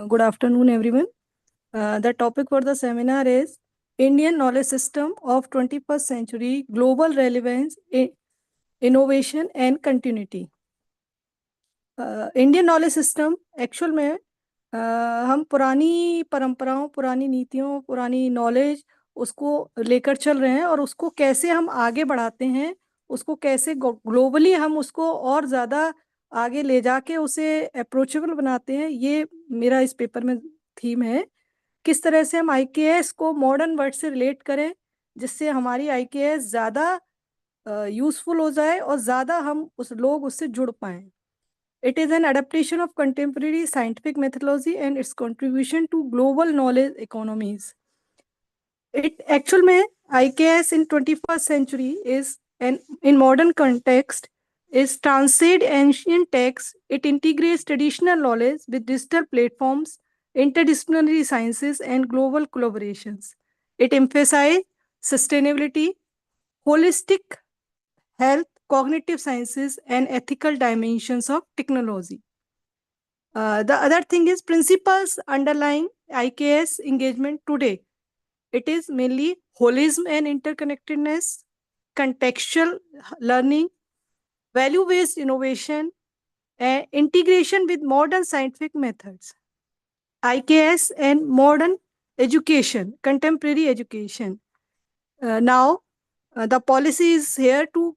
Good afternoon everyone. The topic for the seminar is Indian knowledge system of 21st century, global relevance, innovation and continuity. Indian knowledge system actual में हम पुरानी परंपराओं, पुरानी नीतियों, पुरानी knowledge उसको लेकर चल रहे हैं और उसको कैसे हम आगे बढ़ाते हैं, उसको कैसे ग्लोबली हम उसको और ज़्यादा आगे ले जाके उसे अप्रोचेबल बनाते हैं, ये मेरा इस पेपर में थीम है। किस तरह से हम IKS को मॉडर्न वर्ड से रिलेट करें जिससे हमारी IKS ज़्यादा यूजफुल हो जाए और ज़्यादा हम लोग उससे जुड़ पाएँ। It is an adaptation of contemporary scientific methodology and its contribution to global knowledge economies. It actual में IKS in 21st century is in modern context is transcend ancient texts. It integrates traditional knowledge with digital platforms, interdisciplinary sciences, and global collaborations. It emphasizes sustainability, holistic health, cognitive sciences, and ethical dimensions of technology. The other thing is principles underlying IKS engagement today. It is mainly holism and interconnectedness, contextual learning, value-based innovation, and integration with modern scientific methods. IKS and modern education, contemporary education. Now, the policy is here to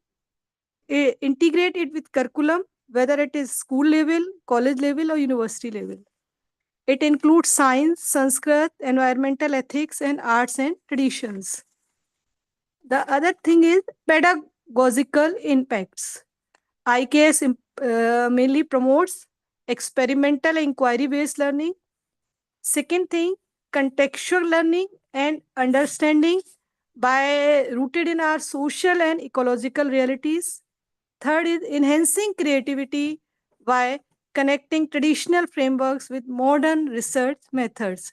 integrate it with curriculum, whether it is school level, college level, or university level. It includes science, Sanskrit, environmental ethics, and arts and traditions. The other thing is pedagogical impacts. IKS mainly promotes experimental inquiry-based learning. Second thing, contextual learning and understanding rooted in our social and ecological realities. Third is enhancing creativity by connecting traditional frameworks with modern research methods.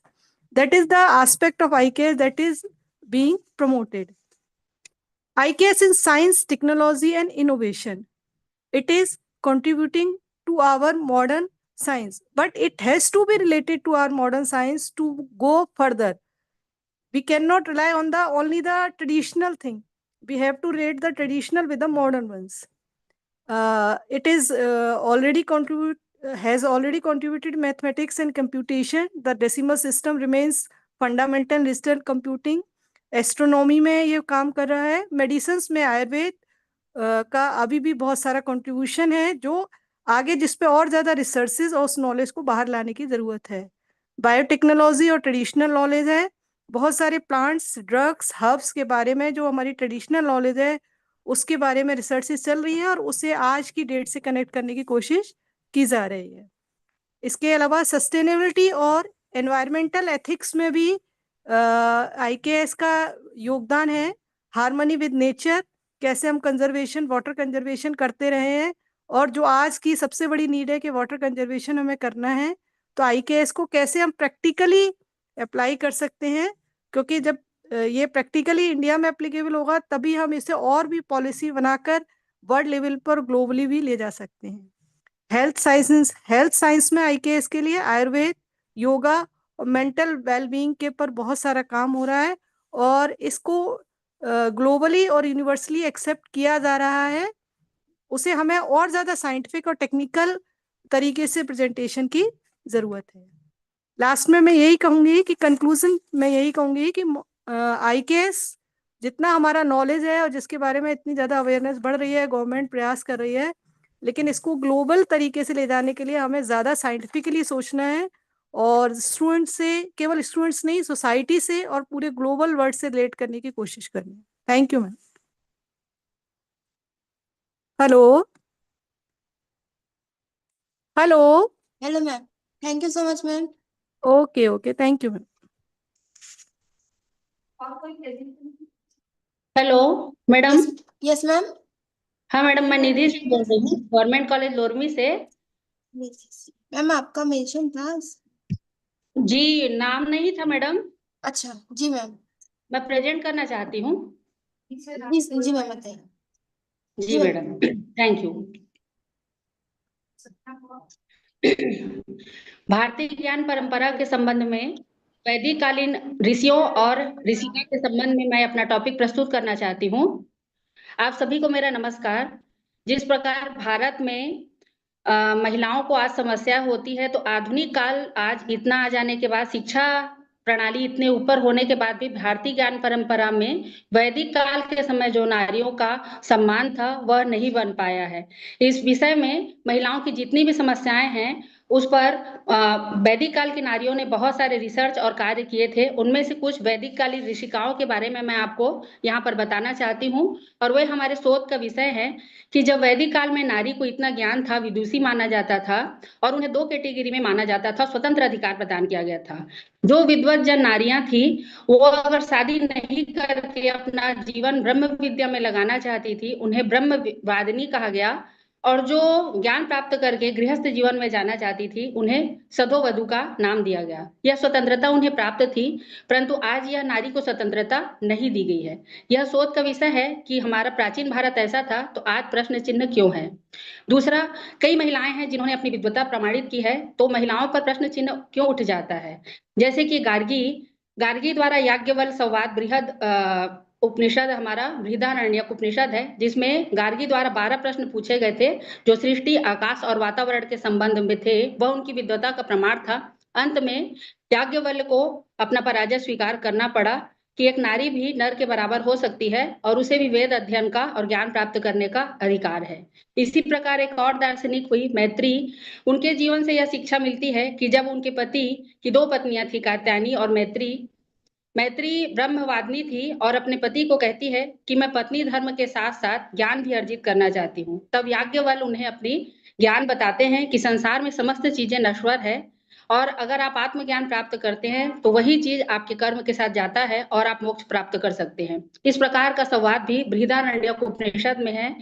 That is the aspect of IKS that is being promoted. IKS is science, technology, and innovation. It is contributing to our modern science, but it has to be related to our modern science to go further. We cannot rely on only the traditional thing. We have to relate the traditional with the modern ones. It is has already contributed mathematics and computation. The decimal system remains fundamental in digital computing. Astronomy में ये काम कर रहा है. Medicine में आयुर्वेद का अभी भी बहुत सारा कंट्रीब्यूशन है जो आगे जिस पे और ज़्यादा रिसर्चेज और उस नॉलेज को बाहर लाने की ज़रूरत है. बायोटेक्नोलॉजी और ट्रेडिशनल नॉलेज है. बहुत सारे प्लांट्स, ड्रग्स, हर्ब्स के बारे में जो हमारी ट्रेडिशनल नॉलेज है उसके बारे में रिसर्चेज चल रही है और उसे आज की डेट से कनेक्ट करने की कोशिश की जा रही है. इसके अलावा सस्टेनेबिलिटी और एनवायरमेंटल एथिक्स में भी IKS का योगदान है. हार्मनी विद नेचर, कैसे हम कंजर्वेशन, वाटर कंजर्वेशन करते रहे हैं और जो आज की सबसे बड़ी नीड है कि वाटर कंजर्वेशन हमें करना है, तो IKS को कैसे हम प्रैक्टिकली अप्लाई कर सकते हैं, क्योंकि जब ये प्रैक्टिकली इंडिया में एप्लीकेबल होगा तभी हम इसे और भी पॉलिसी बनाकर वर्ल्ड लेवल पर ग्लोबली भी ले जा सकते हैं. हेल्थ साइंस में IKS के लिए आयुर्वेद, योगा और मेंटल वेलबींग के पर बहुत सारा काम हो रहा है और इसको ग्लोबली और यूनिवर्सली एक्सेप्ट किया जा रहा है. उसे हमें और ज़्यादा साइंटिफिक और टेक्निकल तरीके से प्रेजेंटेशन की ज़रूरत है. लास्ट में मैं यही कहूँगी कि कंक्लूजन में यही कहूँगी कि IKS जितना हमारा नॉलेज है और जिसके बारे में इतनी ज़्यादा अवेयरनेस बढ़ रही है, गवर्नमेंट प्रयास कर रही है, लेकिन इसको ग्लोबल तरीके से ले जाने के लिए हमें ज़्यादा साइंटिफिकली सोचना है और स्टूडेंट्स से, केवल स्टूडेंट्स नहीं, सोसाइटी से और पूरे ग्लोबल वर्ल्ड से रिलेट करने की कोशिश करनी है. Thank you ma'am. Hello hello hello ma'am. Thank you so much ma'am. Okay thank you ma'am. Hello madam. Yes ma'am. हाँ मैडम, मैं निधि सिंह बोल रही हूँ, गवर्नमेंट कॉलेज लोरमी से. मैम आपका मेंशन था. जी, नाम नहीं था मैडम. अच्छा जी मैम. मैं प्रेजेंट करना चाहती हूँ. जी मैम बताइए. जी मैडम, थैंक यू. भारतीय ज्ञान परंपरा के संबंध में वैदिक कालीन ऋषियों और ऋषिका के संबंध में मैं अपना टॉपिक प्रस्तुत करना चाहती हूँ. आप सभी को मेरा नमस्कार. जिस प्रकार भारत में महिलाओं को आज समस्या होती है, तो आधुनिक काल आज इतना आ जाने के बाद, शिक्षा प्रणाली इतने ऊपर होने के बाद भी भारतीय ज्ञान परंपरा में वैदिक काल के समय जो नारियों का सम्मान था वह नहीं बन पाया है. इस विषय में महिलाओं की जितनी भी समस्याएं हैं उस पर वैदिक काल की नारियों ने बहुत सारे रिसर्च और कार्य किए थे. उनमें से कुछ वैदिक कालीन ऋषिकाओं के बारे में मैं आपको यहाँ पर बताना चाहती हूँ और वह हमारे शोध का विषय है कि जब वैदिक काल में नारी को इतना ज्ञान था, विदुषी माना जाता था और उन्हें 2 कैटेगरी में माना जाता था, स्वतंत्र अधिकार प्रदान किया गया था. जो विद्वत जन नारियां थी वो अगर शादी नहीं करके अपना जीवन ब्रह्म विद्या में लगाना चाहती थी, उन्हें ब्रह्मवादिनी कहा गया. और जो ज्ञान प्राप्त करके गृहस्थ जीवन में जाना चाहती थी उन्हें सधोवधू का नाम दिया गया. यह स्वतंत्रता उन्हें प्राप्त थी, परंतु आज यह नारी को स्वतंत्रता नहीं दी गई है. यह शोध का विषय है कि हमारा प्राचीन भारत ऐसा था तो आज प्रश्न चिन्ह क्यों है. दूसरा, कई महिलाएं हैं जिन्होंने अपनी विद्वता प्रमाणित की है, तो महिलाओं पर प्रश्न चिन्ह क्यों उठ जाता है. जैसे कि गार्गी द्वारा याज्ञवल्क्य संवाद बृहद उपनिषद हमारा बृहदारण्यक उपनिषद है, जिसमें गार्गी द्वारा 12 प्रश्न पूछे गए थे जो सृष्टि, आकाश और वातावरण के संबंध में थे. वह उनकी विद्वता का प्रमाण था. अंत में याज्ञवल्क्य को अपना पराजय स्वीकार करना पड़ा कि एक नारी भी नर के बराबर हो सकती है और उसे भी वेद अध्ययन का और ज्ञान प्राप्त करने का अधिकार है। इसी प्रकार एक और दार्शनिक हुई मैत्री। उनके जीवन से यह शिक्षा मिलती है कि जब उनके पति की 2 पत्नियां थी, कात्यायनी और मैत्री। मैत्री ब्रह्मवादिनी थी और अपने पति को कहती है कि मैं पत्नी धर्म के साथ साथ ज्ञान भी अर्जित करना चाहती हूँ। तब याज्ञवल्क्य उन्हें अपनी ज्ञान बताते हैं कि संसार में समस्त चीजें नश्वर है और अगर आप आत्मज्ञान प्राप्त करते हैं तो वही चीज आपके कर्म के साथ जाता है और आप मोक्ष प्राप्त कर सकते हैं। इस प्रकार का संवाद भी बृहदारण्यक उपनिषद में है।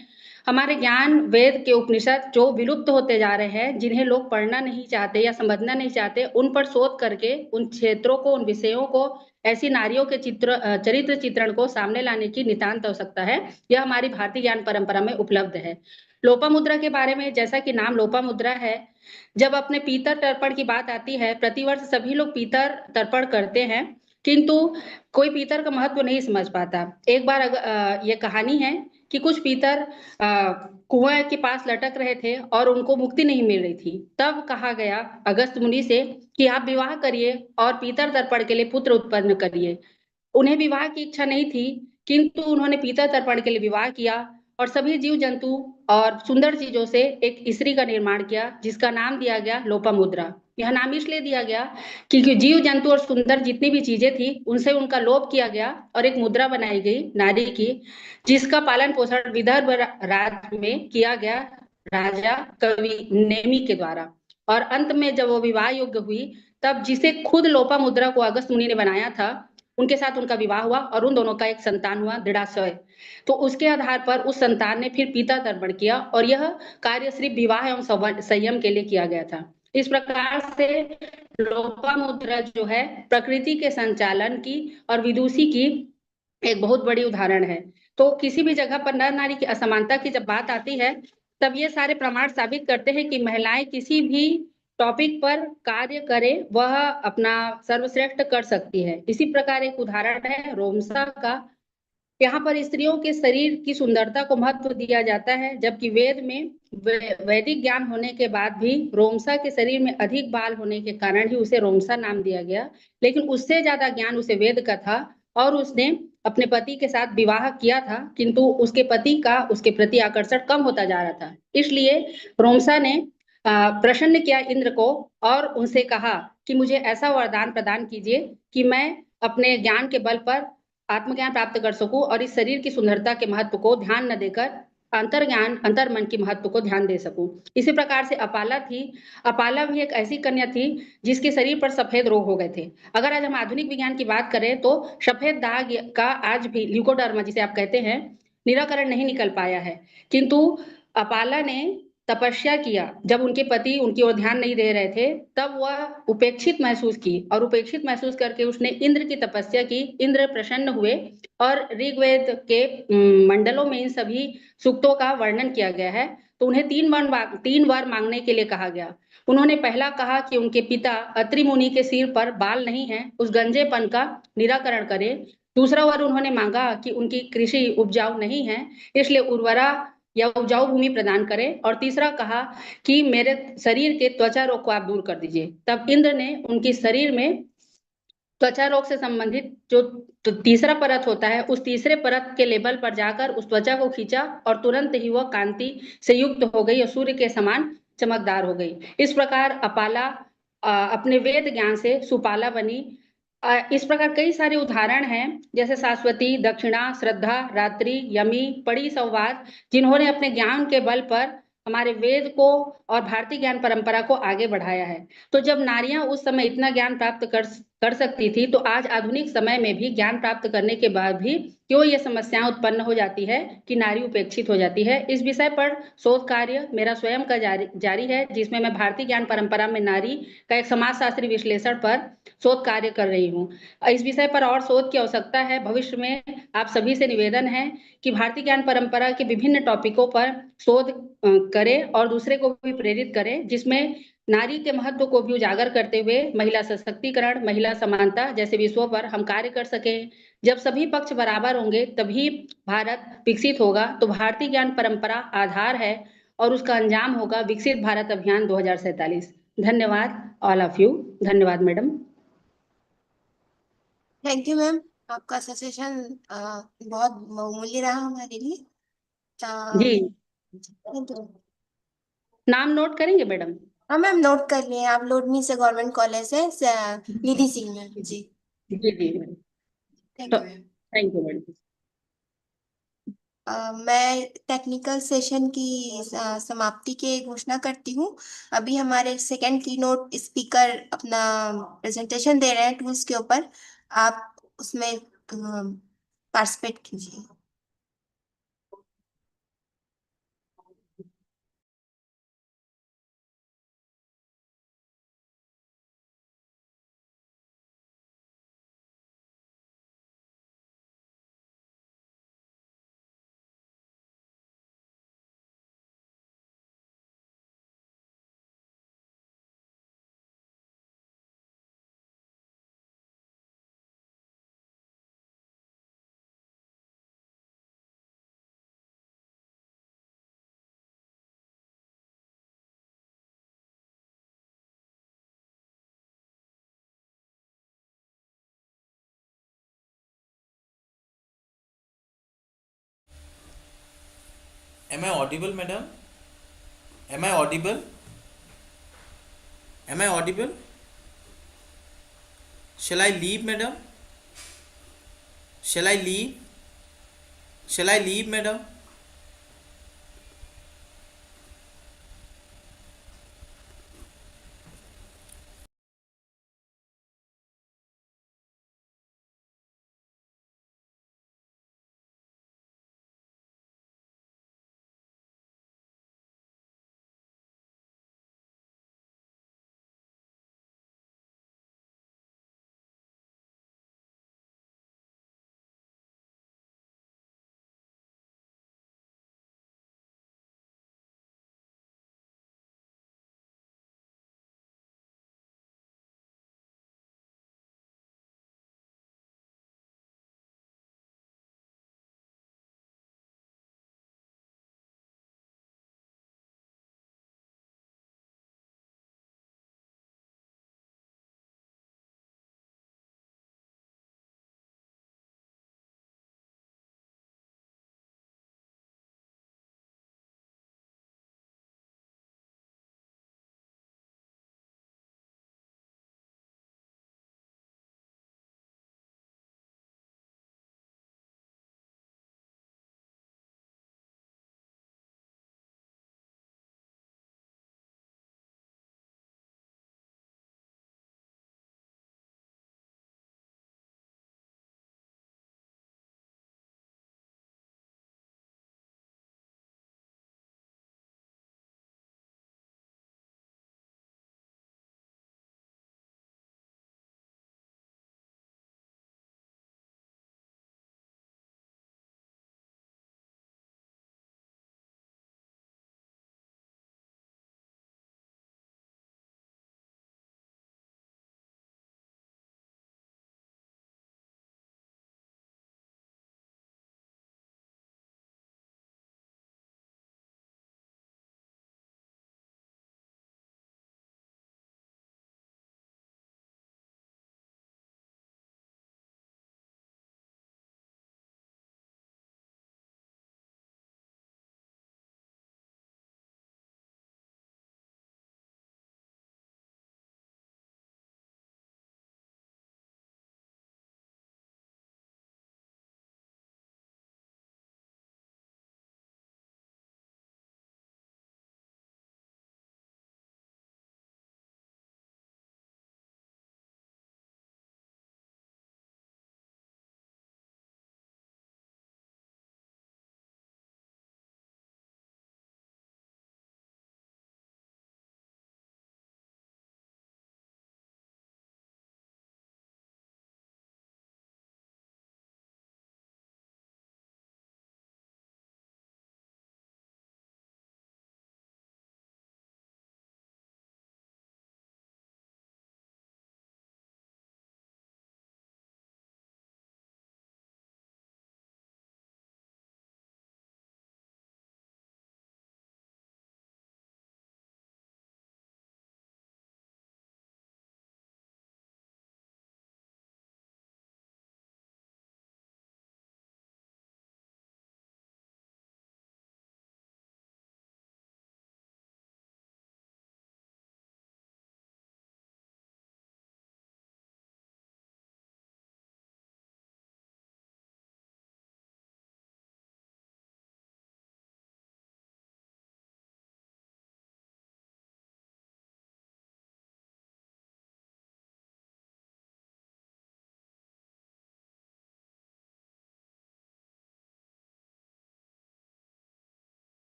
हमारे ज्ञान वेद के उपनिषद जो विलुप्त होते जा रहे हैं, जिन्हें लोग पढ़ना नहीं चाहते या समझना नहीं चाहते, उन पर शोध करके उन क्षेत्रों को, उन विषयों को, ऐसी नारियों के चरित्र चित्रण को सामने लाने की नितांत आवश्यकता है। यह हमारी भारतीय ज्ञान परंपरा में उपलब्ध है। लोपामुद्रा के बारे में, जैसा कि नाम लोपामुद्रा है, जब अपने पीतल तर्पण की बात आती है, प्रतिवर्ष सभी लोग पीतल तर्पण करते हैं, किंतु कोई पीतल का महत्व नहीं समझ पाता। एक बार ये कहानी है कि कुछ पीतल कुएं के पास लटक रहे थे और उनको मुक्ति नहीं मिल रही थी। तब कहा गया अगस्त मुनि से कि आप विवाह करिए और पीतल तर्पण के लिए पुत्र उत्पन्न करिए। उन्हें विवाह की इच्छा नहीं थी, किंतु उन्होंने पीतल तर्पण के लिए विवाह किया और सभी जीव जंतु और सुंदर चीजों से एक स्त्री का निर्माण किया, जिसका नाम दिया गया लोपामुद्रा। यह नाम इसलिए दिया गया क्योंकि जीव जंतु और सुंदर जितनी भी चीजें थी उनसे उनका लोप किया गया और एक मुद्रा बनाई गई नारी की, जिसका पालन पोषण विदर्भ राज्य में किया गया राजा कवि नेमि के द्वारा। और अंत में जब वो विवाह योग्य हुई, तब जिसे खुद लोपामुद्रा को अगस्त मुनि ने बनाया था, उनके साथ उनका विवाह हुआ और उन दोनों का एक संतान हुआ, दृढ़ाशय। तो उसके आधार पर उस संतान ने फिर पीतल तर्पण किया और यह कार्य सिर्फ विवाह एवं संयम के लिए किया गया था। इस प्रकार से लोपामुद्रा जो है प्रकृति के संचालन की और विदुषी की एक बहुत बड़ी उदाहरण है। तो किसी भी जगह पर नर नारी की असमानता की जब बात आती है, तब ये सारे प्रमाण साबित करते हैं कि महिलाएं किसी भी टॉपिक पर कार्य करे वह अपना सर्वश्रेष्ठ कर सकती है। इसी प्रकार एक उदाहरण है रोमसा का। यहाँ पर स्त्रियों के शरीर की सुंदरता को महत्व दिया जाता है, जबकि वेद में वैदिक ज्ञान होने के बाद भी रोमसा के शरीर में अधिक बाल होने के कारण ही उसे रोमसा नाम दिया गया। लेकिन उससे ज्यादा ज्ञान उसे वेद का था और उसने अपने पति के साथ विवाह किया था, किंतु उसके पति का उसके प्रति आकर्षण कम होता जा रहा था। इसलिए रोमसा ने प्रसन्न किया इंद्र को और उनसे कहा कि मुझे ऐसा वरदान प्रदान कीजिए कि मैं अपने ज्ञान के बल पर आत्मज्ञान प्राप्त कर सकूं और इस शरीर की सुंदरता के महत्व को ध्यान न देकर अंतर्ज्ञान अंतर्मन के महत्व को ध्यान दे सकूं। इसी प्रकार से अपाला थी। अपाला भी एक ऐसी कन्या थी जिसके शरीर पर सफेद रोग हो गए थे। अगर आज हम आधुनिक विज्ञान की बात करें तो सफेद दाग का आज भी ल्यूकोडर्मा जिसे आप कहते हैं निराकरण नहीं निकल पाया है, किंतु अपाला ने तपस्या किया। जब उनके पति उनकी ओर ध्यान नहीं दे रहे थे, तब वह उपेक्षित महसूस की और उपेक्षित महसूस करके उसने इंद्र की तपस्या की। इंद्र प्रसन्न हुए और ऋग्वेद के मंडलों में इन सभी सूक्तों का वर्णन किया गया है। तो उन्हें 3 बार मांगने के लिए कहा गया। उन्होंने पहला कहा कि उनके पिता अत्रि मुनि के सिर पर बाल नहीं है, उस गंजेपन का निराकरण करें। दूसरा वर उन्होंने मांगा कि उनकी कृषि उपजाऊ नहीं है, इसलिए उर्वरा या उपजाऊ भूमि प्रदान करें। और तीसरा कहा कि मेरे शरीर के त्वचा रोग को आप दूर कर दीजिए। तब इंद्र ने उनके शरीर में त्वचा रोग से संबंधित जो तीसरा परत होता है, उस तीसरे परत के लेवल पर जाकर उस त्वचा को खींचा और तुरंत ही वह कांति से युक्त हो गई और सूर्य के समान चमकदार हो गई। इस प्रकार अपाला अपने वेद ज्ञान से सुपाला बनी। इस प्रकार कई सारे उदाहरण हैं, जैसे शाश्वती, दक्षिणा, श्रद्धा, रात्रि, यमी, पड़ी संवाद, जिन्होंने अपने ज्ञान के बल पर हमारे वेद को और भारतीय ज्ञान परंपरा को आगे बढ़ाया है। तो जब नारियां उस समय इतना ज्ञान प्राप्त कर सकती थी, तो आज आधुनिक समय में भी ज्ञान प्राप्त करने के बाद भी क्यों ये समस्याएं उत्पन्न हो जाती है कि नारी उपेक्षित हो जाती है। इस विषय पर शोध कार्य मेरा स्वयं का जारी है, जिसमें मैं भारतीय ज्ञान परंपरा में नारी का एक समाजशास्त्री विश्लेषण पर शोध कार्य कर रही हूँ। इस विषय पर और शोध की आवश्यकता है। भविष्य में आप सभी से निवेदन है कि भारतीय ज्ञान परंपरा के विभिन्न टॉपिकों पर शोध करें और दूसरे को भी प्रेरित करें, जिसमें नारी के महत्व को भी उजागर करते हुए महिला सशक्तिकरण, महिला समानता जैसे विषयों पर हम कार्य कर सकें। जब सभी पक्ष बराबर होंगे तभी भारत विकसित होगा। तो भारतीय ज्ञान परंपरा आधार है और उसका अंजाम होगा विकसित भारत अभियान 2047। धन्यवाद ऑल ऑफ यू। धन्यवाद मैडम। Thank you ma'am. आपका सजेशन बहुत बहुमूल्य रहा हमारे लिए। जी थैंक यू। नाम नोट करेंगे मैडम? हाँ मैम, नोट कर लिए। आप लोडमी से गवर्नमेंट कॉलेज है, निधि सिंह में। जी जी जी मैडम। थैंक तो you ma'am. Thank you madam. मैं टेक्निकल सेशन की समाप्ति की घोषणा करती हूँ। अभी हमारे सेकंड कीनोट स्पीकर अपना प्रेजेंटेशन दे रहे हैं टूल्स के ऊपर। आप उसमें पार्टिसिपेट कीजिए। Am I audible, madam? Am I audible? Am I audible? Shall I leave, madam? Shall I leave? Shall I leave, madam?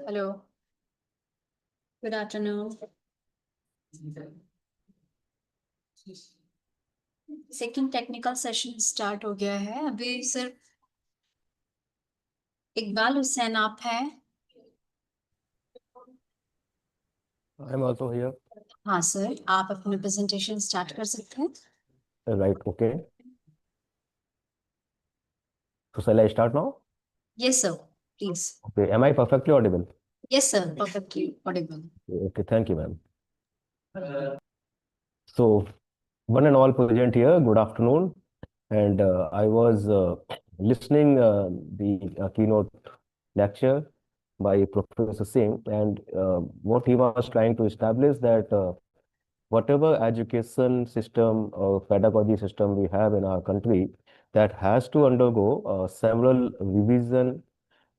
Hello. Good afternoon. Second technical session start हो गया है। अभी सिर्फ इकबाल हुसैन आप हैं। I'm also here. हाँ sir, आप अपनी प्रेजेंटेशन स्टार्ट कर सकते हैं। Right, okay. So shall I start now? Yes sir, please. Okay, am I perfectly audible? Yes sir, perfectly Audible. Okay, thank you, ma'am. So, one and all present here, good afternoon. And I was listening the keynote lecture by Professor Singh, and what he was trying to establish that whatever education system or pedagogy system we have in our country, that has to undergo several revision,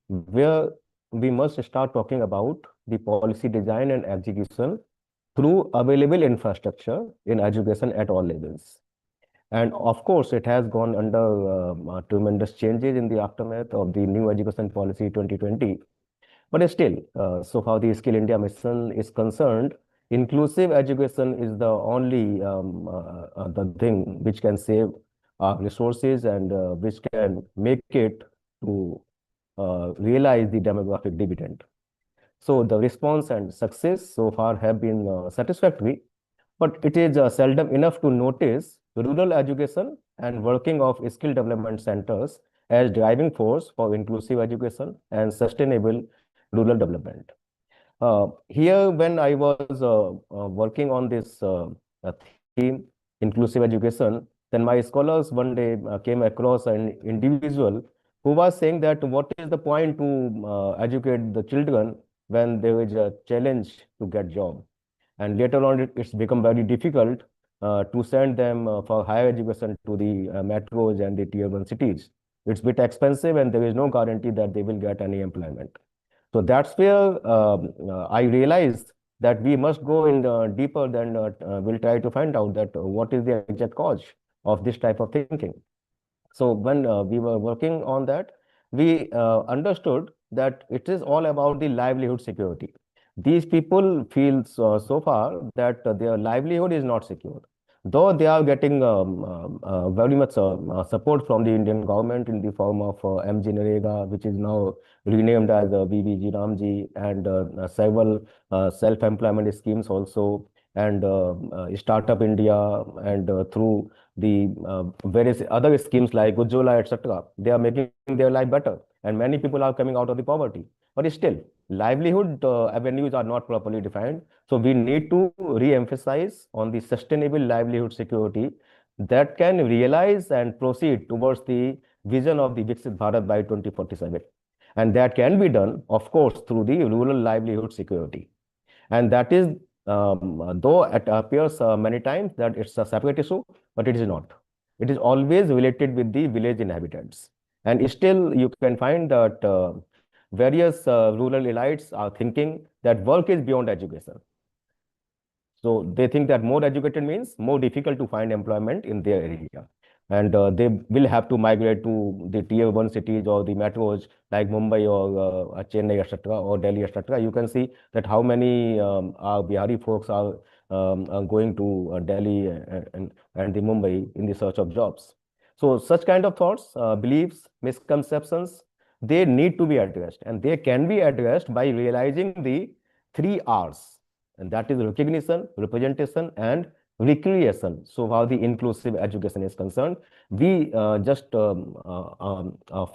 where we must start talking about the policy design and execution through available infrastructure in education at all levels. And of course, it has gone under tremendous changes in the aftermath of the new education policy 2020. But still, so far the Skill India mission is concerned, inclusive education is the only the thing which can save our resources and which can make it to realize the demographic dividend. So the response and success so far have been satisfactory, but it is seldom enough to notice rural education and working of skill development centers as driving force for inclusive education and sustainable rural development. Here, when I was working on this theme, inclusive education, then my scholars one day came across an individual who was saying that what is the point to educate the children when there is a challenge to get job? And later on, it's become very difficult to send them for higher education to the metros and the tier 1 cities. It's a bit expensive and there is no guarantee that they will get any employment. So that's where I realized that we must go in deeper than we'll try to find out that what is the exact cause of this type of thinking. So when we were working on that, we understood that it is all about the livelihood security. These people feel so far that their livelihood is not secure, though they are getting very much support from the Indian government in the form of MGNREGA, which is now renamed as VBG Ramji, and several self-employment schemes also, and Startup India, and through the various other schemes like Ujjwala, etc. They are making their life better, and many people are coming out of the poverty. But still, livelihood avenues are not properly defined. So we need to re-emphasize on the sustainable livelihood security that can realize and proceed towards the vision of the Viksit Bharat by 2047. And that can be done, of course, through the rural livelihood security. And that is, though it appears many times that it's a separate issue, but it is not. It is always related with the village inhabitants. And still, you can find that various rural elites are thinking that work is beyond education. So they think that more educated means more difficult to find employment in their area. And they will have to migrate to the tier 1 cities or the metros like Mumbai or Chennai, etc., or Delhi, etc. You can see that how many our Bihari folks are going to Delhi and the Mumbai in the search of jobs. So such kind of thoughts, beliefs, misconceptions, they need to be addressed, and they can be addressed by realizing the 3 R's, and that is recognition, representation, and recreation. So how the inclusive education is concerned, we just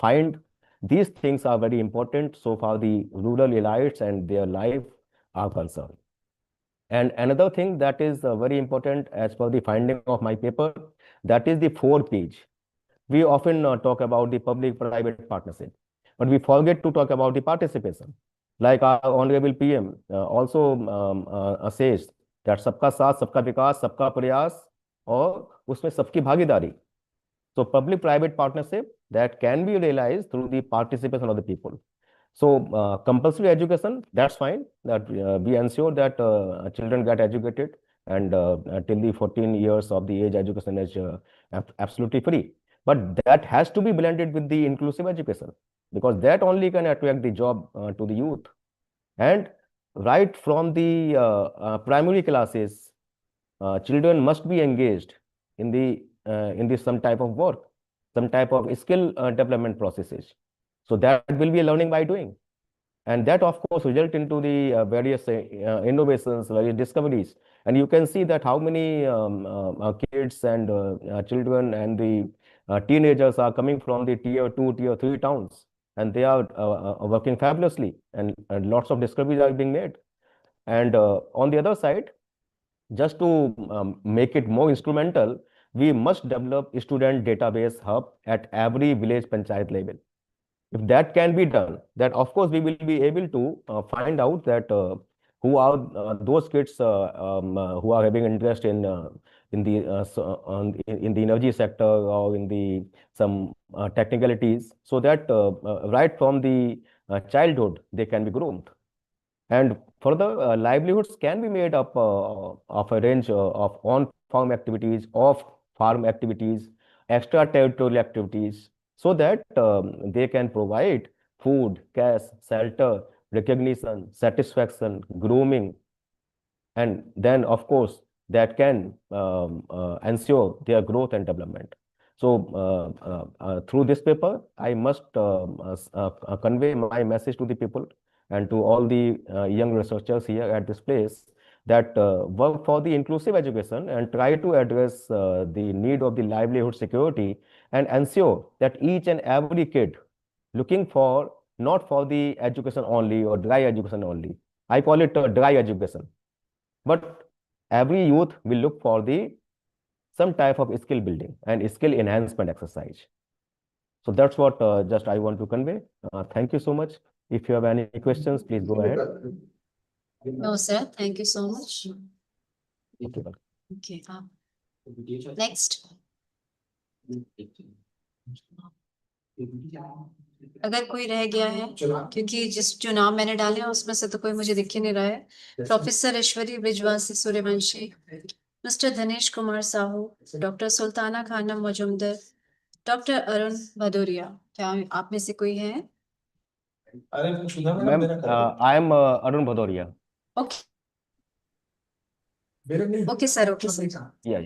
find these things are very important so far the rural elites and their life are concerned. And another thing that is very important as per the finding of my paper, that is the 4 P's. We often talk about the public-private partnership, but we forget to talk about the participation. Like our Honorable PM also says that सबका साथ, सबका विकास, सबका प्रयास, और उसमें सबकी भागीदारी. So public-private partnership that can be realized through the participation of the people. So compulsory education, that's fine, that we ensure that children get educated, and till the 14 years of the age, education is absolutely free. But that has to be blended with the inclusive education, because that only can attract the job to the youth. And right from the primary classes, children must be engaged in the some type of work, some type of skill development processes. So that will be learning by doing. And that, of course, result into the various innovations, various discoveries. And you can see that how many kids and children and the teenagers are coming from the tier 2, tier 3 towns, and they are working fabulously, and lots of discoveries are being made. And on the other side, just to make it more instrumental, we must develop a student database hub at every village panchayat level. If that can be done, that of course we will be able to find out that who are those kids who are having interest in the energy sector or in the some technicalities, so that right from the childhood they can be groomed. And further, livelihoods can be made up of a range of on-farm activities, off-farm activities, extraterritorial activities, so that they can provide food, cash, shelter, recognition, satisfaction, grooming, and then, of course, that can ensure their growth and development. So, through this paper, I must convey my message to the people and to all the young researchers here at this place, that work for the inclusive education and try to address the need of the livelihood security, and ensure that each and every kid looking for, not for the education only or dry education only, I call it dry education, but every youth will look for the some type of skill building and skill enhancement exercise. So that's what just I want to convey. Thank you so much. If you have any questions, please go ahead. No, sir. Thank you so much. Okay. Okay. Next. अगर कोई रह गया है, क्योंकि जिस जो नाम मैंने डाले हैं उसमें से तो कोई मुझे दिख ही नहीं रहा है. Professor Ishwari Brijwasi Suryavanshi, mister Dhanesh Kumar Sahu, doctor Sultana Khanam मजुमदर, doctor Arun Bhadauria. क्या आप में से कोई है? Ma'am, I am Arun Bhadoria. Okay. Okay, sir. Okay, sir. Yeah.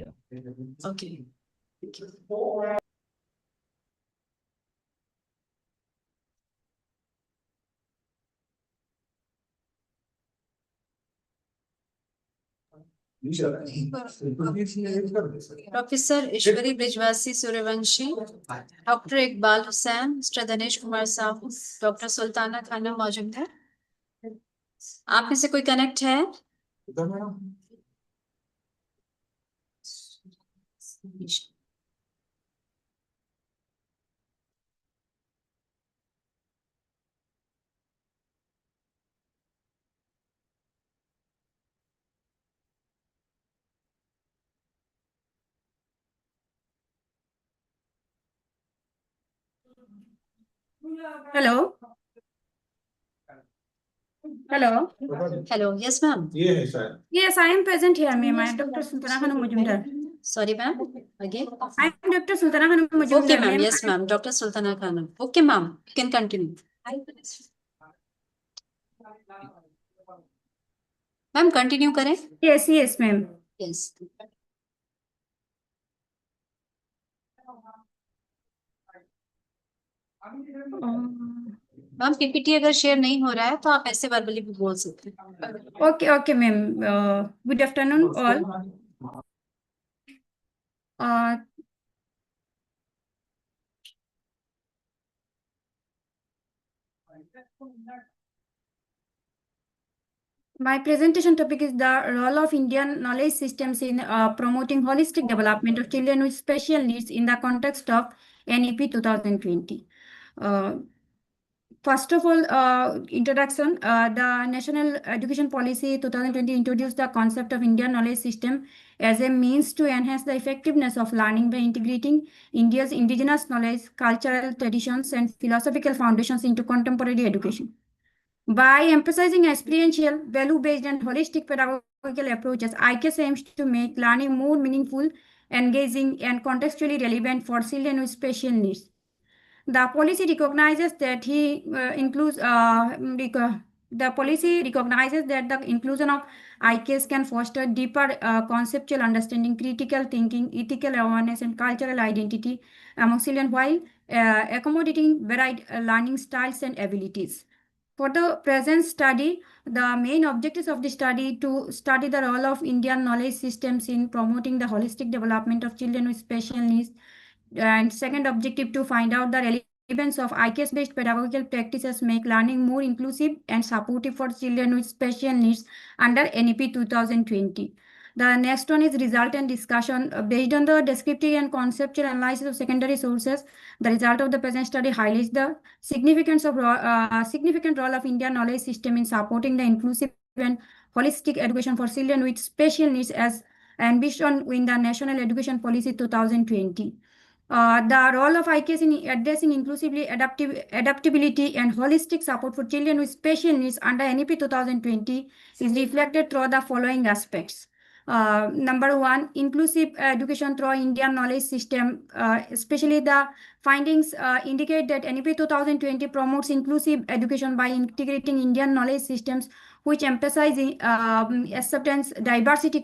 Okay. Professor Ishwari Brijwasi Suryavanshi, doctor Iqbal Hussain, mister Dhanesh Kumar Sahu, doctor Sultana Khanam Maujudar. आप में से कोई कनेक्ट है? Hello. Hello. Hello. Yes, ma'am. Yes, I am present here, ma'am. I am Dr. Sultana Khanum Majumdar. Sorry, ma'am. Again. I am Dr. Sultana Khanum Majumdar. Okay, ma'am. Yes, ma'am. Dr. Sultana Khanum. Okay, ma'am. You can continue. Ma'am, continue करें. Yes, ma'am. Yes. Ma'am PPT अगर share नहीं हो रहा है तो आप ऐसे verbally भी बोल सकते हैं. Okay, ma'am. Good afternoon, all. My presentation topic is the role of Indian knowledge systems in promoting holistic development of children with special needs in the context of NEP 2020. First of all, introduction, the National Education Policy 2020 introduced the concept of Indian knowledge system as a means to enhance the effectiveness of learning by integrating India's indigenous knowledge, cultural traditions, and philosophical foundations into contemporary education. By emphasizing experiential, value-based, and holistic pedagogical approaches, IKS aims to make learning more meaningful, engaging, and contextually relevant for children with special needs. The policy recognizes that the policy recognizes that the inclusion of IKS can foster deeper conceptual understanding, critical thinking, ethical awareness, and cultural identity among children while accommodating varied learning styles and abilities. For the present study, the main objectives of the study to study the role of Indian knowledge systems in promoting the holistic development of children with special needs, and second objective to find out the relevance of IKS-based pedagogical practices make learning more inclusive and supportive for children with special needs under NEP 2020. The next one is result and discussion. Based on the descriptive and conceptual analysis of secondary sources, the result of the present study highlights the significant role of Indian knowledge system in supporting the inclusive and holistic education for children with special needs as envisioned in the National Education Policy 2020. The role of IKS in addressing inclusively adaptability and holistic support for children with special needs under NEP 2020 is reflected through the following aspects. Number one, inclusive education through Indian knowledge system, especially the findings indicate that NEP 2020 promotes inclusive education by integrating Indian knowledge systems which emphasize acceptance, diversity,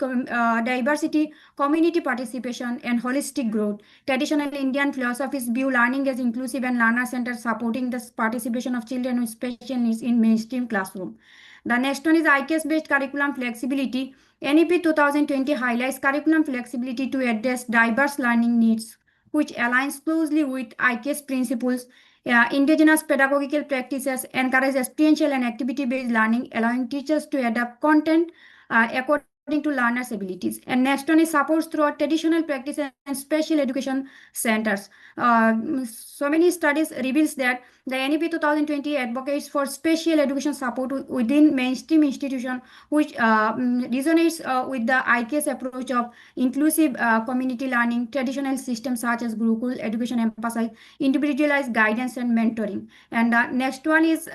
community participation, and holistic growth. Traditional Indian philosophies view learning as inclusive and learner-centered, supporting the participation of children with special needs in mainstream classroom. The next one is IKS-based curriculum flexibility. NEP 2020 highlights curriculum flexibility to address diverse learning needs, which aligns closely with IKS principles. Indigenous pedagogical practices encourage experiential and activity-based learning, allowing teachers to adapt content according to learners' abilities. And next one is supports through traditional practices and special education centers. So many studies reveals that the NEP 2020 advocates for special education support within mainstream institutions, which resonates with the IKS approach of inclusive community learning. Traditional systems such as Gurukul education emphasize individualized guidance and mentoring. And next one is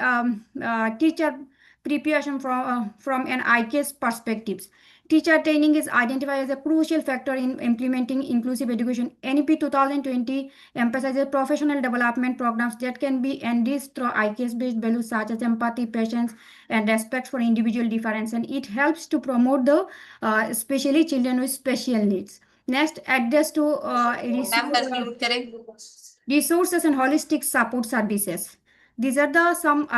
teacher preparation from an IKS perspectives. Teacher training is identified as a crucial factor in implementing inclusive education. NEP 2020 emphasizes professional development programs that can be enriched through IKS-based values such as empathy, patience, and respect for individual difference. And it helps to promote the especially children with special needs. Next, address to resources and holistic support services. These are the some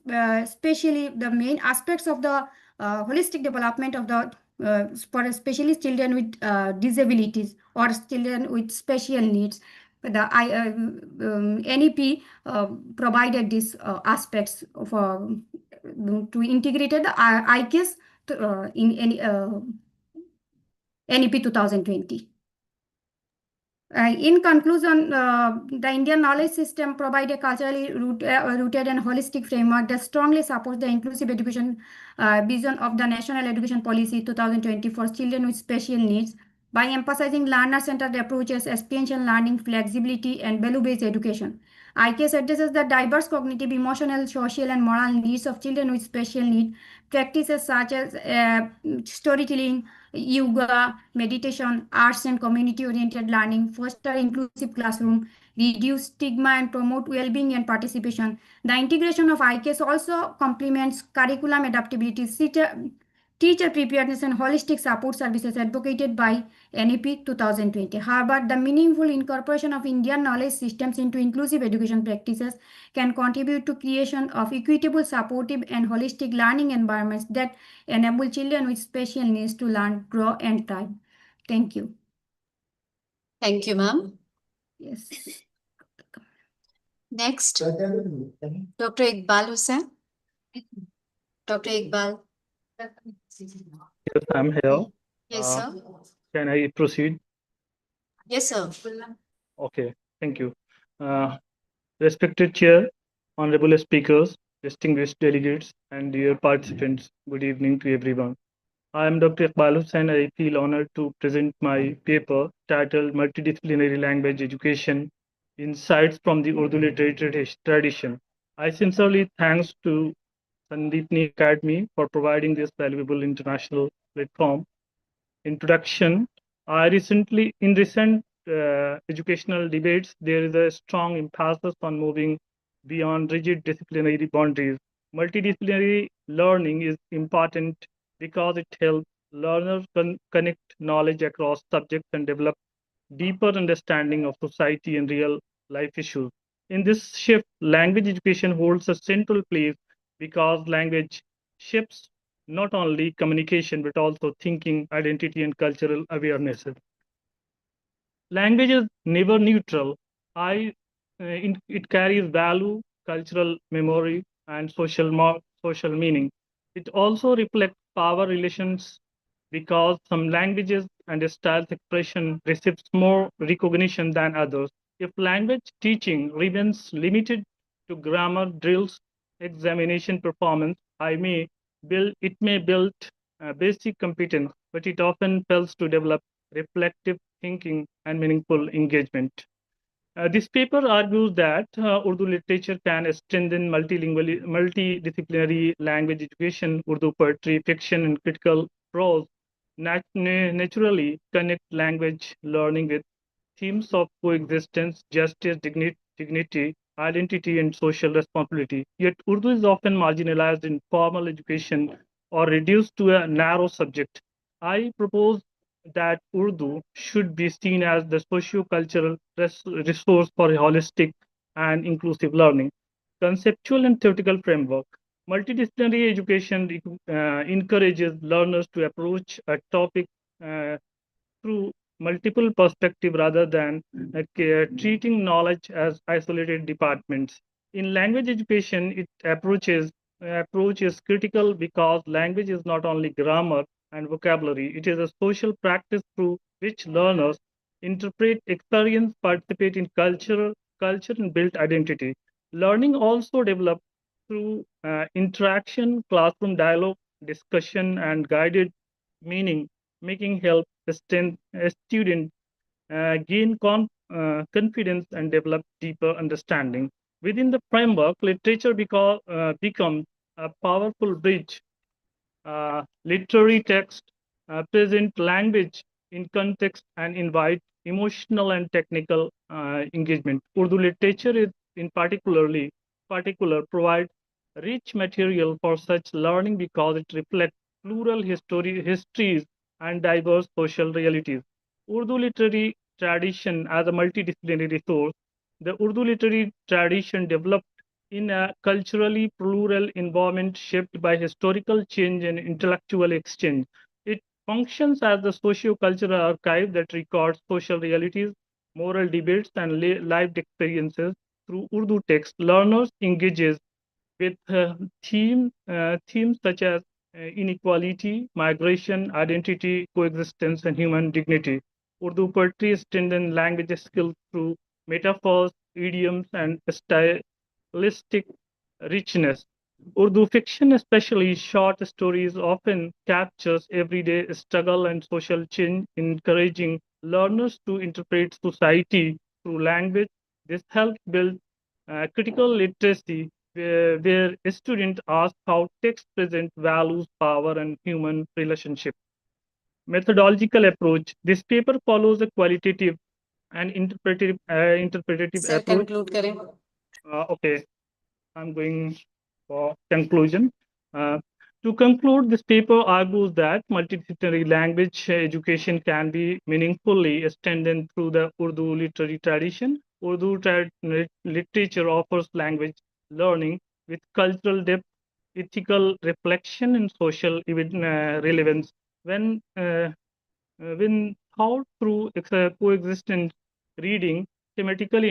especially the main aspects of the holistic development of the for especially children with disabilities or children with special needs. The NEP provided these aspects for to integrate the IKS in NEP 2020. In conclusion, the Indian knowledge system provides a culturally rooted and holistic framework that strongly supports the inclusive education vision of the National Education Policy 2020 for children with special needs by emphasizing learner-centered approaches, experiential learning, flexibility, and value-based education. IKS addresses the diverse cognitive, emotional, social, and moral needs of children with special needs. Practices such as storytelling, yoga, meditation, arts, and community-oriented learning foster inclusive classroom, reduce stigma, and promote well-being and participation. The integration of IKS also complements curriculum adaptability, teacher preparedness, and holistic support services advocated by NEP 2020. However, the meaningful incorporation of Indian knowledge systems into inclusive education practices can contribute to creation of equitable, supportive, and holistic learning environments that enable children with special needs to learn, grow, and thrive. Thank you. Thank you, ma'am. Yes. Next, Dr. Iqbal Hussain. Dr. Iqbal. Yes, I'm here. Yes, sir. Can I proceed? Yes, sir. Okay, thank you. Respected Chair, honorable speakers, distinguished delegates, and dear participants, good evening to everyone. I am Dr. Iqbal Hussain. I feel honored to present my paper titled Multidisciplinary Language Education, Insights from the Urdu Literary Tradition. I sincerely thanks to Sandeepni Academy for providing this valuable international platform. Introduction. In recent educational debates, there is a strong emphasis on moving beyond rigid disciplinary boundaries. Multidisciplinary learning is important because it helps learners connect knowledge across subjects and develop deeper understanding of society and real life issues. In this shift, language education holds a central place because language shapes not only communication but also thinking, identity, and cultural awarenesses. Language is never neutral. It carries value, cultural memory, and social meaning. It also reflects power relations because some languages and styles expression receives more recognition than others. If language teaching remains limited to grammar drills, examination performance, it may build basic competence, but it often fails to develop reflective thinking and meaningful engagement. This paper argues that Urdu literature can strengthen multidisciplinary language education. Urdu poetry, fiction, and critical prose naturally connect language learning with themes of coexistence, justice, dignity, identity, and social responsibility. Yet Urdu is often marginalized in formal education or reduced to a narrow subject. I propose that Urdu should be seen as the socio-cultural resource for holistic and inclusive learning. Conceptual and theoretical framework. Multidisciplinary education encourages learners to approach a topic through multiple perspectives rather than treating knowledge as isolated departments. In language education, approach is critical because language is not only grammar and vocabulary, it is a social practice through which learners interpret experience, participate in culture, and build identity. Learning also develops through interaction, classroom dialogue, discussion, and guided meaning making help a student gain confidence and develop deeper understanding. Within the framework, literature becomes a powerful bridge. Literary text present language in context and invite emotional and technical engagement. Urdu literature is in particular provide rich material for such learning because it reflects plural histories and diverse social realities. Urdu literary tradition as a multidisciplinary resource. The Urdu literary tradition developed in a culturally plural environment shaped by historical change and intellectual exchange. It functions as the socio-cultural archive that records social realities, moral debates, and lived experiences. Through Urdu text, learners engages with themes such as inequality, migration, identity, coexistence, and human dignity. Urdu poetry strengthens language skills through metaphors, idioms, and stylistic richness. Urdu fiction, especially short stories, often captures everyday struggle and social change, encouraging learners to interpret society through language. This helps build critical literacy where students ask how text present values, power, and human relationship. Methodological approach. This paper follows a qualitative and interpretative sir approach. Conclude करें. Okay, I'm going for conclusion. To conclude, this paper argues that multidisciplinary language education can be meaningfully strengthened through the Urdu literary tradition. Urdu literature offers language learning with cultural depth, ethical reflection, and social relevance. When thought through coexistence, reading, thematical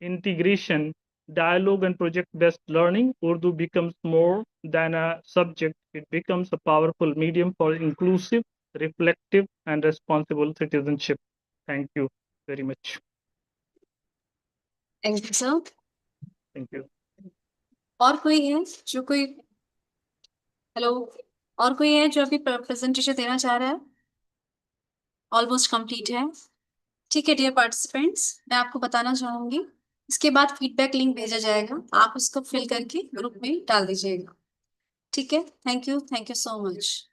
integration, dialogue, and project-based learning, Urdu becomes more than a subject. It becomes a powerful medium for inclusive, reflective, and responsible citizenship. Thank you very much. Thank you sir. Thank you. और कोई है जो कोई hello और कोई है जो अभी प्रेजेंटेशन देना चाह रहा है? ऑलमोस्ट कंप्लीट है. ठीक है डियर पार्टिसिपेंट्स, मैं आपको बताना चाहूंगी इसके बाद फीडबैक लिंक भेजा जाएगा, आप उसको फिल करके ग्रुप में डाल दीजिएगा. ठीक है, thank you so much.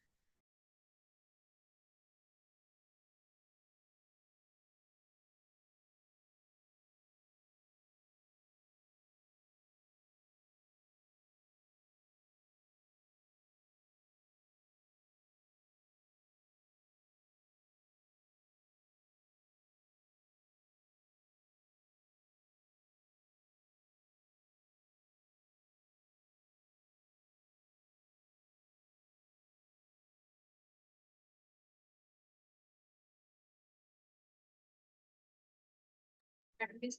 Thank you.